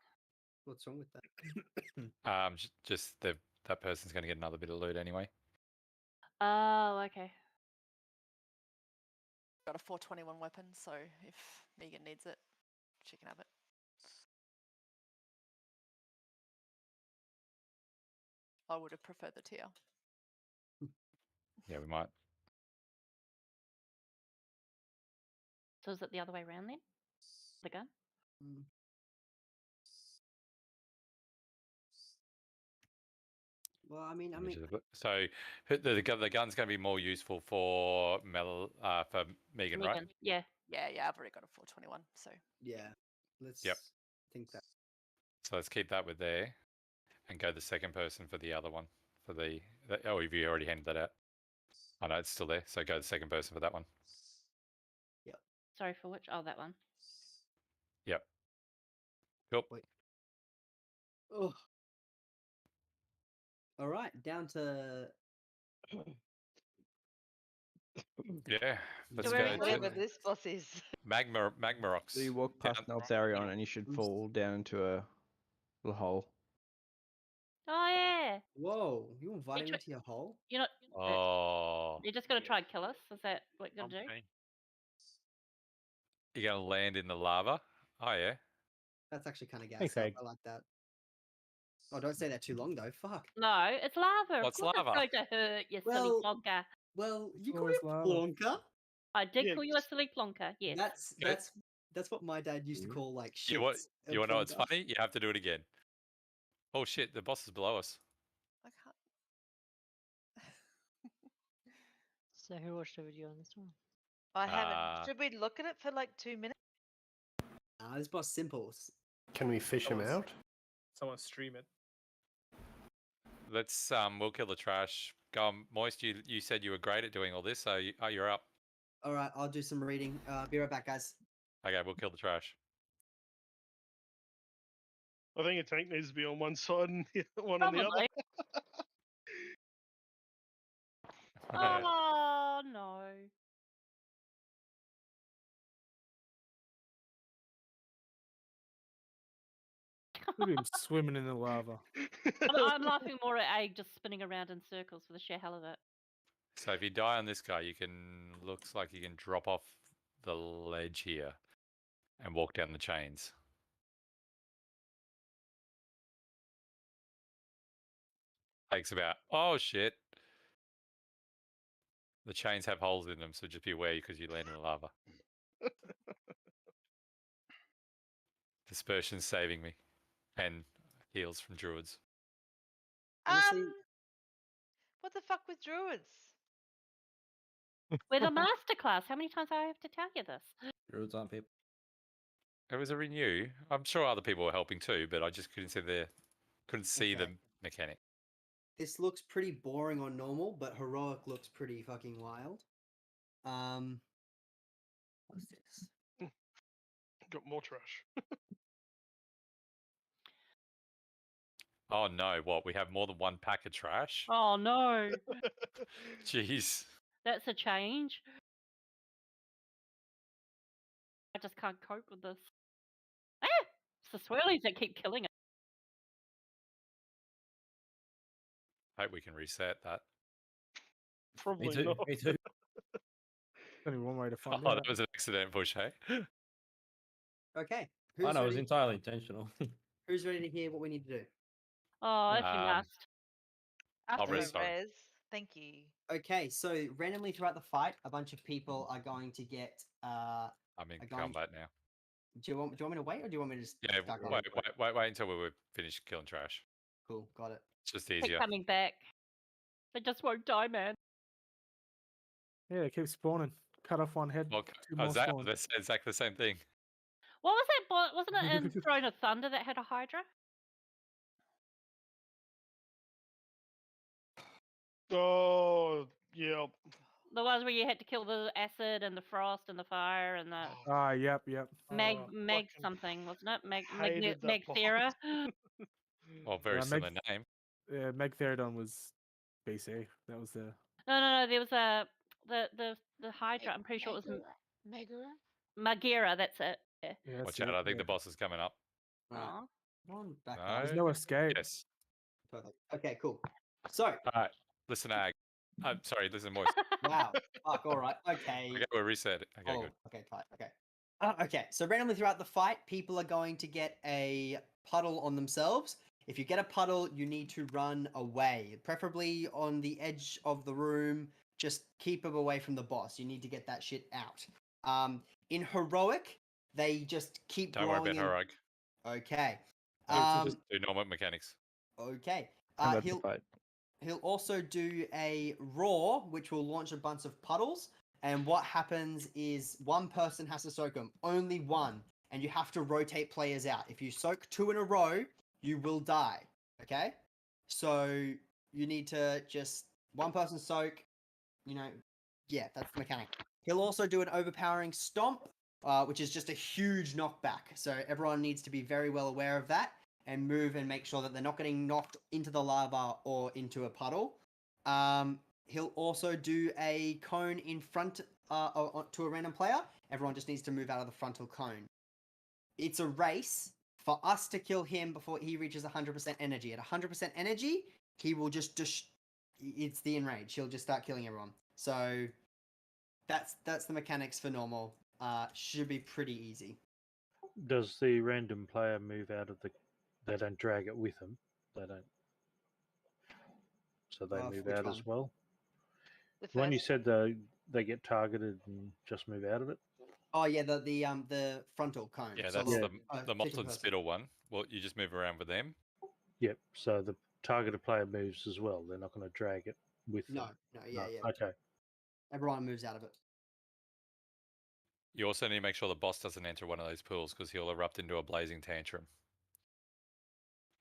What's wrong with that? Just that person's going to get another bit of loot anyway. Oh, okay. Got a 421 weapon, so if Megan needs it, she can have it. I would have preferred the tier. Yeah, we might. So is it the other way around then? The gun? Well, I mean, So the gun's going to be more useful for for Megan, right? Yeah. Yeah, I've already got a 421, so. yeah. Let's think that. So let's keep that with there, and go the second person for the other one. For oh, have you already handed that out? Oh no, it's still there. So go the second person for that one. Yep. Sorry, for which? Oh, that one. Yep. Cool. Wait. Oh. All right, down to. Yeah, let's So go. whatever this boss is. Magma rocks. So you walk past Naltharion and you should fall down into a little hole. Oh, yeah. Whoa, you inviting me Which to your hole? You're not. Oh, You're just going to try and kill us? Is that what you're going to do? you're going to land in the lava? Oh yeah. That's actually kind of gas. Thanks, I Egg. like that. Oh, don't say that too long though. Fuck. No, it's lava. What's Of course lava? it's going to hurt, you silly Well, plonker. Well, you call always me a lava. plonker. I did Yeah, call you a silly plonker, yes. That's what my dad used to call like shit. You want to know what's funny? You have to do it again. Oh shit! The boss is below us. I can't. So who watched the video on this one? I haven't. Should we look at it for like 2 minutes? This boss simple. Can we fish him out? Someone stream it. Let's we'll kill the trash. Go on, Moist. You said you were great at doing all this, so you're up. All right, I'll do some reading. Be right back, guys. Okay, we'll kill the trash. I think a tank needs to be on one side and one on the other. Oh, no. Look at him swimming in the lava. I'm laughing more at Egg just spinning around in circles for the sheer hell of it. So if you die on this guy, looks like you can drop off the ledge here and walk down the chains. Takes about, oh shit. The chains have holes in them, so just be aware because you land in the lava. Dispersion's saving me. And heals from druids. What the fuck with druids? We're the masterclass. How many times do I have to tell you this? Druids aren't people. It was a renew. I'm sure other people were helping too, but I just couldn't see the mechanic. This looks pretty boring on normal, but heroic looks pretty fucking wild. What's this? Got more trash. Oh no, what? We have more than one pack of trash? Oh no. Jeez. That's a change. I just can't cope with this. Ah! It's the swirlies that keep killing it. Hope we can reset that. Probably Me too. not. Me too. Only one way to find Oh, out. that was an accident push, hey? Okay. I Who's know it was ready? entirely intentional. Who's ready to hear what we need to do? Oh, if you must. I'll After restart. res. Thank you. Okay, so randomly throughout the fight, a bunch of people are going to get. I'm in are going- combat now. Do you want me to wait, or do you want me to just Yeah, start going? wait until we were finished killing trash. Cool, got it. It's just Keep easier. coming back. They just won't die, man. Yeah, keep spawning. Cut off one head. Well, Two more spawn. that's exactly the same thing. What was that? Wasn't it in Throne of Thunder that had a Hydra? Oh, yeah. The ones where you had to kill the acid and the frost and the fire and the Ah, yep. mag fucking something, wasn't it? hated that boss. Magthera. Well, very similar name. Yeah, Megtherodon was BC. That was the. No. There was a the Hydra. I'm pretty sure it was Megara? Magera. That's it. Yeah. Yeah, that's Watch out, it, I think yeah. the boss is coming up. Aw. Come on, back No. up. There's no escape. Yes. Perfect. Okay, cool. So, All right. Listen, Ag. I'm sorry, listen, Moist. wow. Fuck, all right. Okay. Okay, we're reset. Okay, Oh, good. okay, tight. Okay. Okay, so randomly throughout the fight, people are going to get a puddle on themselves. If you get a puddle, you need to run away, preferably on the edge of the room. Just keep them away from the boss. You need to get that shit out. In heroic, they just keep Don't worry blowing about heroic. Okay. Just do normal mechanics. Okay. I'm about to fight. He'll also do a roar, which will launch a bunch of puddles. And what happens is one person has to soak them, only one, and you have to rotate players out. If you soak two in a row, you will die. Okay, so you need to just one person soak. Yeah, that's the mechanic. He'll also do an overpowering stomp, which is just a huge knockback. So everyone needs to be very well aware of that and move and make sure that they're not getting knocked into the lava or into a puddle. He'll also do a cone in front to a random player. Everyone just needs to move out of the frontal cone. It's a race for us to kill him before he reaches 100% energy. At 100% energy, he will just it's the enrage. He'll just start killing everyone. So that's the mechanics for normal. Should be pretty easy. Does the random player move out of the? They don't drag it with them. They don't. So they move Which out one? as well. The When you first said they get targeted and just move out of it. Oh yeah, the frontal cone. Yeah, So that's the the molten person. spittle one. Well, you just move around with them. Yep. So the targeted player moves as well. They're not going to drag it with them. No, yeah. Okay. Everyone moves out of it. You also need to make sure the boss doesn't enter one of those pools because he'll erupt into a blazing tantrum.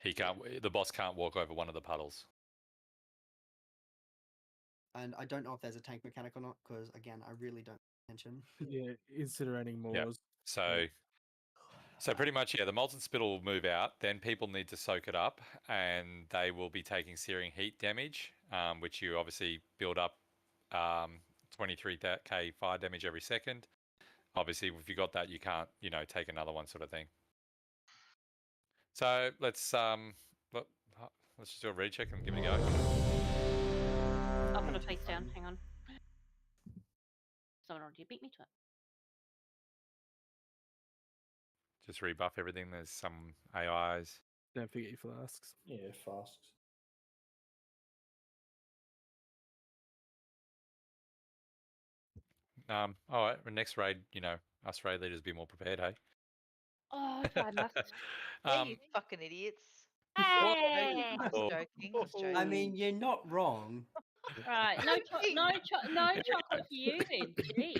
The boss can't walk over one of the puddles. And I don't know if there's a tank mechanic or not, because again, I really don't pay attention. Yeah, incinerating more. Yeah. So pretty much, yeah, the molten spittle will move out. Then people need to soak it up, and they will be taking searing heat damage, which you obviously build up 23k fire damage every second. Obviously, if you got that, you can't, take another one, sort of thing. So let's just do a recheck and give it a go. I'll put a face down. Hang on. Someone already beat me to it. Just rebuff everything. There's some AIs. Don't forget your flasks. Yeah, flasks. All right. Next raid, us raid leaders be more prepared, hey? Oh, I must. Yeah, you fucking idiots. Hey! I'm joking. I'm joking. I mean, you're not wrong. Right, no chocolate for you then. Gee.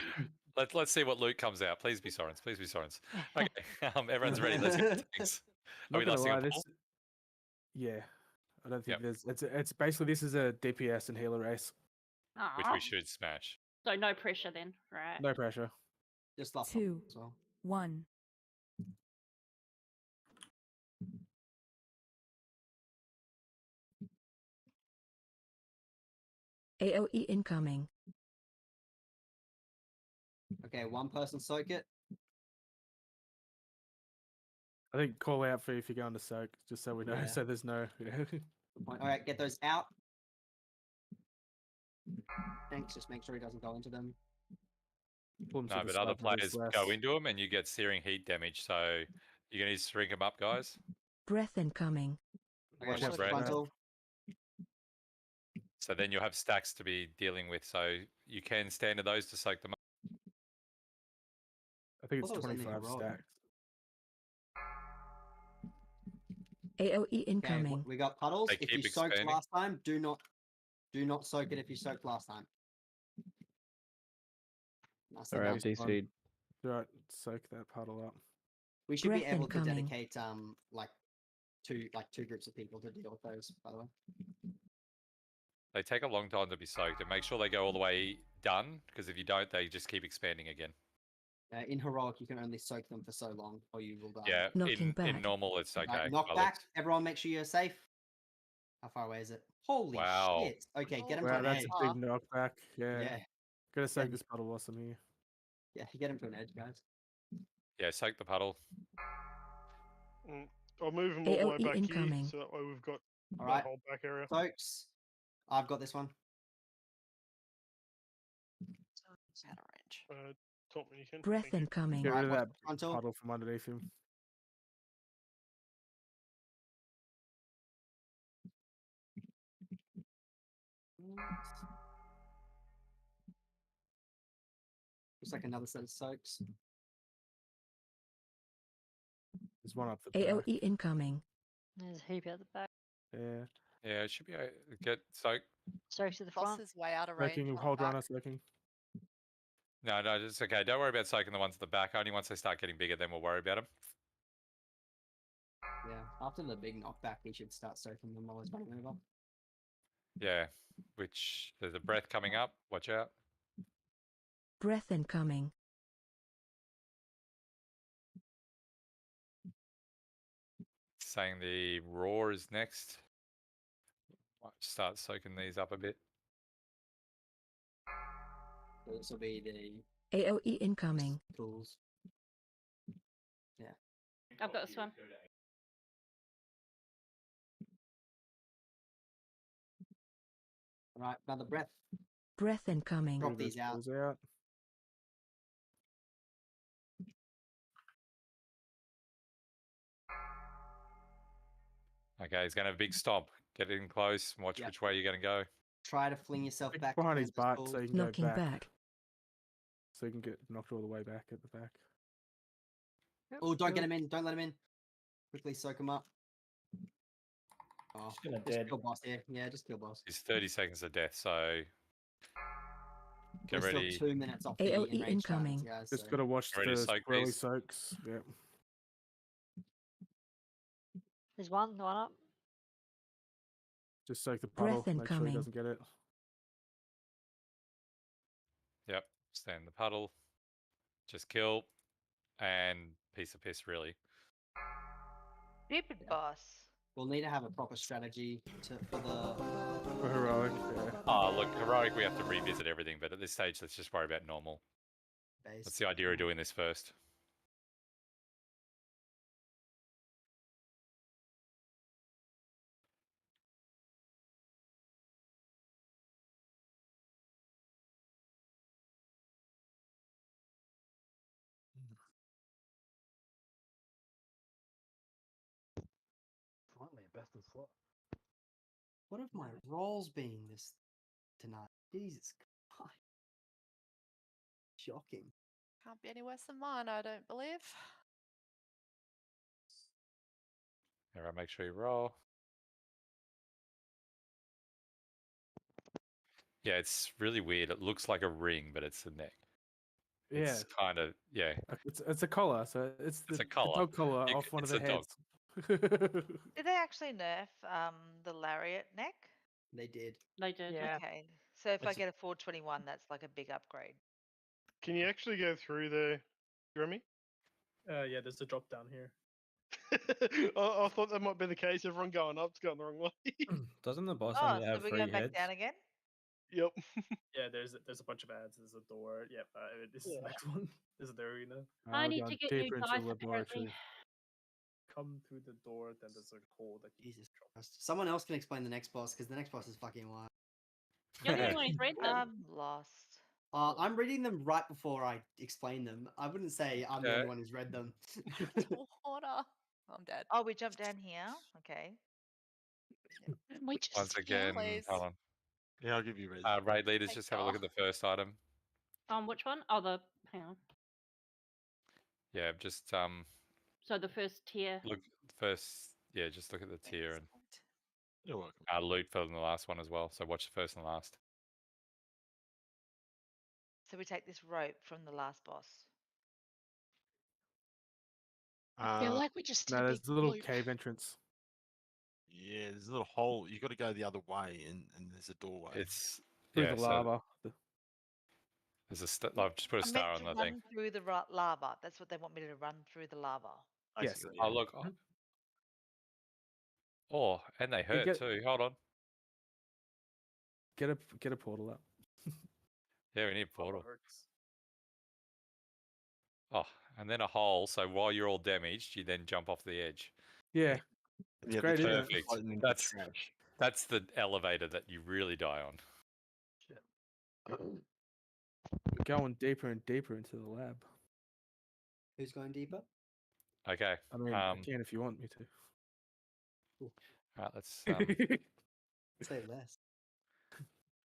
Let's see what loot comes out. Please be Sorens. Please be Sorens. Okay, everyone's ready. Let's get the tanks. Are we Not gonna lasting lie, a pool? Yeah, I don't think there's. It's basically this is a DPS and healer race. Which Aw. we should smash. So no pressure then, right? No pressure. Just last 2, as well. 1. AOE incoming. Okay, one person soak it. I think call out for if you're going to soak, just so we know, Yeah. so there's no. All right, get those out. Thanks. Just make sure he doesn't go into them. Pull him to No, the but other side where there's players go less. into them and you get searing heat damage. So you're gonna need to shrink them up, guys. Breath incoming. Okay, Watch watch the the breath. frontal. So then you'll have stacks to be dealing with. So you can stand to those to soak them up. I think it's thought it was only 25 heroic. stacks. AOE Okay, incoming. we got puddles. They If you keep soaked expanding. last time, do not soak it if you soaked last time. Nice, Sorry, I have done. DC'd. Right, soak that puddle up. We should be Breath able to incoming. dedicate like two groups of people to deal with those. By the way, They take a long time to be soaked, and make sure they go all the way done. Because if you don't, they just keep expanding again. in heroic, you can only soak them for so long, or you will die. Yeah, Knocking in back. normal it's okay. Right, knock I back. looked. Everyone, make sure you're safe. How far away is it? Holy Wow. shit! Okay, get him Wow, to an that's edge. a big knockback. Yeah. Yeah, Gotta soak Yeah. this puddle whilst I'm here. yeah, get him to an edge, guys. Yeah, soak the puddle. I'll move him all the way AOE back here, incoming. so that way we've got All that right, whole back area. folks. I've got this one. Out of range. Top me, you can. Breath Thank you. incoming. Get rid of watch that the frontal. puddle from underneath him. Looks like another set of soaks. There's one up the back. AOE incoming. There's a heap out the back. Yeah. Yeah, it should be get soaked. Soaks to the Boss front. is way out of range. Soaking, on hold back. runner, soaking. No, it's okay. Don't worry about soaking the ones at the back. Only once they start getting bigger, then we'll worry about them. Yeah, after the big knockback, we should start soaking them while it's running over. Yeah, which there's a breath coming up. Watch out. Breath incoming. Saying the roar is next. Might start soaking these up a bit. So this will be the AOE incoming. tools. Yeah. I've got this one. All right, another breath. Breath incoming. Drop these out. Out. Okay, he's going to have a big stomp. Get in close and watch Yep. which way you're going to go. Try to fling yourself Stick back behind his towards butt those so you tools. can Knocking go back. back. So you can get knocked all the way back at the back. Oh, don't get him in. Don't let him in. Quickly soak him up. Oh, Just gonna just dead. kill boss here. Yeah, just kill boss. It's 30 seconds of death, so get We're ready. still 2 minutes off the AOE enraged incoming. targets, guys. Just so- gotta watch Ready the to soak squirrely these? soaks. Yep. There's one up. Just soak the Breath puddle. Make sure incoming. he doesn't get it. Yep, stay in the puddle. Just kill. And piece of piss, really. Stupid boss. We'll need to have a proper strategy for the. For heroic. Yeah. Oh, look, heroic, we have to revisit everything, but at this stage, let's just worry about normal. base. That's the idea of doing this first. Finally, a best in slot. What have my rolls been this tonight? Jesus Christ. Shocking. Can't be any worse than mine, I don't believe. Alright, make sure you roll. Yeah, it's really weird. It looks like a ring, but it's the neck. Yeah. It's kind of, yeah. It's a collar, so it's the, a collar. the dog collar You off c- one of it's the a dog. heads. Did they actually nerf the lariat neck? They did. They did. Yeah. Okay. So if I It's- get a 421, that's like a big upgrade. Can you actually go through there, Jeremy? Yeah, there's a drop down here. I thought that might be the case. Everyone going up's going the wrong way. Doesn't the boss Oh, only so have we're 3 going back heads? down again? Yep. Yeah, there's a bunch of ads. There's a door. Yep, this is the next one. This is the arena. I We're need going to get new deeper into dice, the apparently. laboratory. Come through the door, then there's a hole that you Jesus Christ. Someone else can explain the next boss because the next boss is fucking wild. You're the only one who's read them. I'm lost. I'm reading them right before I explain them. I wouldn't say I'm the only Okay. one who's read them. Water. I'm dead. Oh, we jump down here. Okay. And we just Once again, Please. hold on. Yeah, I'll give you res. Raid leaders, Thank just have a look God. at the first item. Which one? Oh, hang on. Yeah, just So the first tier. look first. Yeah, just look at the tier and You're welcome. loot for the last one as well. So watch the first and last. So we take this rope from the last boss. I feel like we just did No, a there's big a little loop. cave entrance. Yeah, there's a little hole. You got to go the other way, and there's a doorway. It's Through yeah. the So lava. there's I've just put a I'm star meant on to the run thing. through the lava. That's what they want me to run through the lava. Yes. Basically, Oh yeah. look. Oh, and they hurt get- too. Hold on. Get a portal up. Yeah, we need a portal. Hurts. Oh, and then a hole. So while you're all damaged, you then jump off the edge. Yeah. It's Yeah, great, the isn't trash it? is floating into the That's trash. that's the elevator that you really die on. We're going deeper and deeper into the lab. Who's going deeper? Okay. I mean, I can if you want me to. All right, let's Say less.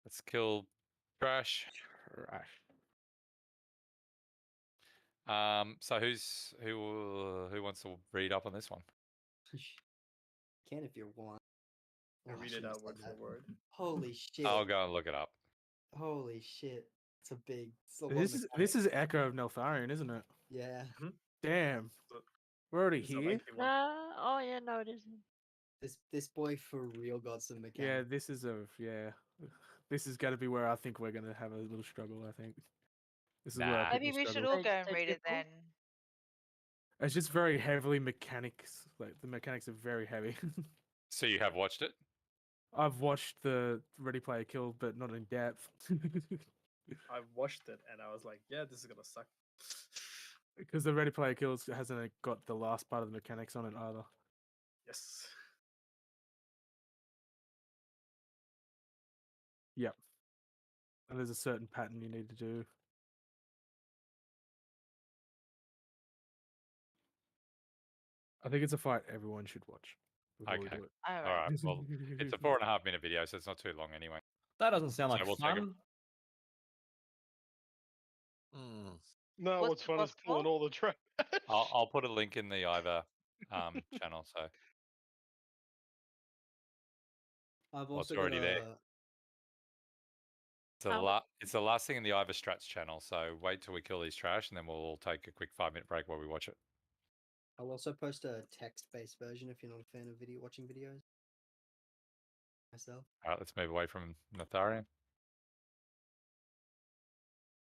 let's kill trash. Trash. So who wants to read up on this one? Can if you want. I Oh, read it shouldn't have out word said for that. word. Holy shit! I'll go and look it up. Holy shit! It's a big. It's a lot This of is Echo of Neltharion, isn't it? Yeah. Damn. We're already It's a here. lengthy one. Oh yeah, no, it isn't. This boy for real got some Yeah, mechanics. this is This is gonna be where I think we're gonna have a little struggle. I think this is where I think Maybe we should struggle. all go and read it then. It's just very heavily mechanics. Like the mechanics are very heavy. So you have watched it? I've watched the Ready Player Kill, but not in depth. I watched it and I was like, yeah, this is gonna suck. Because the Ready Player Kills hasn't got the last part of the mechanics on it either. Yes. Yep. And there's a certain pattern you need to do. I think it's a fight everyone should watch before we Okay. do it. All right. Well, it's a 4.5 minute video, so it's not too long anyway. That doesn't sound So like we'll take fun. No, What's what's the fun is boss pulling for? all the trash. I'll put a link in the Ivor channel. So I've well, it's also got already there. a. It's the last thing in the Ivor Strats channel. So wait till we kill these trash, and then we'll all take a quick 5-minute break while we watch it. I'll also post a text-based version if you're not a fan of watching videos. Myself. All right, let's move away from Natharian.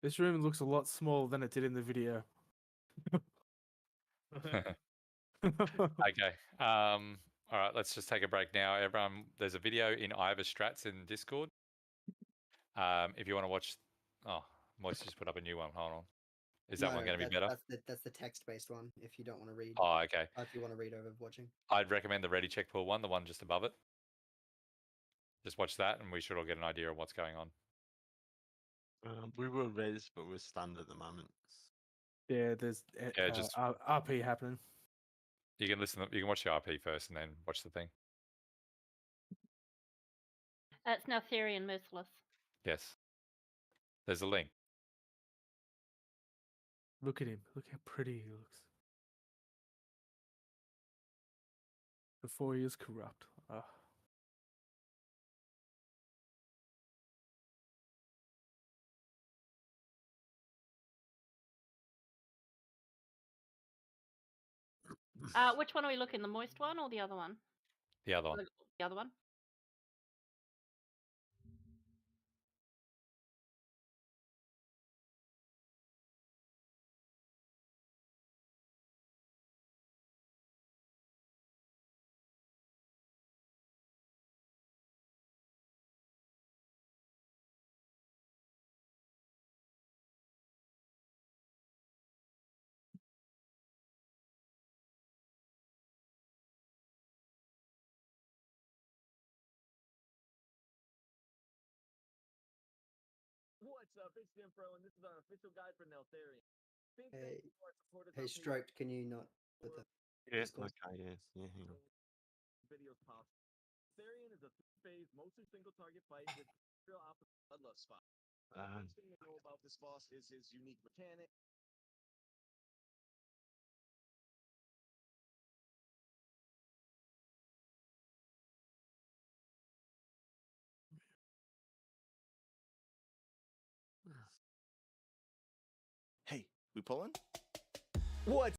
This room looks a lot smaller than it did in the video. Okay. All right, let's just take a break now. Everyone, there's a video in Ivor Strats in Discord. If you want to watch, Moist just put up a new one. Hold on. Is that one going to be better? That's the text-based one. If you don't want to read. Oh, okay. If you want to read over watching. I'd recommend the Ready Check Pool one, the one just above it. Just watch that, and we should all get an idea of what's going on. We were res, but we're stunned at the moment. Yeah, there's just RP happening. you can listen. You can watch the RP first, and then watch the thing. That's now Therian Merciless. Yes. There's a link. Look at him. Look how pretty he looks. Before he is corrupt. Which one are we looking? The moist one or the other one? The other one. The other one. Hey, Stroked, can you not put that? Yes. Okay. Yes. Yeah. Hang on. Um, Hey, we pulling? What?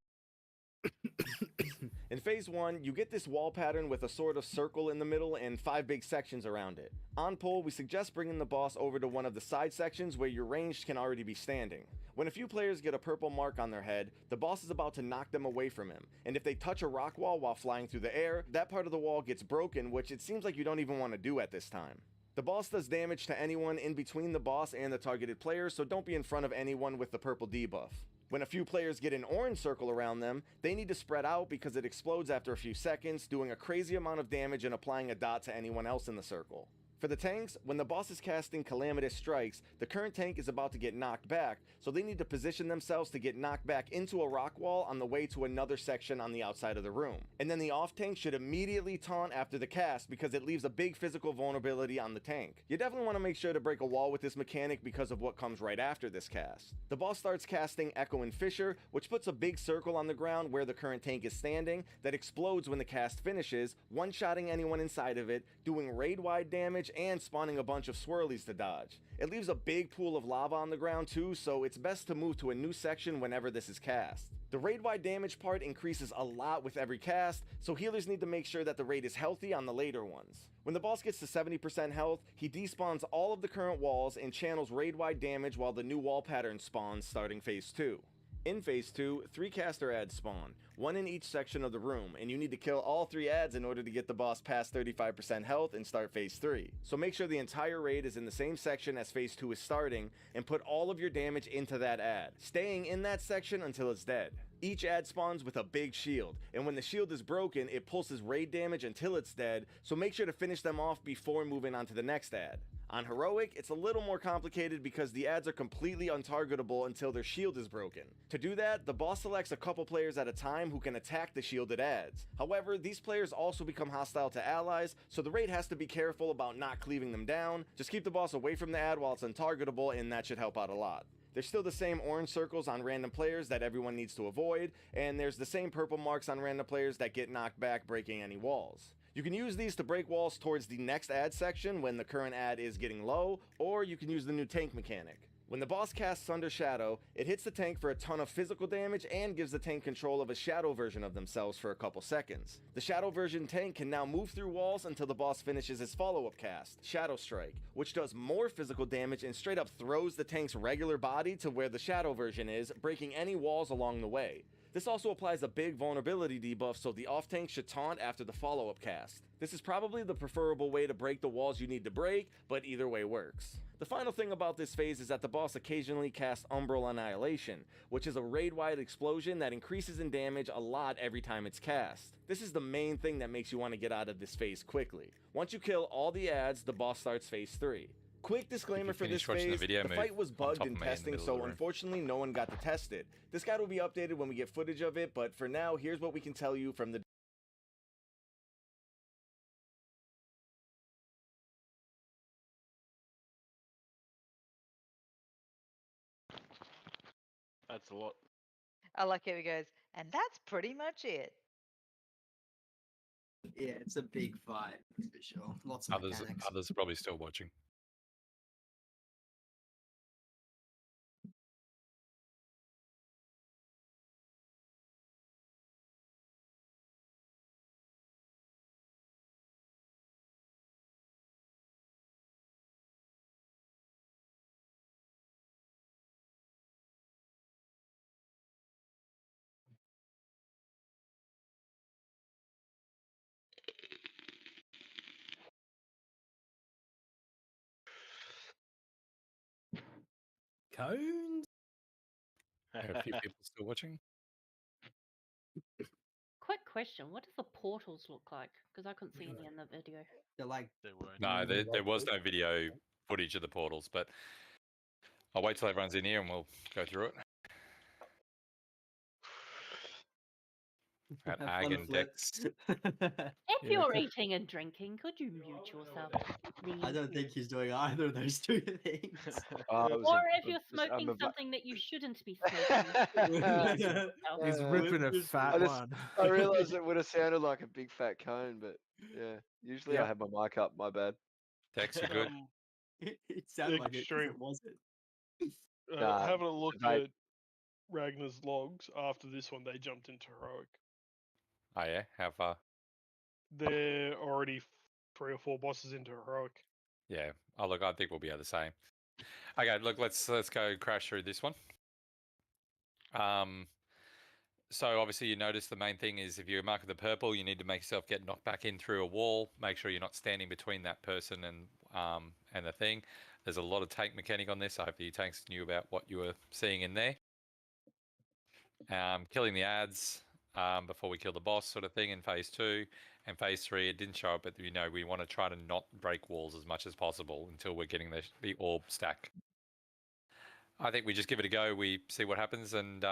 In phase 1, you get this wall pattern with a sort of circle in the middle and 5 big sections around it. On pull, we suggest bringing the boss over to one of the side sections where your ranged can already be standing. When a few players get a purple mark on their head, the boss is about to knock them away from him, and if they touch a rock wall while flying through the air, that part of the wall gets broken, which it seems like you don't even want to do at this time. The boss does damage to anyone in between the boss and the targeted player, so don't be in front of anyone with the purple debuff. When a few players get an orange circle around them, they need to spread out because it explodes after a few seconds, doing a crazy amount of damage and applying a dot to anyone else in the circle. For the tanks, when the boss is casting Calamitous Strikes, the current tank is about to get knocked back, so they need to position themselves to get knocked back into a rock wall on the way to another section on the outside of the room. And then the off tank should immediately taunt after the cast because it leaves a big physical vulnerability on the tank. You definitely want to make sure to break a wall with this mechanic because of what comes right after this cast. The boss starts casting Echo and Fissure, which puts a big circle on the ground where the current tank is standing that explodes when the cast finishes, one-shotting anyone inside of it, doing raid-wide damage and spawning a bunch of swirlies to dodge. It leaves a big pool of lava on the ground too, so it's best to move to a new section whenever this is cast. The raid-wide damage part increases a lot with every cast, so healers need to make sure that the raid is healthy on the later ones. When the boss gets to 70% health, he despawns all of the current walls and channels raid-wide damage while the new wall pattern spawns starting phase 2. In phase 2, 3 caster ads spawn, one in each section of the room, and you need to kill all 3 ads in order to get the boss past 35% health and start phase 3. So make sure the entire raid is in the same section as phase 2 is starting, and put all of your damage into that ad, staying in that section until it's dead. Each ad spawns with a big shield, and when the shield is broken, it pulses raid damage until it's dead, so make sure to finish them off before moving on to the next ad. On Heroic, it's a little more complicated because the ads are completely untargetable until their shield is broken. To do that, the boss selects a couple players at a time who can attack the shielded ads. However, these players also become hostile to allies, so the raid has to be careful about not cleaving them down. Just keep the boss away from the ad while it's untargetable, and that should help out a lot. There's still the same orange circles on random players that everyone needs to avoid, and there's the same purple marks on random players that get knocked back breaking any walls. You can use these to break walls towards the next ad section when the current ad is getting low, or you can use the new tank mechanic. When the boss casts Thunder Shadow, it hits the tank for a ton of physical damage and gives the tank control of a shadow version of themselves for a couple seconds. The shadow version tank can now move through walls until the boss finishes his follow-up cast, Shadow Strike, which does more physical damage and straight up throws the tank's regular body to where the shadow version is, breaking any walls along the way. This also applies a big vulnerability debuff, so the off tank should taunt after the follow-up cast. This is probably the preferable way to break the walls you need to break, but either way works. The final thing about this phase is that the boss occasionally casts Umbral Annihilation, which is a raid-wide explosion that increases in damage a lot every time it's cast. This is the main thing that makes you want to get out of this phase quickly. Once you kill all the ads, the boss starts phase 3. Quick disclaimer for this phase, the fight was bugged in testing, so unfortunately no one got to test it. This guide will be updated when we get footage of it, but for now, here's what we can tell you from the... That's a lot. I like how he goes, and that's pretty much it. Yeah, it's a big fight for sure. Lots of mechanics. Others are probably still watching. Cones? There are a few people still watching. Quick question: what does the portals look like? Because I couldn't see any in the video. They're like No, there was no video footage of the portals, but I'll wait till everyone's in here and we'll go through it. At Have Ag fun, and Flips. Dex. If you're eating and drinking, could you mute yourself, please? I don't think he's doing either of those two things. Or if you're smoking something that you shouldn't be smoking. He's ripping a fat one. I realised it would have sounded like a big fat cone, but yeah. Usually I Yep. have my mic up. My bad. Dex, you good? It sounded like it 'cause Extreme. it wasn't. Having a look debate. at Ragnar's logs after this one, they jumped into heroic. Oh yeah, how far? They're already 3 or 4 bosses into heroic. Yeah. Oh look, I think we'll be at the same. Okay, look, let's go crash through this one. So obviously you notice the main thing is if you mark the purple, you need to make yourself get knocked back in through a wall. Make sure you're not standing between that person and the thing. There's a lot of tank mechanic on this. I hope you tanks knew about what you were seeing in there. Killing the ads before we kill the boss sort of thing in phase 2. And phase 3, it didn't show up, but we want to try to not break walls as much as possible until we're getting the orb stack. I think we just give it a go. We see what happens, and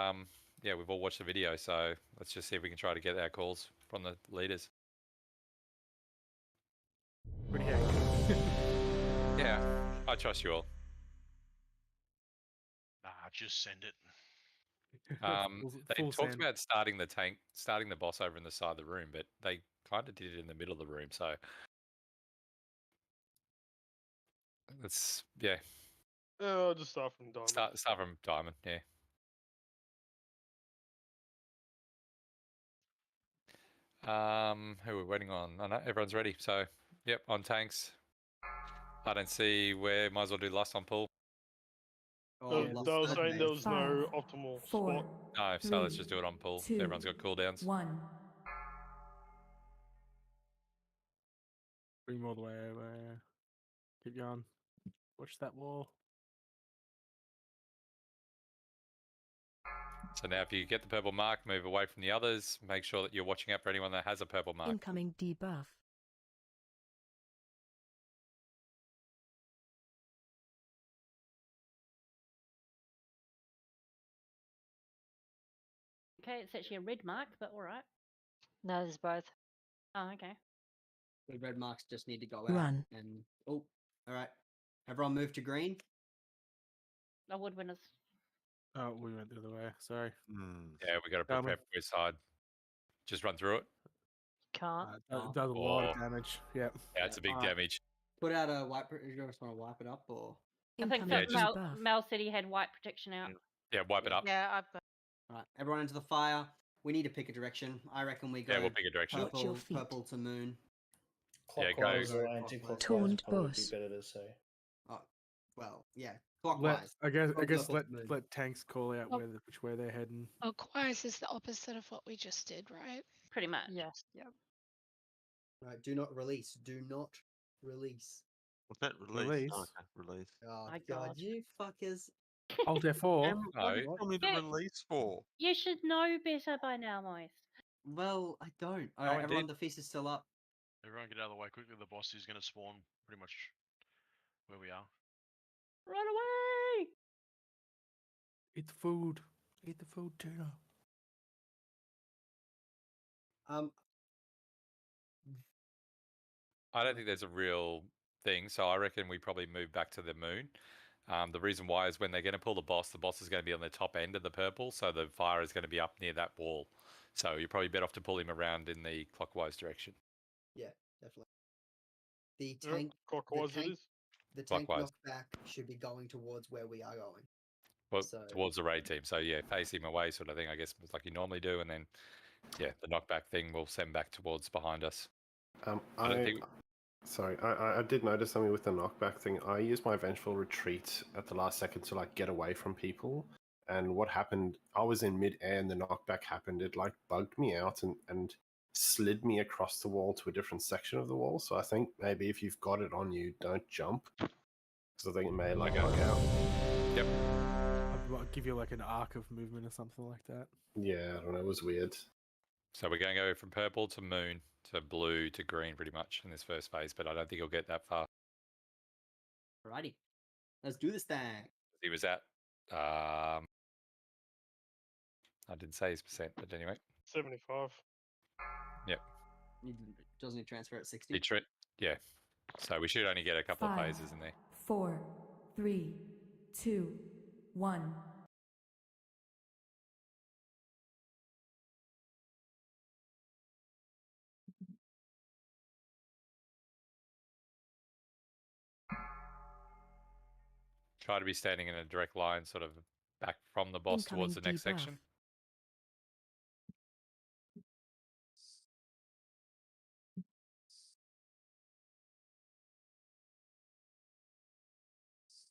yeah, we've all watched the video, so let's just see if we can try to get our calls from the leaders. Pretty angry. Yeah, I trust you all. Nah, just send it. They Full talked send. about starting the boss over in the side of the room, but they kind of did it in the middle of the room, so let's I'll just start from Diamond. start from Diamond, yeah. Who are we waiting on? Oh, no, everyone's ready. So, yep, on tanks. I don't see where. Might as well do last on pool. Oh, They last were third saying base. there was no 5, optimal 4, spot. No, so let's just 3, do it on pool. 2, Everyone's got cooldowns. 1. Bring him all the way over. Keep going. Watch that wall. So now if you get the purple mark, move away from the others. Make sure that you're watching out for anyone that has a purple mark. Incoming debuff. Okay, it's actually a red mark, but all right. No, there's both. Oh, okay. The red marks just need to go out. Run. And all right. Everyone move to green. The woodwinners. Oh, we went the other way. Sorry. Yeah, we got to prepare for his side. Just run through it. Can't. It does a lot of damage. Yep. Yeah, it's a big Alright. damage. Put out a wipe. You guys want to wipe it up or? I think Incoming so. debuff. Mel said he had white protection out. Yeah, wipe it up. Yeah, I've got. All right, everyone into the fire. We need to pick a direction. I reckon we go. Yeah, we'll pick a direction. Watch your feet. Purple to moon. Yeah, Clockwise go. or anti-clockwise Taunt would probably boss. be better to say. Oh, well, yeah, clockwise. I guess Purple let to moon. let tanks call out Oh. which way they're heading. Clockwise is the opposite of what we just did, right? Pretty much. Yes. Yep. Right, do not release. Do not release. What's that? Release. Release. Oh, okay, release. Oh My God, God. you fuckers! Alt F4. What do you tell me to Yeah. release for? You should know better by now, Moist. Well, I don't. All No right, one everyone, did. the feast is still up. Everyone get out of the way quickly. The boss is going to spawn pretty much where we are. Run away! Eat the food. Eat the food, Tuna. I don't think there's a real thing, so I reckon we probably move back to the moon. The reason why is when they're going to pull the boss is going to be on the top end of the purple, so the fire is going to be up near that wall. So you're probably better off to pull him around in the clockwise direction. Yeah, definitely. The Yep, tank, clockwise it is. the tank Clockwise. knockback should be going towards where we are going. Well, So- towards the raid team. So yeah, face him away, sort of thing. I guess like you normally do, and then yeah, the knockback thing will send back towards behind us. I don't think. Sorry, I did notice something with the knockback thing. I used my vengeful retreat at the last second to like get away from people, and what happened? I was in mid-air and the knockback happened. It like bugged me out and slid me across the wall to a different section of the wall. So I think maybe if you've got it on you, don't jump, because I think it may like bug out. Yep. I'll give you like an arc of movement or something like that. Yeah, I don't know. It was weird. So we're going to go from purple to moon to blue to green pretty much in this first phase, but I don't think you'll get that far. Alrighty, let's do this thing. He was at. I didn't say his percent, but anyway. 75. Yep. Doesn't he transfer at 60? Yeah. So we should only get a couple of 5, phases in there. 4, 3, 2, 1. Try to be standing in a direct line, sort of back from the boss towards the Incoming next debuff. section.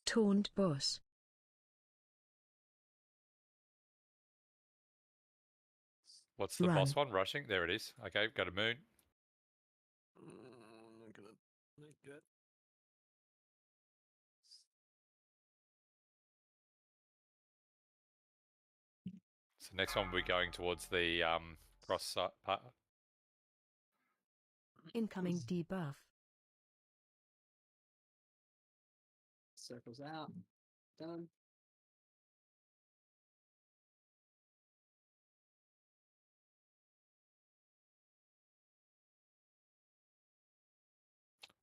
Taunt boss. What's the Run. boss one? Rushing? There it is. Okay, got a moon. I'm gonna make that. So next one we're going towards the cross part. Incoming debuff. Circles out. Done.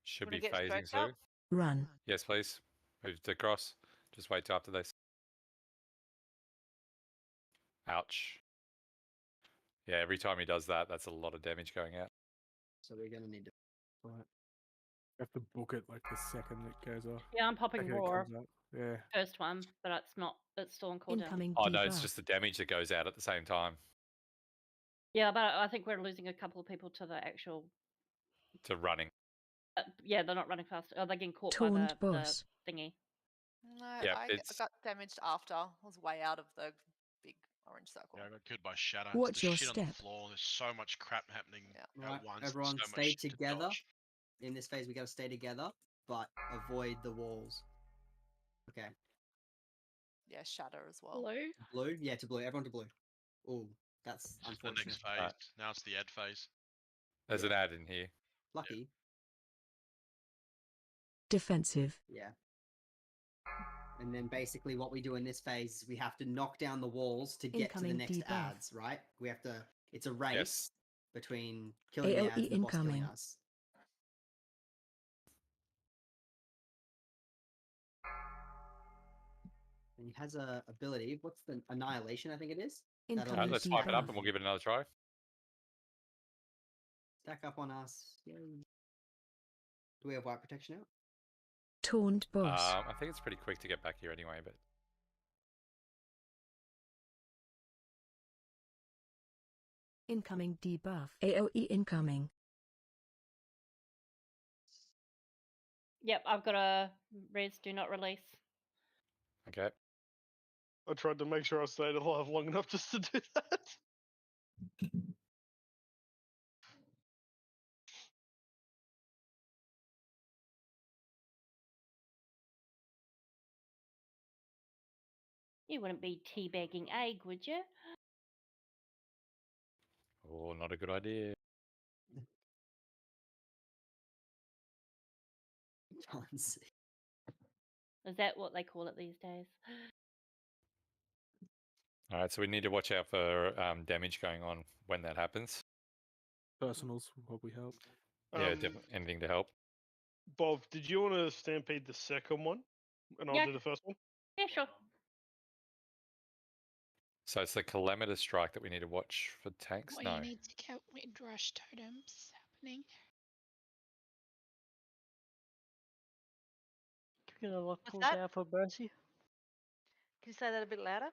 Should Wanna be get phasing stroked soon. up? Run. Yes, please. Move to cross. Just wait till after this. Ouch. Yeah, every time he does that, that's a lot of damage going out. So we're going to need to. Right. You have to book it like the second it goes off. Yeah, I'm popping Second it roar. comes up. Yeah. First one, but it's not. It's still on cooldown. Incoming Oh no, it's debuff. just the damage that goes out at the same time Yeah, but I think we're losing a couple of people to the actual. to running. Yeah, they're not running fast. Oh, they're getting caught Taunt by the boss. thingy. No, Yeah, I it's got damaged after. I was way out of the big orange circle. Yeah, I got killed by shatter. Watch There's your shit on the step. floor. There's so much crap happening Right, at once. everyone so stay much to together. dodge. In this phase, we got to stay together, but avoid the walls. Okay. Yeah, shatter as well. Blue. Blue? Yeah, to blue. Everyone to blue. Oh, that's This is the unfortunate. next phase. Now it's the ad phase. There's an ad in here. Lucky. Defensive. Yeah. And then basically what we do in this phase is we have to knock down the walls to get to the Incoming next debuff. ads, right? We have to. It's a race Yes. between killing the AoE ads and the boss killing incoming. us. And he has a ability. What's the annihilation? I think it is. That'll Incoming Let's just swipe it up debuff. and we'll give it another try. stack up on us. Yay. Do we have white protection out? Taunt boss. I think it's pretty quick to get back here anyway, but Incoming debuff. AoE incoming. Yep, I've got a res. Do not release. okay. I tried to make sure I stayed alive long enough just to do that. You wouldn't be teabagging egg, would you? Oh, not a good idea. Can't see. Is that what they call it these days? All right, so we need to watch out for damage going on when that happens. Personals will probably help. Yeah, Um, definitely anything to help. Bob, did you want to stampede the second one? And I'll Yeah. do the first one? Yeah, sure. So it's the Calamitous Strike that we need to watch for tanks? Well, No. you need to get Windrush totems happening. Gonna lock What's pull that? down for Mercy. Can you say that a bit louder?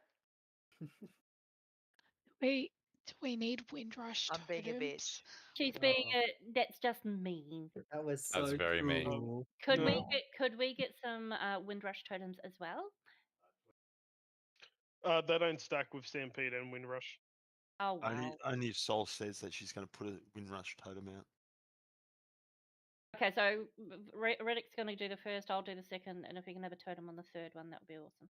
Do we need Windrush I'm being a totems? bitch. She's being that's just mean. That was so That's very mean. cruel. Could we No. could we get some Windrush totems as well? They don't stack with Stampede and Windrush. Oh wow. Only if Sol says that she's going to put a Windrush totem out. Okay, so Reddick's going to do the first, I'll do the second, and if we can have a totem on the third one, that would be awesome.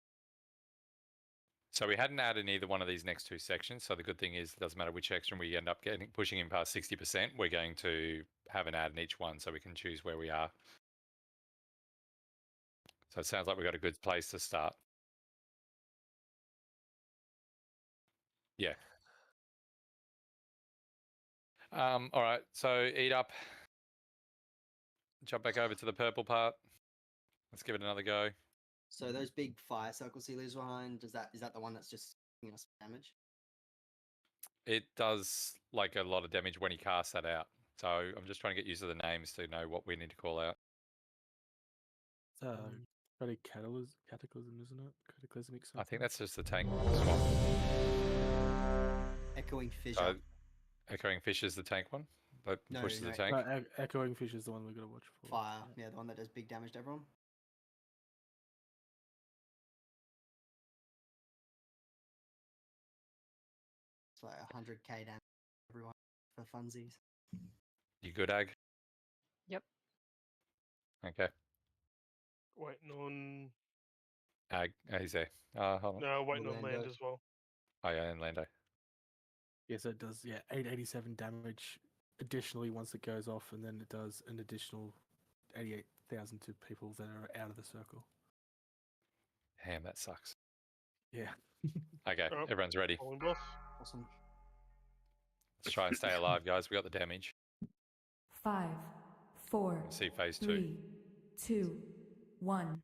So we hadn't added either one of these next two sections. So the good thing is it doesn't matter which section we end up pushing in past 60%. We're going to have an ad in each one so we can choose where we are. So it sounds like we've got a good place to start. Yeah. All right. So eat up. Jump back over to the purple part. Let's give it another go. So those big fire circles he leaves behind, is that the one that's just giving us damage? It does like a lot of damage when he casts that out. So I'm just trying to get used to the names to know what we need to call out. Very cataclysm, isn't it? Cataclysmic something. I think that's just the tank swap. Echoing fissure. So, Echoing Fissure is the tank one that pushes the tank. Echoing Fissure is the one we got to watch for. Fire, yeah, the one that does big damage to everyone. It's like 100k damage to everyone for funsies. You good, Ag? Yep. Okay. Waiting on. Ag, he's there. Hold on. No, waiting on land Orlando. as well. Oh yeah, and Lando. Yeah, so it does 887 damage additionally once it goes off, and then it does an additional 88,000 to people that are out of the circle. Damn, that sucks. Yeah. Okay, Alright, everyone's ready. calling boss. Awesome. Let's try and stay alive, guys. We got the damage. 5, 4, Let's see phase 2. 3, 2, 1.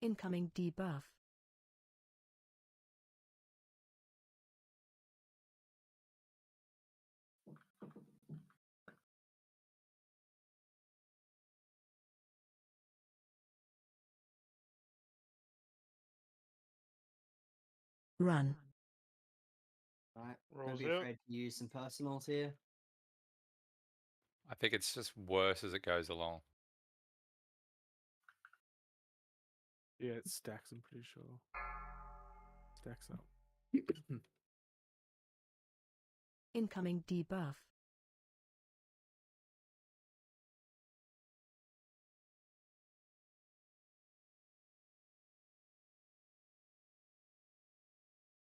Incoming debuff. Run. Right. Rolls Don't be out. afraid to use some personals here. I think it's just worse as it goes along. Yeah, it stacks, I'm pretty sure. Stacks up. Incoming debuff.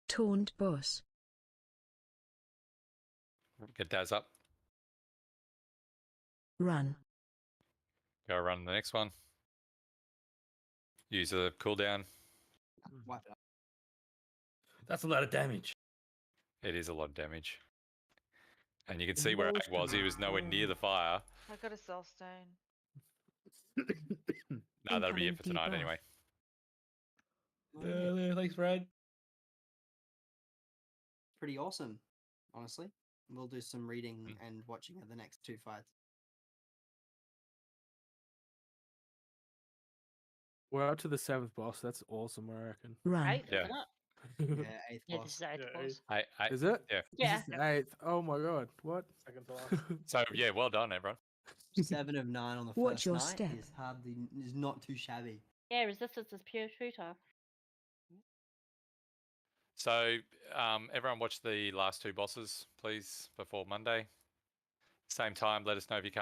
Taunt boss. Get Daz up. Run. Go run the next one. Use a cooldown. Wipe it up. That's a lot of damage. It is a lot of damage. And you can see where Ag was. He was nowhere near the fire. I got a soul stone. No, that'll be it Incoming for tonight debuff. anyway. Thanks, Brad. Pretty awesome, honestly. We'll do some reading and watching of the next 2 fights. We're up to the 7th boss. That's awesome, I reckon. Run. Eighth, Yeah. isn't it? Yeah, 8th Yeah, boss. this is the 8th Yeah, boss. Is it? Yeah. Yeah. This is the 8th. Oh my god. What? Second to last. So yeah, well done, everyone. 7 of 9 on the Watch first your night step. is not too shabby. Yeah, resistance is pure shooter. So everyone watch the last 2 bosses, please, before Monday. Same time. Let us know if you can't